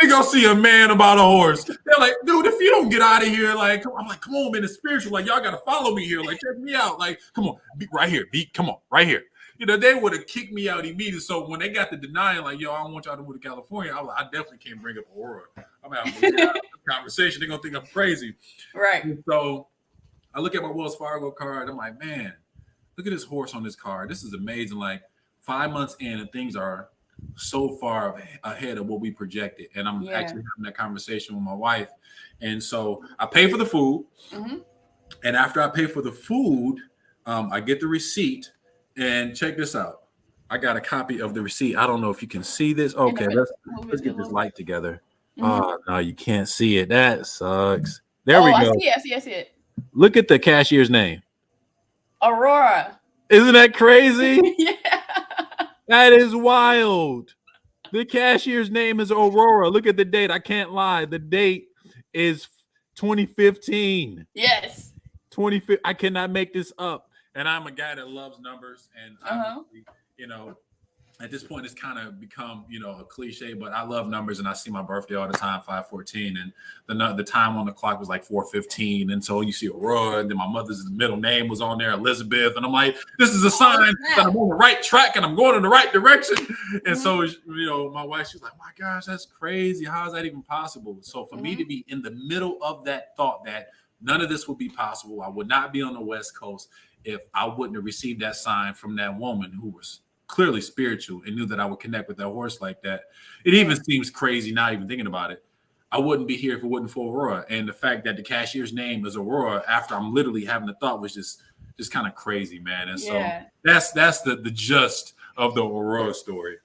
to go see a man about a horse. They're like, dude, if you don't get out of here, like, I'm like, come on, man, it's spiritual. Like, y'all got to follow me here. Like, check me out. Like, come on, be right here. Come on, right here. You know, they would have kicked me out immediately. So when they got to denying, like, yo, I don't want y'all to move to California, I was like, I definitely can't bring up Aurora. I'm having a conversation. They're going to think I'm crazy. Right. And so I look at my Wells Fargo card. I'm like, man, look at this horse on this card. This is amazing. Like 5 months in, and things are so far ahead of what we projected. And I'm actually having that conversation with my wife. And so I pay for the food. Mm-hmm. And after I pay for the food, I get the receipt. And check this out. I got a copy of the receipt. I don't know if you can see this. Okay, let's get this light together. Mm-hmm. Oh, no, you can't see it. That sucks. There we go. I see it. Look at the cashier's name. Aurora. Isn't that crazy? Yeah. That is wild. The cashier's name is Aurora. Look at the date. I can't lie. The date is 2015. Yes. 2015. I cannot make this up. And I'm a guy that loves numbers, and you know, at this point, it's kind of become, you know, a cliche. But I love numbers, and I see my birthday all the time, 5/14, and the time on the clock was like 4:15, and so you see Aurora, and then my mother's middle name was on there, Elizabeth, and I'm like, this is a sign that I'm on the right track and I'm going in the right direction. And so, you know, my wife, she's like, my gosh, that's crazy. How is that even possible? So for me to be in the middle of that thought that none of this would be possible, I would not be on the West Coast if I wouldn't have received that sign from that woman who was clearly spiritual and knew that I would connect with that horse like that. It even seems crazy now, even thinking about it. I wouldn't be here if it wasn't for Aurora. And the fact that the cashier's name is Aurora after I'm literally having the thought was just kind of crazy, man. And so that's the gist of the Aurora story.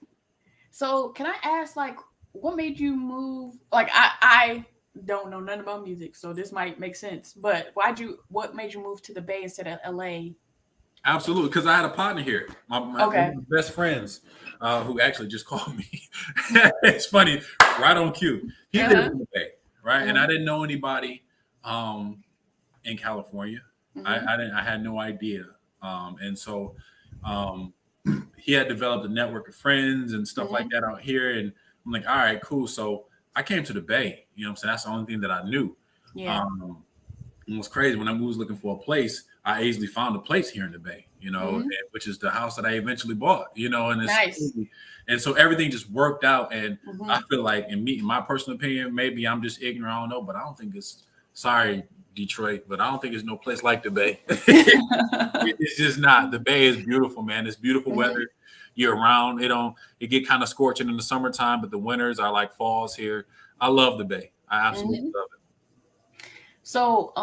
So can I ask, like, what made you move? Like, I don't know nothing about music, so this might make sense. But what made you move to the Bay instead of LA? Absolutely, because I had a partner here. My best friends, who actually just called me. It's funny, right on cue. He lived in the Bay, right? And I didn't know anybody in California. I had no idea. And so he had developed a network of friends and stuff like that out here. And I'm like, all right, cool. So I came to the Bay, you know what I'm saying? That's the only thing that I knew. Yeah. It was crazy. When I was looking for a place, I easily found a place here in the Bay, you know, which is the house that I eventually bought, you know, and it's nice. And so everything just worked out. And I feel like, in my personal opinion, maybe I'm just ignorant, I don't know, but I don't think sorry, Detroit, but I don't think there's no place like the Bay. It's just not. The Bay is beautiful, man. It's beautiful weather year round. It get kind of scorching in the summertime, but the winters are like falls here. I love the Bay. I absolutely love it. So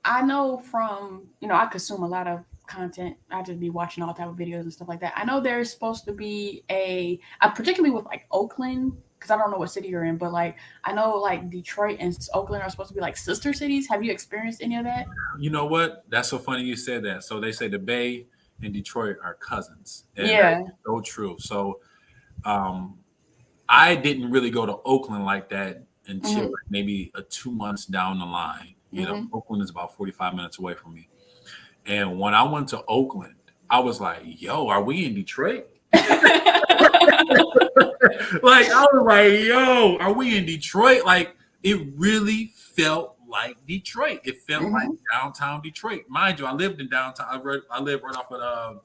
I know from, I consume a lot of content. I just be watching all type of videos and stuff like that. I know there's supposed to be particularly with like Oakland, because I don't know what city you're in, but like I know like Detroit and Oakland are supposed to be like sister cities. Have you experienced any of that? You know what? That's so funny you said that. So they say the Bay and Detroit are cousins, and that's Yeah. so true. So um, I didn't really go to Oakland like that until Mm-hmm. like maybe 2 months down the line. Mm-hmm. Oakland is about 45 minutes away from me. And when I went to Oakland, I was like, yo, are we in Detroit? Like, I was like, yo, are we in Detroit? Like, it really felt like Detroit. It felt like Mm-hmm. downtown Detroit. Mind you, I lived in downtown. I lived right off of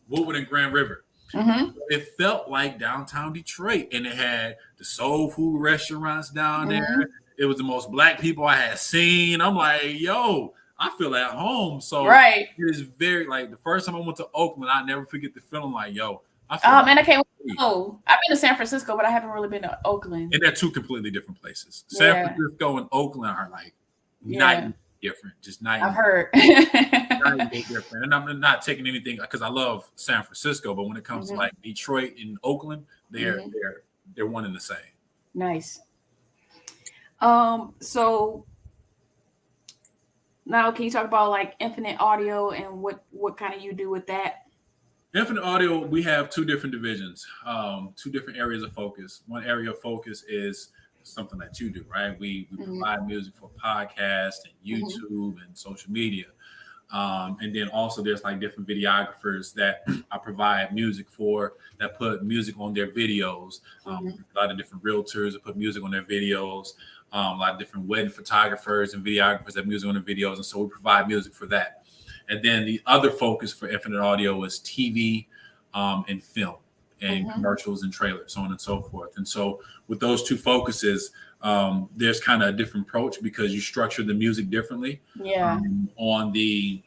Woodward and Grand River. Mm-hmm. It felt like downtown Detroit, and it had the soul food restaurants down there. Mm-hmm. It was the most black people I had seen. I'm like, yo, I feel at home. So Right. it is very like the first time I went to Oakland, I never forget the feeling like, yo, I feel Oh like man, I can't. Oh, I've been to San Francisco, but I haven't really been to Oakland. and they're two completely different places. San Francisco and Oakland are like night and different, just night. I've heard. Night and different. And I'm not taking anything because I love San Francisco, but when it comes to like Detroit and Oakland, they're one and the same. Nice. So now can you talk about like Infinite Audio and what kind of you do with that? Infinite Audio, we have two different divisions, two different areas of focus. One area of focus is something that you do, right? We provide music for podcasts and YouTube and social media. And then also there's like different videographers that I provide music for that put music on their videos. A lot of different realtors that put music on their videos. A lot of different wedding photographers and videographers that have music on their videos. And so we provide music for that. And then the other focus for Infinite Audio is TV and film and commercials and trailers, so on and so forth. And so with those two focuses, there's kind of a different approach because you structure the music differently. Yeah. On the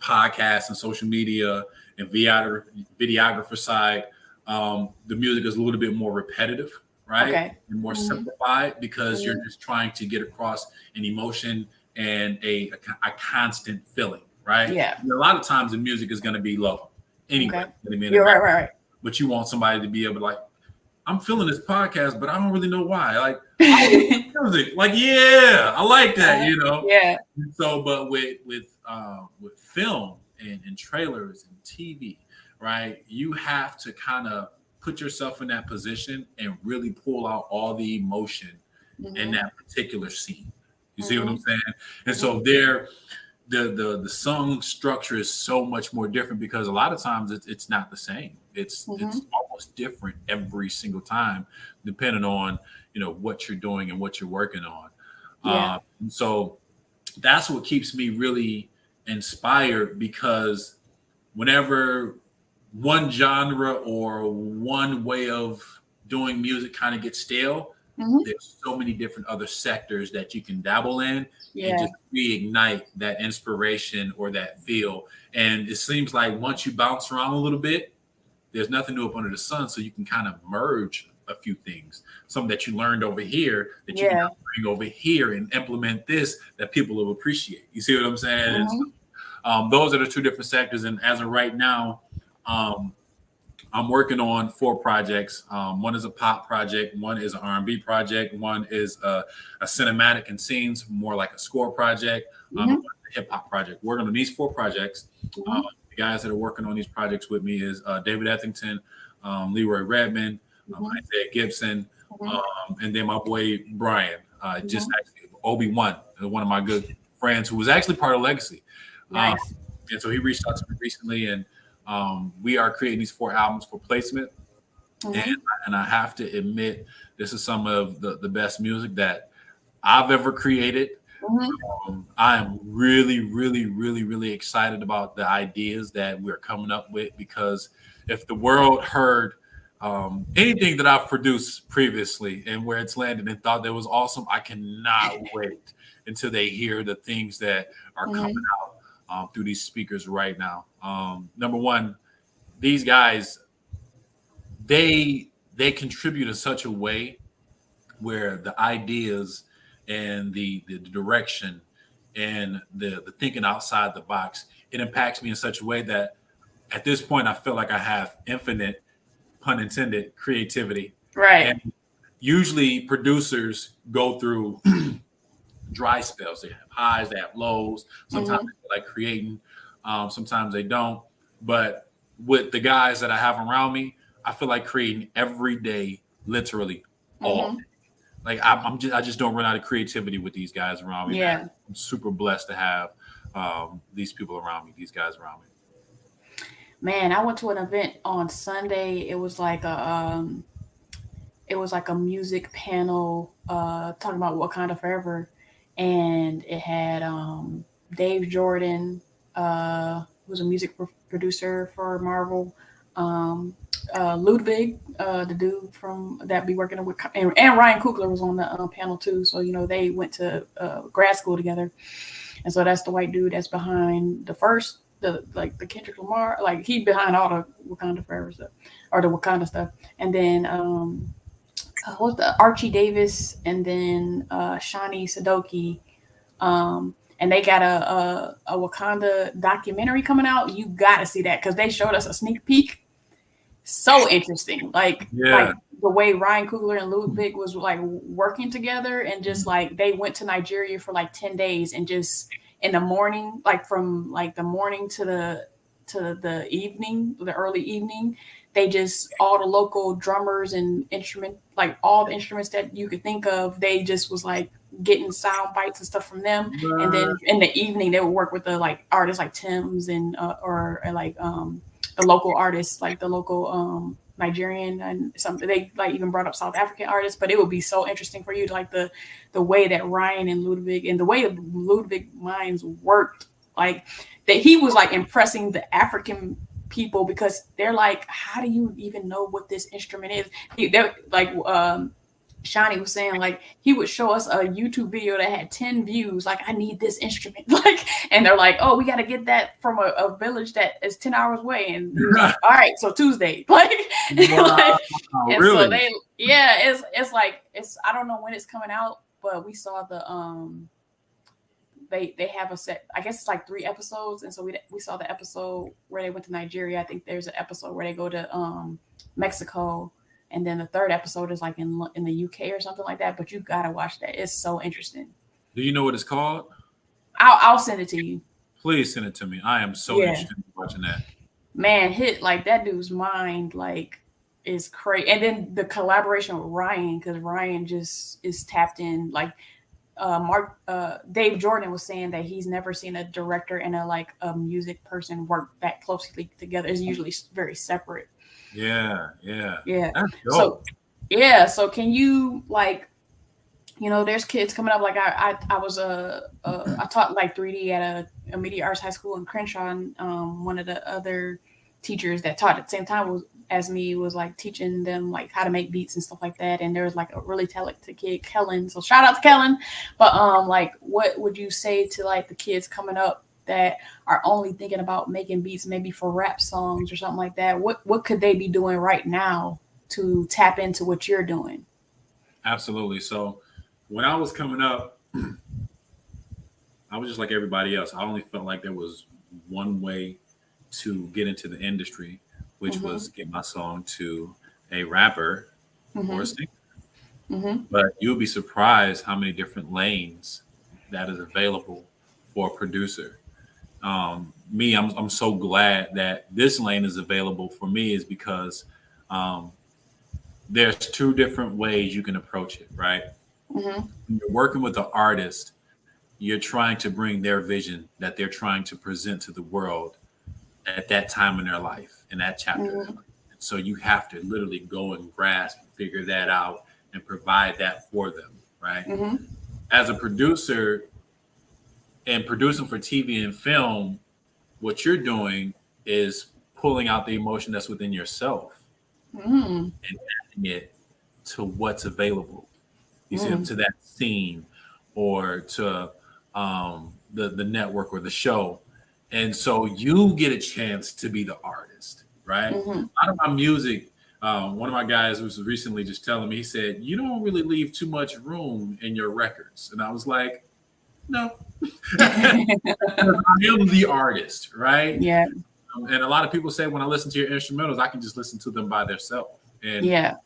podcast and social media and videographer side, the music is a little bit more repetitive, right? Okay. And more simplified because you're just trying to get across an emotion and a constant feeling. Right? Yeah. A lot of times the music is going to be low anyway. Okay. You're right. But you want somebody to be able to like, I'm feeling this podcast, but I don't really know why. Like, music, like, yeah, I like that, Yeah. So, but with film and trailers and TV, right? You have to kind of put yourself in that position and really pull out all the emotion in that particular scene. You see what I'm saying? And so the song structure is so much more different because a lot of times it's not the same. It's almost different every single time, depending on what you're doing and what you're working on. Yeah. So that's what keeps me really inspired because whenever one genre or one way of doing music kind of gets stale, there's so many different other sectors that you can dabble in and just reignite that inspiration or that feel. And it seems like once you bounce around a little bit, there's nothing new up under the sun. So you can kind of merge a few things, some that you learned over here that you can bring over here and implement this that people will appreciate. You see what I'm saying? And, those are the two different sectors. And as of right now, I'm working on 4 projects. One is a pop project, one is an R&B project, one is a cinematic and scenes, more like a score project, a hip hop project. Working on these 4 projects. The guys that are working on these projects with me is David Ethington, Leroy Redman, Isaiah Gibson, and then my boy Brian, just actually Obi-Wan, one of my good friends who was actually part of Legacy. Nice. And so he reached out to me recently and we are creating these 4 albums for placement. And I have to admit, this is some of the best music that I've ever created. I am really, really, really, really excited about the ideas that we're coming up with because if the world heard anything that I've produced previously and where it's landed and thought that was awesome, I cannot wait until they hear the things that are coming out through these speakers right now. Number one, these guys, they contribute in such a way where the ideas and the direction and the thinking outside the box, it impacts me in such a way that at this point I feel like I have infinite, pun intended, creativity. Right. And usually producers go through dry spells. They have highs, they have lows. Sometimes they feel like creating, sometimes they don't. But with the guys that I have around me, I feel like creating every day, literally all day. Like I just don't run out of creativity with these guys around me. Yeah. Man. I'm super blessed to have these people around me, these guys around me. Man, I went to an event on Sunday. It was like a music panel talking about Wakanda Forever, and it had Dave Jordan, who's a music producer for Marvel, Ludwig, the dude from that be working with, and Ryan Coogler was on the panel too. So they went to grad school together, and so that's the white dude that's behind the Kendrick Lamar, like he behind all the Wakanda Forever stuff or the Wakanda stuff, and then what's the Archie Davis, and then Shani Sadoki, and they got a Wakanda documentary coming out. You got to see that because they showed us a sneak peek. So interesting, like the way Ryan Coogler and Ludwig was like working together, and just like they went to Nigeria for like 10 days, and just in the morning, like from like the morning to the evening, the early evening, they just all the local drummers and like all the instruments that you could think of, they just was like getting sound bites and stuff from them. And then in the evening they would work with the like artists like Tim's and or like the local artists, like the local Nigerian and something. They like even brought up South African artists, but it would be so interesting for you to like the way that Ryan and Ludwig and the way the Ludwig minds worked, like that he was like impressing the African people because they're like, how do you even know what this instrument is? They're like Shani was saying, like he would show us a YouTube video that had 10 views, like I need this instrument, like, and they're like, oh, we got to get that from a village that is 10 hours away, and he was like, all right, so Tuesday, like, like and really? So they, it's like I don't know when it's coming out, but we saw the they have a set, I guess it's like 3 episodes, and so we saw the episode where they went to Nigeria. I think there's an episode where they go to Mexico. And then the 3rd episode is like in the UK or something like that. But you gotta watch that; it's so interesting. Do you know what it's called? I'll send it to you. Please send it to me. I am so interested in watching that. Man, like that dude's mind like is crazy. And then the collaboration with Ryan, because Ryan just is tapped in. Like Dave Jordan was saying that he's never seen a director and a music person work that closely together. It's usually very separate. Yeah. So can you like, there's kids coming up, like I was I taught like 3D at a media arts high school in Crenshaw, and one of the other teachers that taught at the same time as me was like teaching them like how to make beats and stuff like that, and there was like a really talented kid, Kellen, so shout out to Kellen. But like what would you say to like the kids coming up that are only thinking about making beats maybe for rap songs or something like that? What could they be doing right now to tap into what you're doing? Absolutely. So when I was coming up, I was just like everybody else. I only felt like there was one way to get into the industry, which was get my song to a rapper or a singer. But you'll be surprised how many different lanes that is available for a producer. I'm so glad that this lane is available for me, is because there's 2 different ways you can approach it, right? When you're working with an artist, you're trying to bring their vision that they're trying to present to the world at that time in their life, in that chapter. So you have to literally go and grasp, figure that out, and provide that for them, right? As a producer, and producing for TV and film, what you're doing is pulling out the emotion that's within yourself and adding it to what's available. You see, to that scene or to the network or the show. And so you get a chance to be the artist, right? A lot of my music, one of my guys was recently just telling me, he said, you don't really leave too much room in your records. And I was like, No. I am the artist, right? Yeah. And a lot of people say when I listen to your instrumentals, I can just listen to them by themselves. And Yeah.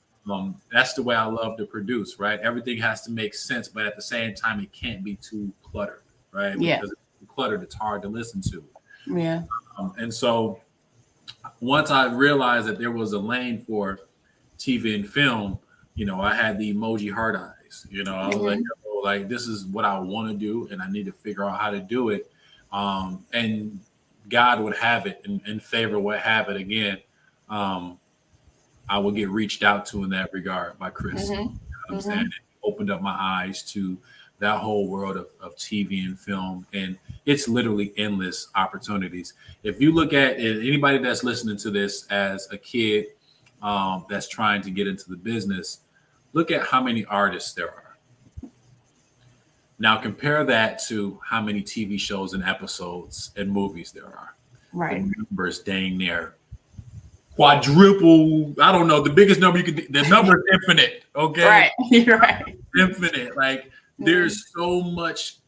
that's the way I love to produce, right? Everything has to make sense, but at the same time, it can't be too cluttered, right? Yeah. Because if it's cluttered, it's hard to listen to. Yeah. And so once I realized that there was a lane for TV and film, I had the emoji heart eyes. I was like, like this is what I want to do, and I need to figure out how to do it. And God would have it, and favor would have it again. I would get reached out to in that regard by Chris. You know what I'm saying? It opened up my eyes to that whole world of TV and film, and it's literally endless opportunities. If you look at anybody that's listening to this as a kid that's trying to get into the business, look at how many artists there are. Now compare that to how many TV shows and episodes and movies there are. Right. The numbers dang near quadruple. I don't know. The biggest number you could. The number is infinite. Okay. Right. You're right. Infinite. Like there's so much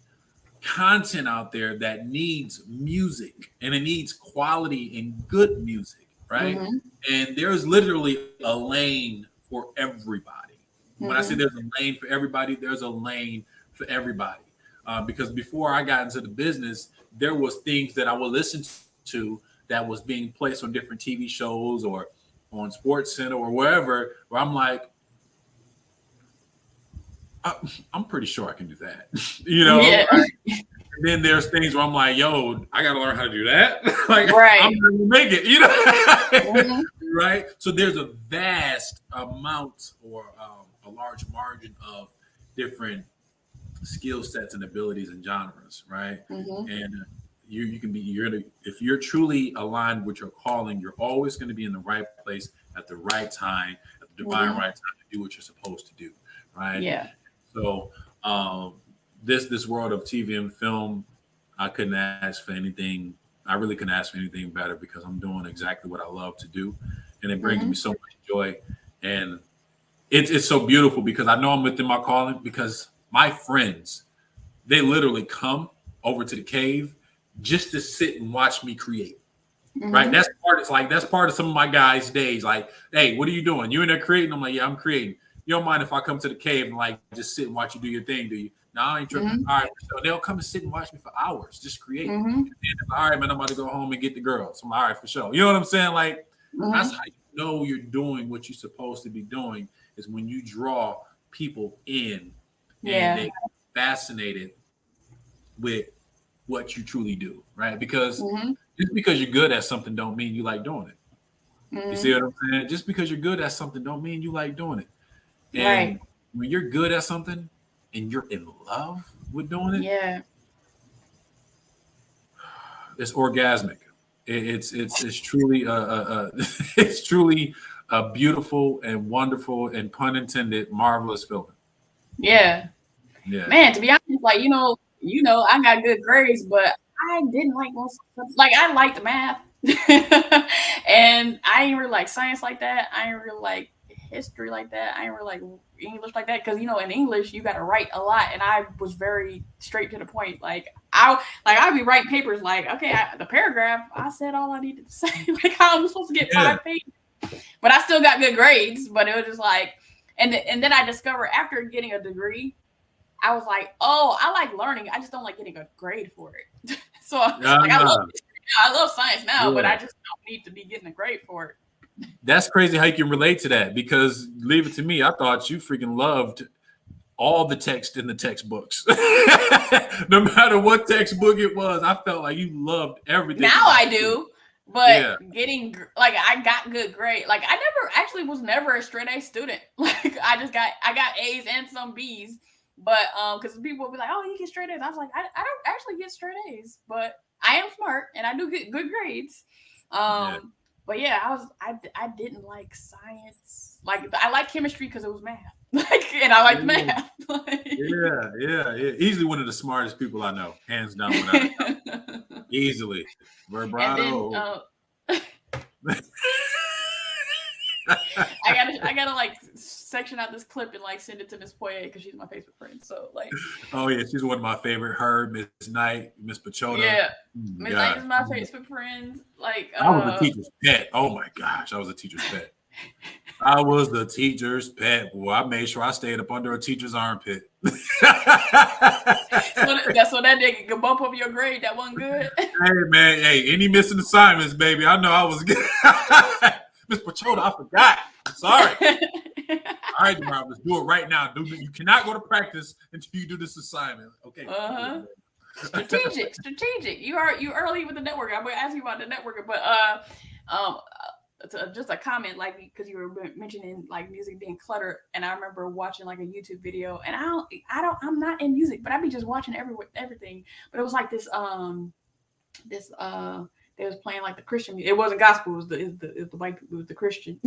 content out there that needs music, and it needs quality and good music, right? And there's literally a lane for everybody. When I say there's a lane for everybody, there's a lane for everybody. Because before I got into the business, there was things that I would listen to that was being placed on different TV shows or on Sports Center or wherever, where I'm like, I'm pretty sure I can do that. Yeah. Right? And then there's things where I'm like, yo, I got to learn how to do that. Like, right. I'm going to make it, right? So there's a vast amount or a large margin of different skill sets and abilities and genres, right? And you can be if you're truly aligned with your calling, you're always going to be in the right place at the right time, at the divine right time to do what you're supposed to do, right? Yeah. So this world of TV and film, I couldn't ask for anything. I really couldn't ask for anything better because I'm doing exactly what I love to do, and it brings me so much joy. And it's so beautiful because I know I'm within my calling because my friends, they literally come over to the cave just to sit and watch me create. Right. That's part of some of my guys' days. Like, hey, what are you doing? You in there creating? I'm like, yeah, I'm creating. You don't mind if I come to the cave and like just sit and watch you do your thing, do you? No, I ain't tripping. All right. So they'll come and sit and watch me for hours, just create. And then, all right, man, I'm about to go home and get the girls. I'm like, all right, for sure. You know what I'm saying? Like, that's how you know you're doing what you're supposed to be doing is when you draw people in and they're fascinated with what you truly do, right? Because just because you're good at something don't mean you like doing it. You see what I'm saying? Just because you're good at something don't mean you like doing it. And when you're good at something and you're in love with doing it, it's orgasmic. It's truly it's truly a beautiful and wonderful and pun intended marvelous feeling. Yeah. Man, to be honest, like I got good grades, but I didn't like most. Like I liked math, and I ain't really like science like that. I ain't really like history like that. I ain't really like English like that because in English you got to write a lot, and I was very straight to the point. Like I'd be writing papers like, okay, the paragraph I said all I needed to say. Like how I'm supposed to get 5 pages, but I still got good grades. But it was just like, and then I discovered after getting a degree, I was like, oh, I like learning. I just don't like getting a grade for it. So I love science now, but I just don't need to be getting a grade for it. That's crazy how you can relate to that because leave it to me, I thought you freaking loved all the text in the textbooks. No matter what textbook it was, I felt like you loved everything. Now I do. But getting I got good grade. Like I was never a straight A student. Like I got A's and some B's. But because people will be like, oh, you get straight A's. I was like, I don't actually get straight A's, but I am smart and I do get good grades. But I didn't like science. Like I like chemistry because it was math. And I like math. Yeah. Easily one of the smartest people I know, hands down. Easily, vibrato. I gotta like section out this clip and like send it to Miss Poye because she's my Facebook friend. So like, oh yeah, she's one of my favorite. Her, Miss Knight, Miss Pachota. Yeah, Miss Knight is my Facebook friend. Like, I was a teacher's pet. Oh my gosh, I was a teacher's pet. I was the teacher's pet. Boy, I made sure I stayed up under a teacher's armpit. That's what that nigga can bump up your grade. That wasn't good. Hey man, hey, any missing assignments, baby? I know I was good. Miss Pachota, I forgot. Sorry. All right, DeMarvelous, let's do it right now. You cannot go to practice until you do this assignment. Okay. Strategic. You early with the network. I'm gonna ask you about the networking, but just a comment, like, because you were mentioning like music being cluttered, and I remember watching like a YouTube video, and I'm not in music, but I'd be just watching everything. But it was like this they was playing like the Christian music. It wasn't gospel, it was the white people, it was the Christian.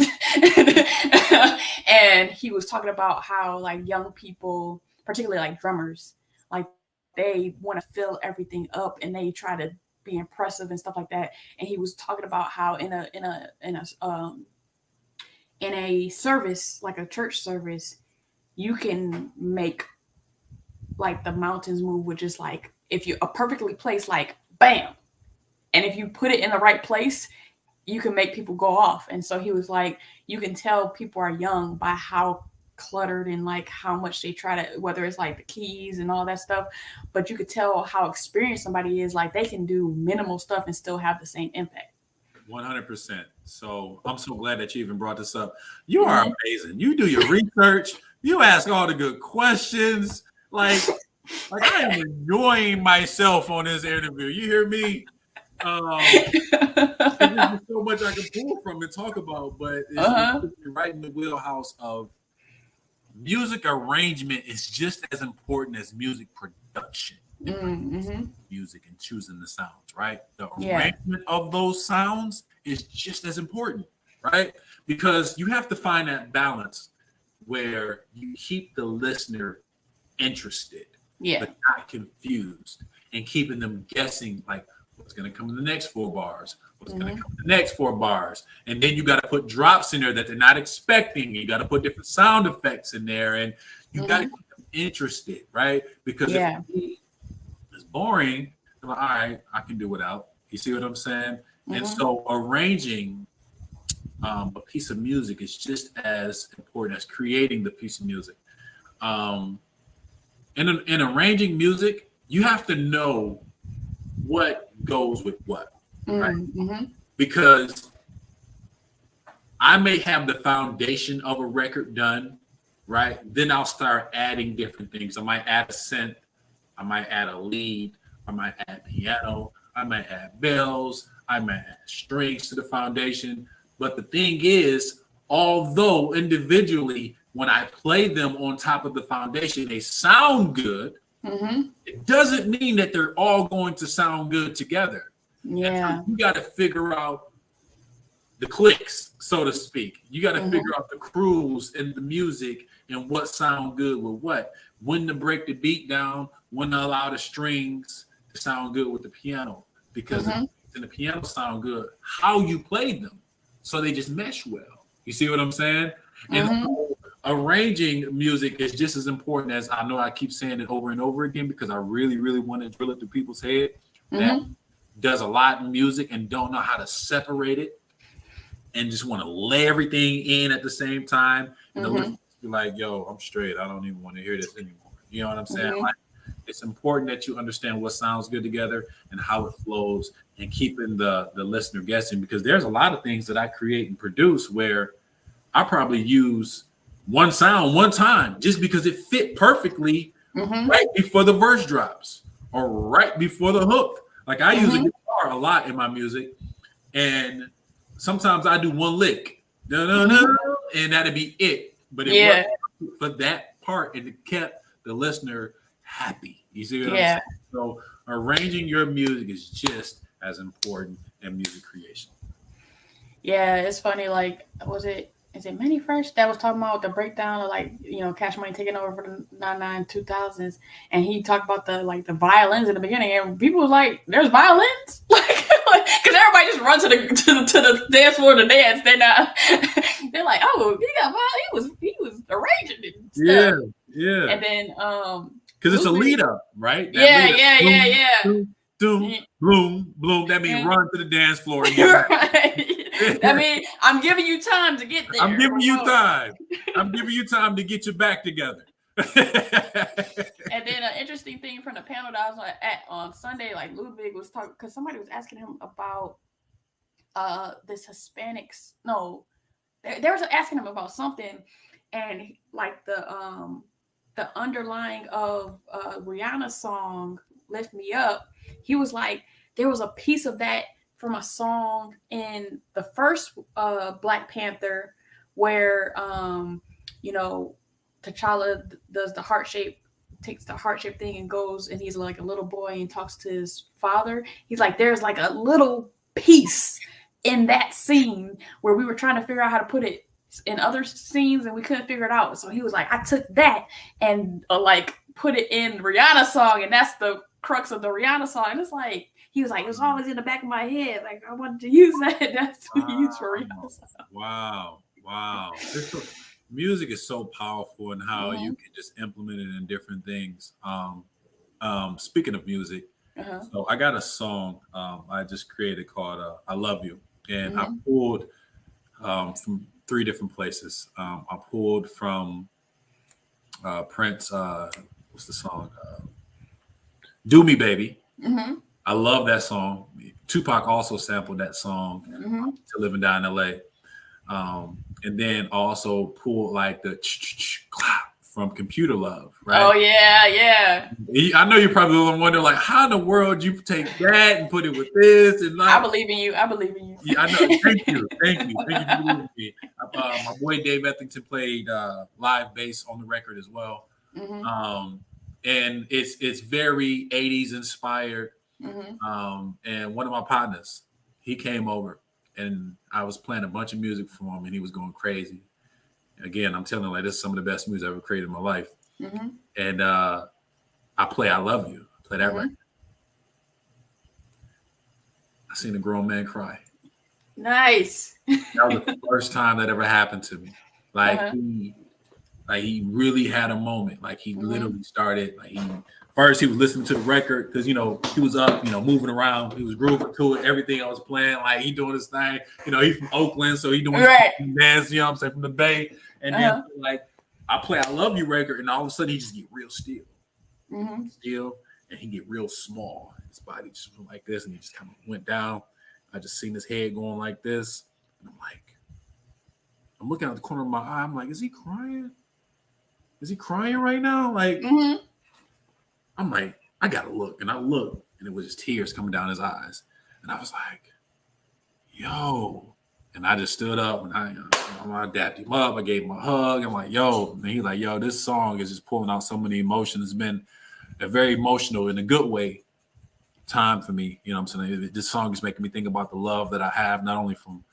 And he was talking about how like young people, particularly like drummers, like they want to fill everything up and they try to be impressive and stuff like that. And he was talking about how in a service, like a church service, you can make like the mountains move with just like, if you a perfectly placed, like bam. And if you put it in the right place, you can make people go off. And so he was like, you can tell people are young by how cluttered and like how much they try to, whether it's like the keys and all that stuff, but you could tell how experienced somebody is. Like they can do minimal stuff and still have the same impact. 100%. So I'm so glad that you even brought this up. You are amazing. You do your research. You ask all the good questions. Like I am enjoying myself on this interview. You hear me? There's so much I can pull from and talk about, but it's right in the wheelhouse of music arrangement is just as important as music production. Music and choosing the sounds, right? The arrangement of those sounds is just as important, right? Because you have to find that balance where you keep the listener interested, but not confused, and keeping them guessing like what's going to come in the next 4 bars, what's going to come in the next 4 bars. And then you got to put drops in there that they're not expecting. You got to put different sound effects in there, and you got to keep them interested, right? Because if it's boring, they're like, all right, I can do without. You see what I'm saying? And so arranging a piece of music is just as important as creating the piece of music. In arranging music, you have to know what goes with what, right? Because I may have the foundation of a record done, right? Then I'll start adding different things. I might add a synth, I might add a lead, I might add piano, I might add bells, I might add strings to the foundation. But the thing is, although individually, when I play them on top of the foundation, they sound good, it doesn't mean that they're all going to sound good together. So you got to figure out the clicks, so to speak. You got to figure out the grooves in the music and what sound good with what. When to break the beat down, when to allow the strings to sound good with the piano. Because in the piano sound good, how you played them, so they just mesh well. You see what I'm saying? And so arranging music is just as important as, I know I keep saying it over and over again because I really, really want to drill it through people's head that does a lot in music and don't know how to separate it and just want to lay everything in at the same time. And the listeners be like, yo, I'm straight. I don't even want to hear this anymore. You know what I'm saying? Like, it's important that you understand what sounds good together and how it flows, and keeping the listener guessing, because there's a lot of things that I create and produce where I probably use one sound one time just because it fit perfectly right before the verse drops or right before the hook. Like I use a guitar a lot in my music, and sometimes I do one lick, and that'd be it. But it worked for that part, and it kept the listener happy. You see what I'm saying? So arranging your music is just as important in music creation. Yeah, it's funny. Like, is it Manny Fresh that was talking about the breakdown of, like, you know, Cash Money taking over for the 99 2000s, and he talked about the violins in the beginning, and people was like, "There's violins," like, because everybody just runs to the dance floor to dance. They're they're like, oh, he was arranging it and stuff. Yeah. And then because it's a lead up, right? That yeah. Doom, bloom, bloom. That means run to the dance floor. And right. I mean, I'm giving you time to get there. I'm giving you time. I'm giving you time to get your back together. And then an interesting thing from the panel that I was at on Sunday, like Ludwig was talking, because somebody was asking him about this Hispanics. No, they was asking him about something, and like the underlying of Rihanna's song "Lift Me Up," he was like, there was a piece of that from a song in the first Black Panther where you know, T'Challa does the heart shape, takes the heart shape thing and goes, and he's like a little boy and talks to his father. He's like, there's like a little piece in that scene where we were trying to figure out how to put it in other scenes and we couldn't figure it out. So he was like, I took that and like put it in Rihanna's song, and that's the crux of the Rihanna song. And it's like, he was like, it was always in the back of my head. Like, I wanted to use that. That's what he used for Rihanna song. Wow. Music is so powerful and how you can just implement it in different things. Speaking of music, so I got a song I just created called I Love You. And I pulled from 3 different places. I pulled from Prince, what's the song? Do Me Baby. I love that song. Tupac also sampled that song to Live and Die in LA. And then also pulled like the from Computer Love, right? Oh yeah. I know you're probably wondering like, how in the world you take that and put it with this? And like, I believe in you. Yeah, I know. Thank you for believing me. My boy Dave Ethington played live bass on the record as well. And it's very 80s inspired. And one of my partners, he came over and I was playing a bunch of music for him and he was going crazy. Again, I'm telling you, like, this is some of the best music I've ever created in my life. And I play I Love You. I play that record. I seen a grown man cry. Nice. That was the first time that ever happened to me. Like he really had a moment. Like he literally started. Like first he was listening to the record because he was up, moving around. He was grooving to it. Everything I was playing, like he doing his thing. He's from Oakland, so he doing his dance. You know what I'm saying, from the Bay. And then like I play I Love You record, and all of a sudden he just get real still, still, and he get real small. His body just went like this, and he just kind of went down. I just seen his head going like this, and I'm looking out the corner of my eye. I'm like, is he crying? Is he crying right now? Like, I'm like, I gotta look, and I looked, and it was just tears coming down his eyes, and I was like, yo. And I just stood up and I dapped him up. I gave him a hug. I'm like, yo. And he's like, yo, this song is just pulling out so many emotions. It's been a very emotional, in a good way, time for me. You know what I'm saying? This song is making me think about the love that I have, not only from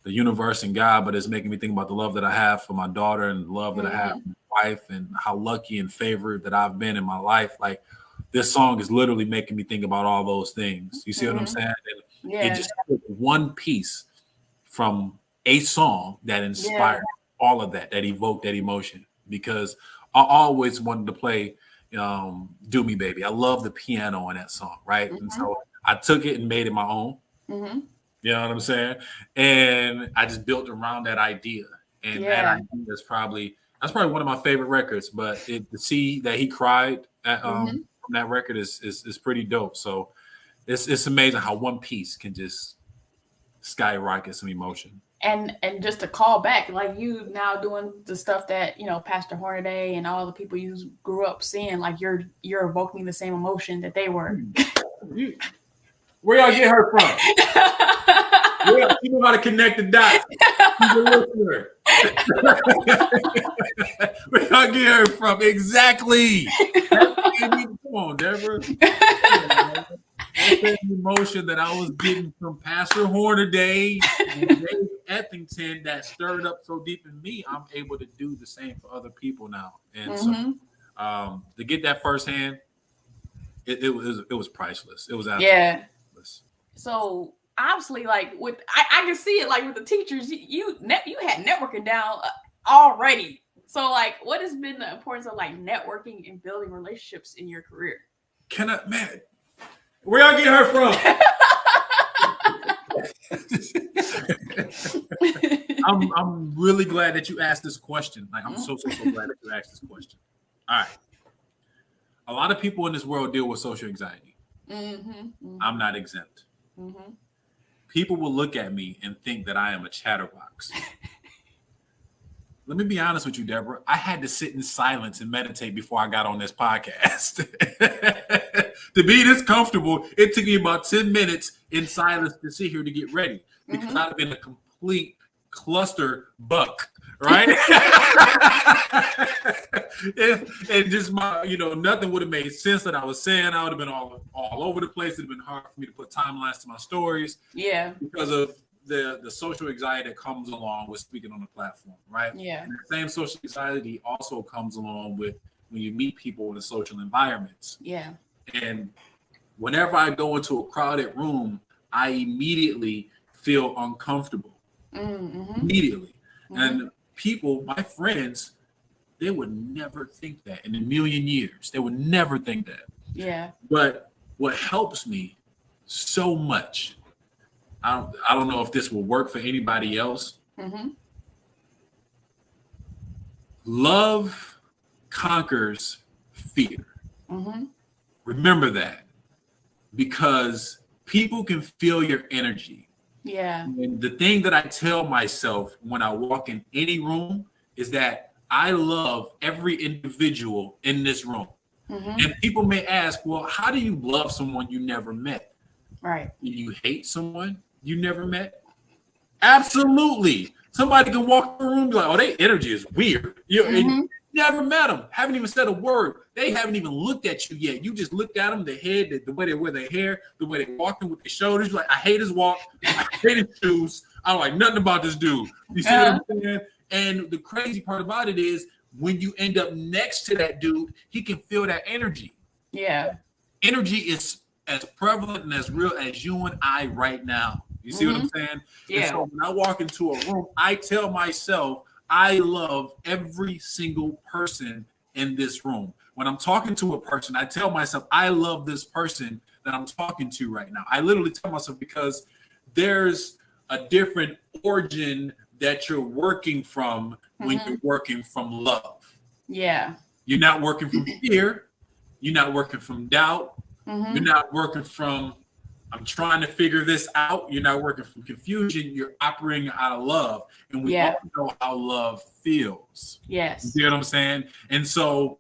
the universe and God, but it's making me think about the love that I have for my daughter and the love that I have for my wife and how lucky and favored that I've been in my life. Like, this song is literally making me think about all those things. You see what I'm saying? And it just took one piece from a song that inspired all of that evoked that emotion, because I always wanted to play Do Me Baby. I love the piano in that song, right? And so I took it and made it my own. You know what I'm saying? And I just built around that idea. And that idea is that's probably one of my favorite records. But to see that he cried from that record is pretty dope. So it's amazing how one piece can just skyrocket some emotion. And just to call back, like, you now doing the stuff that Pastor Hornaday and all the people you grew up seeing, like you're evoking the same emotion that they were. Where y'all get her from? You know how to connect the dots. She's a listener. Where y'all get her from? Exactly. Come on, Deborah. That's the emotion that I was getting from Pastor Hornaday and Dave Ethington that stirred up so deep in me. I'm able to do the same for other people now. And so to get that firsthand, it was priceless. It was absolutely priceless. So obviously, like with I can see it like with the teachers, you had networking down already. So like, what has been the importance of like networking and building relationships in your career? Man, where y'all get her from? I'm really glad that you asked this question. Like, I'm so glad that you asked this question. All right. A lot of people in this world deal with social anxiety. I'm not exempt. People will look at me and think that I am a chatterbox. Let me be honest with you, Deborah. I had to sit in silence and meditate before I got on this podcast. To be this comfortable, it took me about 10 minutes in silence to sit here to get ready because I've been a complete cluster buck, right? and just nothing would have made sense that I was saying. I would have been all over the place. It'd have been hard for me to put timelines to my stories. Yeah. Because of the social anxiety that comes along with speaking on the platform, right? Yeah. And the same social anxiety also comes along with when you meet people in the social environments. Yeah. And whenever I go into a crowded room, I immediately feel uncomfortable. Immediately. And people, my friends, they would never think that in a million years. They would never think that. Yeah. But what helps me so much, I don't know if this will work for anybody else. Love conquers fear. Remember that, because people can feel your energy. Yeah. And the thing that I tell myself when I walk in any room is that I love every individual in this room. And people may ask, well, how do you love someone you never met? Right. Do you hate someone you never met? Absolutely. Somebody can walk in the room and be like, oh, their energy is weird. You never met them, haven't even said a word. They haven't even looked at you yet. You just looked at them, the head, the way they wear their hair, the way they walking with their shoulders. You're like, I hate his walk. I hate his shoes. I don't like nothing about this dude. You see what I'm saying? And the crazy part about it is when you end up next to that dude, he can feel that energy. Yeah. Energy is as prevalent and as real as you and I right now. You see what I'm saying? Yeah. And so when I walk into a room, I tell myself, I love every single person in this room. When I'm talking to a person, I tell myself, I love this person that I'm talking to right now. I literally tell myself, because there's a different origin that you're working from when you're working from love. Yeah. You're not working from fear. You're not working from doubt. You're not working from, I'm trying to figure this out. You're not working from confusion. You're operating out of love. And we all know how love feels. Yes. You see what I'm saying? And so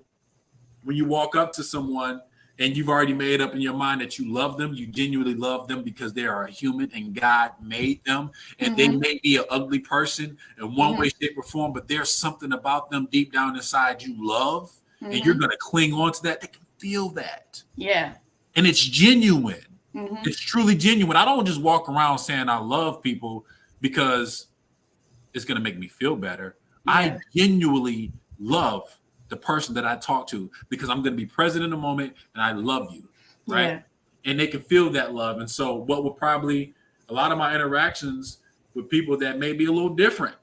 when you walk up to someone and you've already made up in your mind that you love them, you genuinely love them because they are a human and God made them. And they may be an ugly person in one way, shape, or form, but there's something about them deep down inside you love. And you're going to cling on to that. They can feel that. Yeah. And it's genuine. It's truly genuine. I don't just walk around saying I love people because it's going to make me feel better. Yeah. I genuinely love the person that I talk to because I'm going to be present in the moment and I love you, right? Yeah. And they can feel that love. And so what would probably a lot of my interactions with people that may be a little different.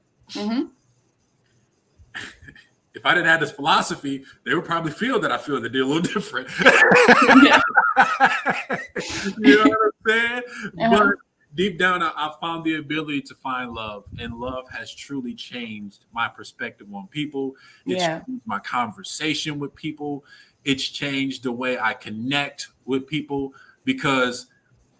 If I didn't have this philosophy, they would probably feel that I feel that they're a little different. You know what I'm saying? But deep down, I found the ability to find love, and love has truly changed my perspective on people. It's changed my conversation with people. It's changed the way I connect with people because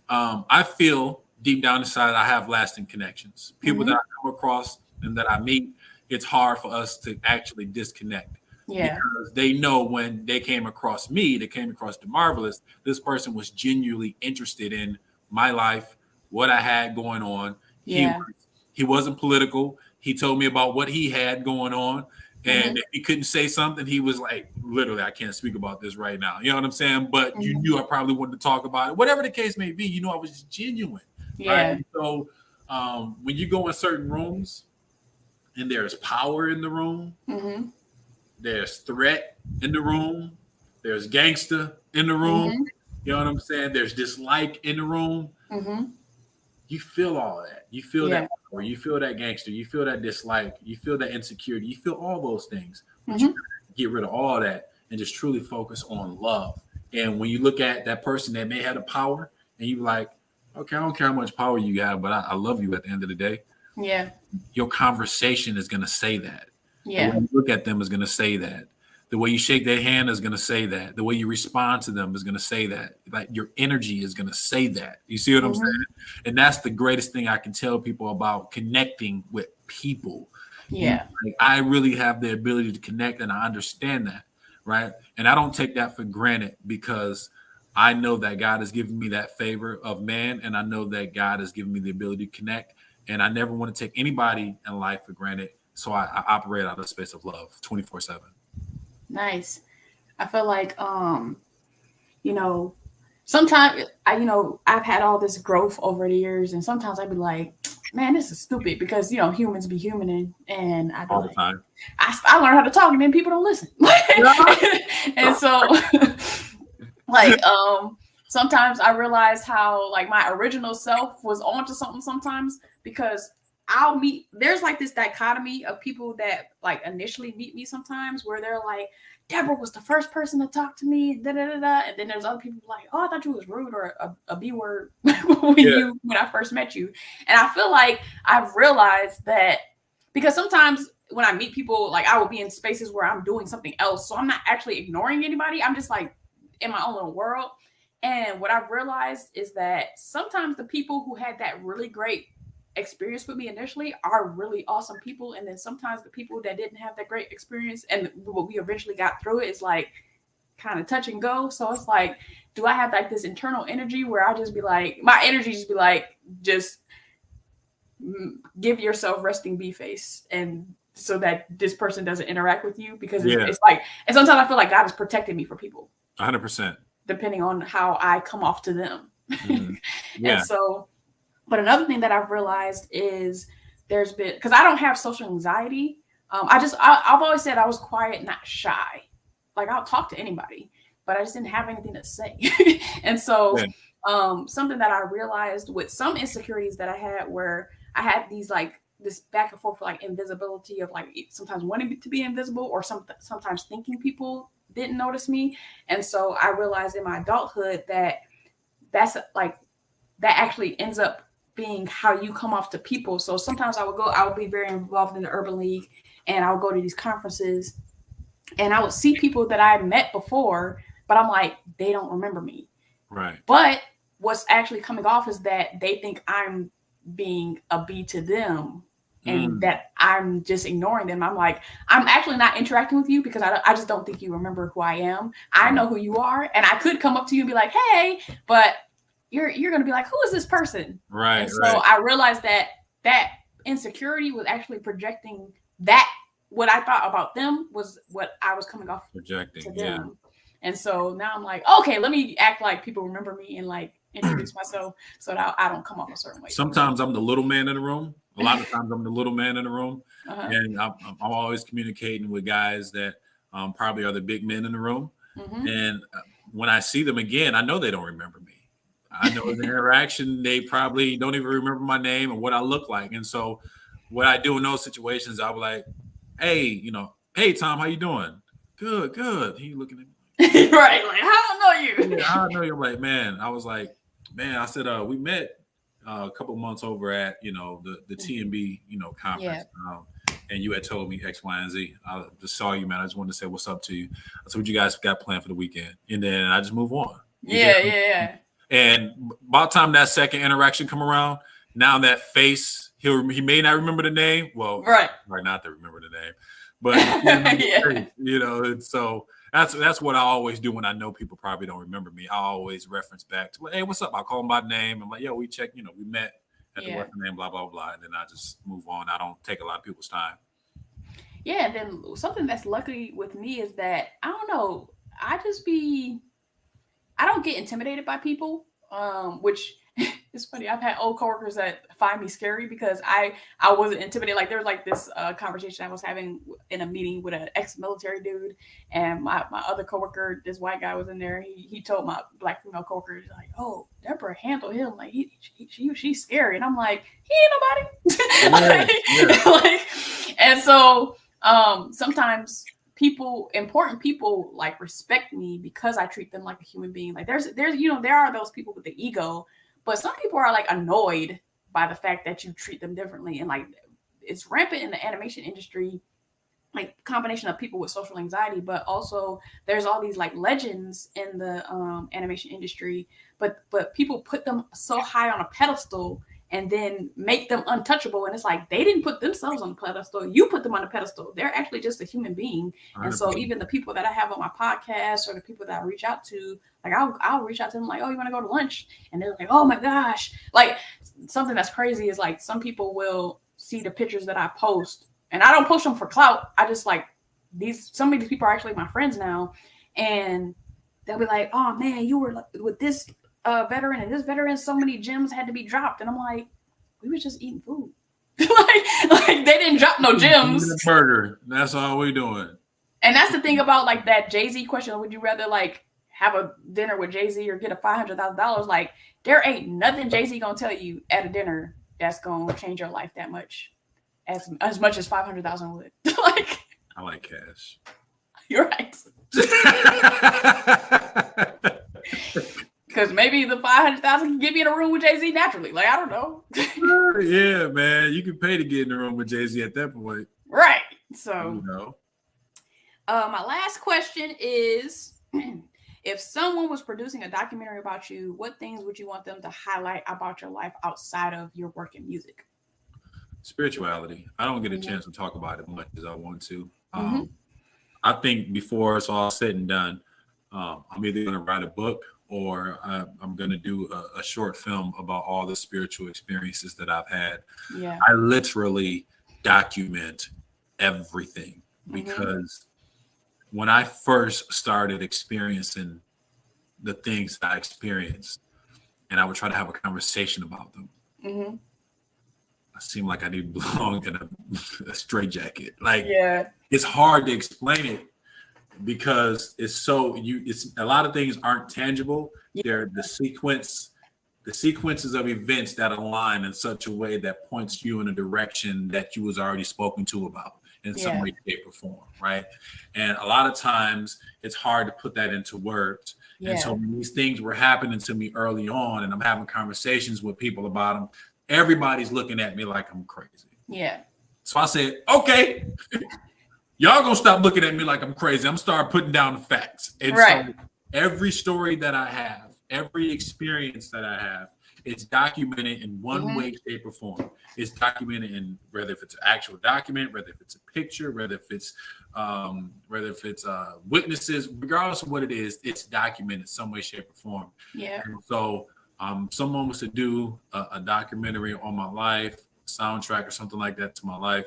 I feel deep down inside I have lasting connections. People that I come across and that I meet, it's hard for us to actually disconnect. Because they know when they came across me, they came across DeMarvelous, this person was genuinely interested in my life, what I had going on. He wasn't political. He told me about what he had going on. And if he couldn't say something, he was like, literally, I can't speak about this right now. You know what I'm saying? But you knew I probably wanted to talk about it. Whatever the case may be, you know, I was genuine. Yeah. Right? So when you go in certain rooms and there's power in the room, there's threat in the room, there's gangster in the room, you know what I'm saying? There's dislike in the room. you feel all that. You feel that power, you feel that gangster, you feel that dislike, you feel that insecurity, you feel all those things. But you get rid of all that and just truly focus on love. And when you look at that person that may have the power, and you like, okay, I don't care how much power you have, but I love you at the end of the day. Yeah. Your conversation is going to say that. Yeah. The way you look at them is going to say that. The way you shake their hand is going to say that. The way you respond to them is going to say that. Like your energy is going to say that. You see what I'm saying? And that's the greatest thing I can tell people about connecting with people. Yeah. Like, I really have the ability to connect, and I understand that, right? And I don't take that for granted because I know that God has given me that favor of man, and I know that God has given me the ability to connect. And I never want to take anybody in life for granted. So I operate out of a space of love 24/7. Nice. I feel like, sometimes I've had all this growth over the years, and sometimes I'd be like, man, this is stupid because, humans be human, and I'd be all like, the time. I learned how to talk, and then people don't listen. And so, like, sometimes I realize how, like, my original self was onto something sometimes because there's like this dichotomy of people that like initially meet me sometimes where they're like, Deborah was the first person to talk to me, da da da da. And then there's other people like, oh, I thought you was rude or a B word when I first met you. And I feel like I've realized that because sometimes when I meet people, like I will be in spaces where I'm doing something else. So I'm not actually ignoring anybody. I'm just like in my own little world. And what I've realized is that sometimes the people who had that really great experience with me initially are really awesome people, and then sometimes the people that didn't have that great experience and what we eventually got through it is like kind of touch and go. So it's like, do I have like this internal energy where I just be like, my energy just be like, just give yourself resting bee face, and so that this person doesn't interact with you, because it's like, and sometimes I feel like God is protecting me from people 100%, depending on how I come off to them. And so, but another thing that I've realized is there's been, because I don't have social anxiety. I've always said I was quiet, not shy. Like I'll talk to anybody, but I just didn't have anything to say. And so something that I realized with some insecurities that I had, where I had these like this back and forth, like invisibility of like sometimes wanting to be invisible or sometimes thinking people didn't notice me. And so I realized in my adulthood that's like, that actually ends up being how you come off to people. So sometimes I would be very involved in the Urban League, and I would go to these conferences and I would see people that I met before, but I'm like, they don't remember me. Right. But what's actually coming off is that they think I'm being a B to them, and that I'm just ignoring them. I'm like, I'm actually not interacting with you because I just don't think you remember who I am. I know who you are, and I could come up to you and be like, hey, but you're going to be like, who is this person? Right. And so I realized that insecurity was actually projecting that what I thought about them was what I was coming off projecting to them. And so now I'm like, okay, let me act like people remember me and like introduce myself so that I don't come off a certain way. Sometimes I'm the little man in the room. A lot of times I'm the little man in the room. And I'm always communicating with guys that probably are the big men in the room. And when I see them again, I know they don't remember me. I know the interaction, they probably don't even remember my name and what I look like. And so what I do in those situations, I'll be like, hey, hey, Tom, how you doing? Good, good. He looking at me. Right, like, I don't know you. Yeah, I know you. I'm like, man, I was like, man, I said, we met a couple of months over at, the TMB, conference. And you had told me X, Y, and Z. I just saw you, man. I just wanted to say what's up to you. I said, what you guys got planned for the weekend? And then I just move on. Yeah. And by the time that second interaction come around, now that face, he may not remember the name. Well, right not to remember the name, but and so that's what I always do when I know people probably don't remember me. I always reference back to, hey, what's up? I call them by name. I'm like, yo, we check, we met at the what's the name, blah, blah, blah. And then I just move on. I don't take a lot of people's time. Yeah, and then something that's lucky with me is that, I don't know, I don't get intimidated by people, which It's funny. I've had old coworkers that find me scary because I wasn't intimidated. Like there was like this conversation I was having in a meeting with an ex-military dude, and my other coworker, this white guy, was in there. He told my black female coworker, he's like, "Oh, Deborah handle him like she's scary," and I'm like, "He ain't nobody." Like, and so sometimes important people like respect me because I treat them like a human being. Like there's there are those people with the ego. But some people are like annoyed by the fact that you treat them differently. And like it's rampant in the animation industry, like combination of people with social anxiety, but also there's all these like legends in the animation industry, but people put them so high on a pedestal and then make them untouchable. And it's like they didn't put themselves on the pedestal. You put them on the pedestal. They're actually just a human being. 100%. And so even the people that I have on my podcast or the people that I reach out to, like I'll reach out to them like, "Oh, you want to go to lunch?" And they're like, "Oh my gosh." Like something that's crazy is like some people will see the pictures that I post and I don't post them for clout. I just like some of these people are actually my friends now. And they'll be like, "Oh man, you were with this veteran and this veteran, so many gems had to be dropped." And I'm like, we was just eating food. like they didn't drop no gems. Murder. That's all we doing. And that's the thing about like that Jay-Z question. Would you rather like have a dinner with Jay-Z or get a $500,000? Like there ain't nothing Jay-Z gonna tell you at a dinner that's gonna change your life that much, as much as 500,000 would. Like I like cash. You're right. Because maybe the 500,000 can get me in a room with Jay-Z naturally. Like I don't know. Yeah, man, you can pay to get in the room with Jay-Z at that point, right? So you know. My last question is, if someone was producing a documentary about you, what things would you want them to highlight about your life outside of your work in music? Spirituality. I don't get a chance to talk about it much as I want to. I think before it's all said and done, I'm either going to write a book or I'm going to do a short film about all the spiritual experiences that I've had. Yeah. I literally document everything because when I first started experiencing the things that I experienced, and I would try to have a conversation about them, I seemed like I didn't belong in a straitjacket. Like, it's hard to explain it because it's a lot of things aren't tangible. They're the sequences of events that align in such a way that points you in a direction that you was already spoken to about in some way, shape, or form, right? And a lot of times it's hard to put that into words. And so when these things were happening to me early on and I'm having conversations with people about them, everybody's looking at me like I'm crazy. Yeah. So I said, okay, y'all gonna stop looking at me like I'm crazy. I'm start putting down the facts. And so every story that I have, every experience that I have, it's documented in one way, shape, or form. It's documented in whether if it's an actual document, whether if it's a picture, whether if it's witnesses, regardless of what it is, it's documented some way, shape, or form. Yeah. And so someone was to do a documentary on my life, soundtrack or something like that to my life,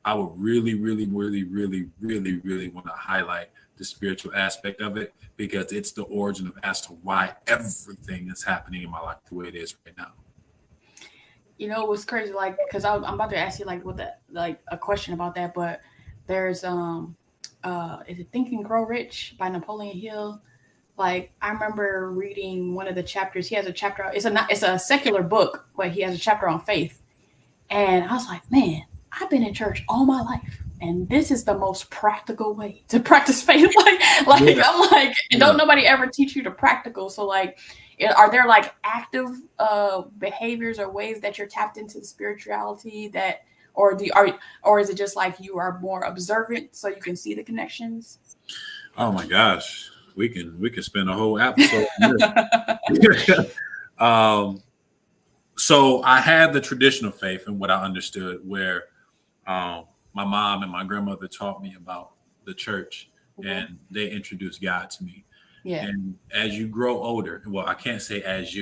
I would really, really, really, really, really, really want to highlight the spiritual aspect of it because it's the origin of as to why everything is happening in my life the way it is right now. You know, it was crazy, like, because I'm about to ask you like a question about that, but there's is it Think and Grow Rich by Napoleon Hill? Like, I remember reading one of the chapters. He has a chapter. It's a secular book, but he has a chapter on faith. And I was like, man, I've been in church all my life, and this is the most practical way to practice faith. I'm like, don't nobody ever teach you the practical. So like, are there like active behaviors or ways that you're tapped into the spirituality that, or is it just like you are more observant so you can see the connections? Oh my gosh, we can spend a whole episode on this. So I had the traditional faith and what I understood, where my mom and my grandmother taught me about the church, and they introduced God to me. Yeah. And as you grow older, well, I can't say as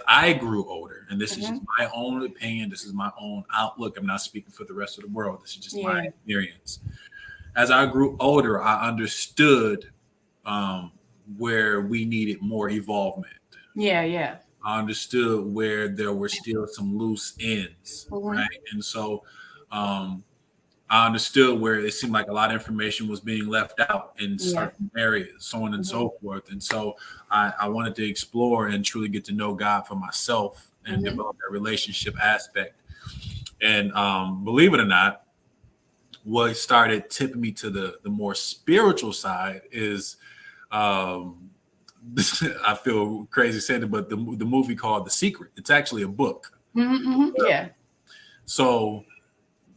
I grew older, and this is just my own opinion, this is my own outlook. I'm not speaking for the rest of the world. This is just my experience. As I grew older, I understood where we needed more evolvement. Yeah. I understood where there were still some loose ends, right? And so I understood where it seemed like a lot of information was being left out in certain areas, so on and so forth. And so I wanted to explore and truly get to know God for myself and develop that relationship aspect. And believe it or not, what started tipping me to the more spiritual side is I feel crazy saying it, but the movie called The Secret. It's actually a book. Yeah. So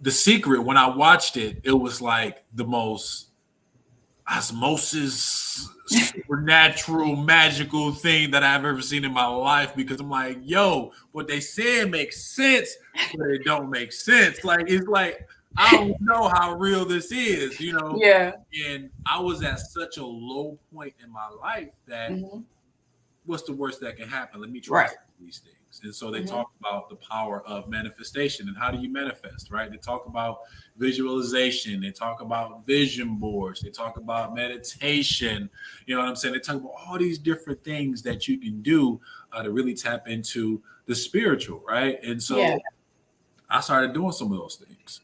The Secret, when I watched it, it was like the most osmosis, supernatural, magical thing that I've ever seen in my life, because I'm like, yo, what they saying makes sense, but it don't make sense. Like, it's like, I don't know how real this is, you know? Yeah. And I was at such a low point in my life that what's the worst that can happen? Let me try these things. And so they talk about the power of manifestation and how do you manifest, right? They talk about visualization. They talk about vision boards. They talk about meditation. You know what I'm saying? They talk about all these different things that you can do to really tap into the spiritual, right? And so I started doing some of those things.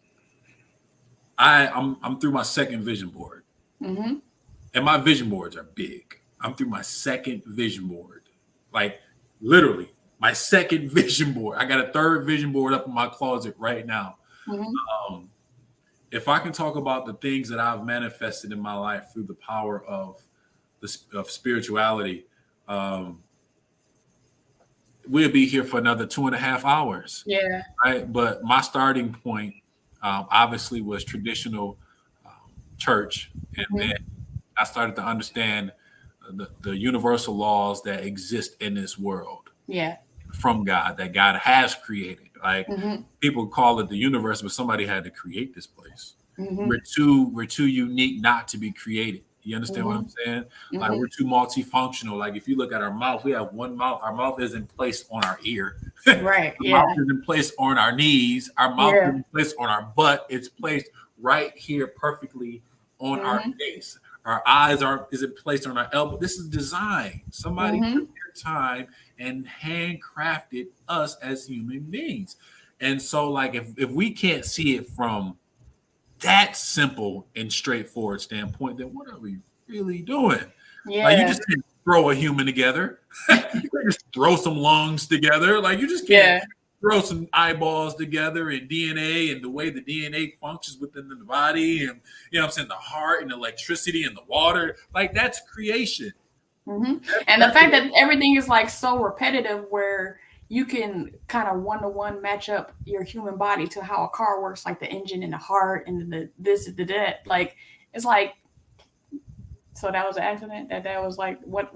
I'm through my second vision board, and my vision boards are big. I'm through my second vision board, like literally my second vision board. I got a third vision board up in my closet right now. If I can talk about the things that I've manifested in my life through the power of spirituality, we'll be here for another 2.5 hours. Yeah. Right. But my starting point obviously was traditional church. And then I started to understand the universal laws that exist in this world. Yeah. From God, that God has created. Like people call it the universe, but somebody had to create this place. We're too unique not to be created. You understand what I'm saying? Like we're too multifunctional. Like if you look at our mouth, we have one mouth. Our mouth isn't placed on our ear. Right. Our mouth isn't placed on our knees. Our mouth isn't placed on our butt. It's placed right here perfectly on our face. Our eyes isn't placed on our elbow. This is design. Somebody took their time and handcrafted us as human beings. And so like if we can't see it from that simple and straightforward standpoint, then what are we really doing? Like you just can't throw a human together. You just throw some lungs together. Like you just can't throw some eyeballs together and DNA and the way the DNA functions within the body and you know what I'm saying, the heart and electricity and the water. Like that's creation. And the fact that everything is like so repetitive where you can kind of one-to-one match up your human body to how a car works, like the engine and the heart and the this and the that. Like it's like, so that was an accident. That was like what?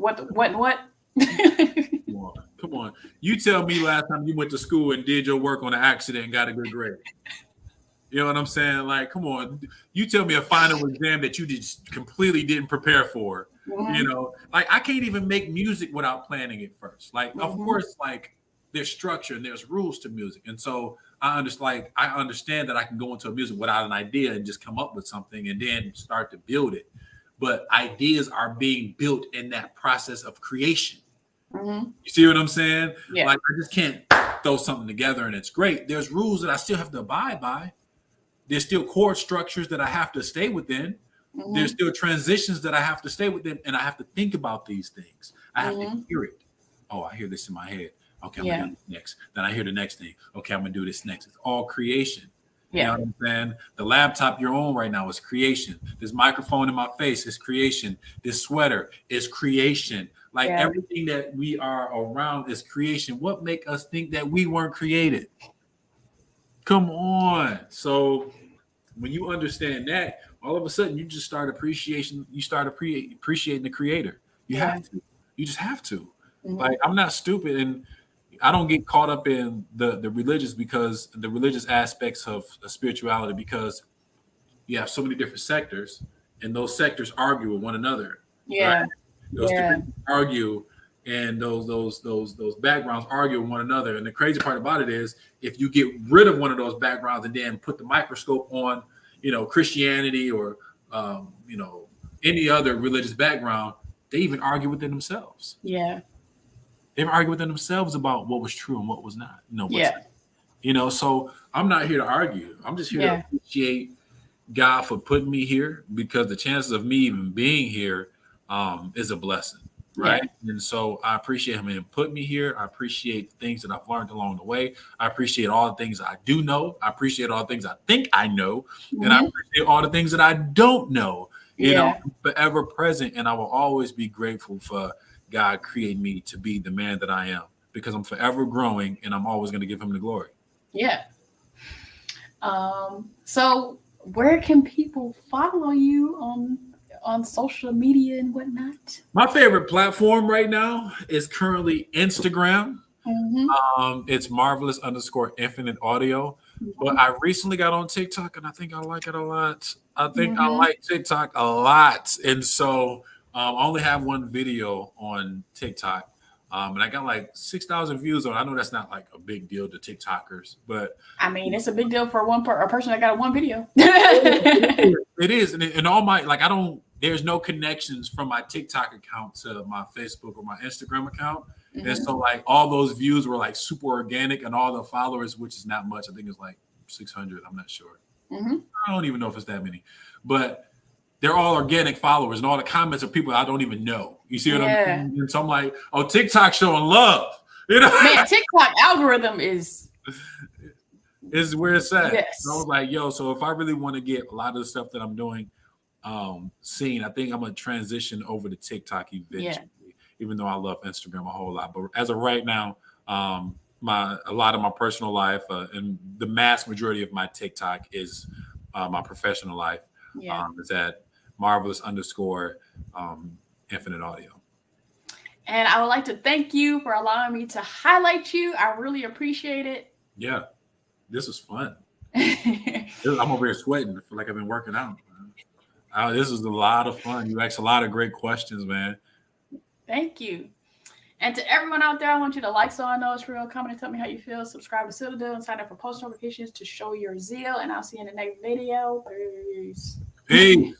Come on. You tell me last time you went to school and did your work on an accident and got a good grade. You know what I'm saying? Like, come on. You tell me a final exam that you just completely didn't prepare for. You know, like I can't even make music without planning it first. Like, of course, like there's structure and there's rules to music. And so I understand that I can go into a music without an idea and just come up with something and then start to build it. But ideas are being built in that process of creation. You see what I'm saying? Yeah. Like I just can't throw something together and it's great. There's rules that I still have to abide by. There's still chord structures that I have to stay within. There's still transitions that I have to stay within, and I have to think about these things. I have to hear it. Oh, I hear this in my head. Okay, I'm gonna do this next. Then I hear the next thing. Okay, I'm gonna do this next. It's all creation. You know what I'm saying? The laptop you're on right now is creation. This microphone in my face is creation. This sweater is creation. Like everything that we are around is creation. What make us think that we weren't created? Come on. So when you understand that, all of a sudden you just start appreciating the creator. You have to. You just have to. Like I'm not stupid and I don't get caught up in the religious aspects of spirituality because you have so many different sectors and those sectors argue with one another. Yeah. Right? Those different argue and those backgrounds argue with one another. And the crazy part about it is if you get rid of one of those backgrounds and then put the microscope on, you know, Christianity or you know, any other religious background, they even argue within themselves. Yeah. They were arguing within themselves about what was true and what was not. Yeah. So I'm not here to argue. I'm just here to appreciate God for putting me here, because the chances of me even being here is a blessing, right? Yeah. And so I appreciate him and put me here. I appreciate the things that I've learned along the way. I appreciate all the things I do know. I appreciate all the things I think I know, and I appreciate all the things that I don't know. I'm forever present, and I will always be grateful for God creating me to be the man that I am, because I'm forever growing, and I'm always going to give him the glory. Yeah. So where can people follow you on social media and whatnot? My favorite platform right now is currently Instagram. It's marvelous_infinite audio. But I recently got on TikTok, and I think I like it a lot. I like TikTok a lot. And so I only have one video on TikTok. And I got like 6,000 views on it. I know that's not like a big deal to TikTokers, but I mean, it's a big deal for a person that got one video. It is. And all my, like, there's no connections from my TikTok account to my Facebook or my Instagram account. And so like all those views were like super organic, and all the followers, which is not much. I think it's like 600. I'm not sure. I don't even know if it's that many, but they're all organic followers, and all the comments are people I don't even know. You see what I mean? And so I'm like, oh, TikTok showing love. Man, TikTok algorithm is where it's at. Yes. So I was like, yo, so if I really want to get a lot of the stuff that I'm doing seen, I think I'm gonna transition over to TikTok eventually. Even though I love Instagram a whole lot, but as of right now, a lot of my personal life and the mass majority of my TikTok is my professional life. Is at marvelous_infinite audio. And I would like to thank you for allowing me to highlight you. I really appreciate it. Yeah, this is fun. I'm over here sweating. I feel like I've been working out. This is a lot of fun. You asked a lot of great questions, man. Thank you. And to everyone out there, I want you to like So I Know It's Real, comment and tell me how you feel, subscribe to Citadel, and sign up for post notifications to show your zeal. And I'll see you in the next video. Peace. Peace.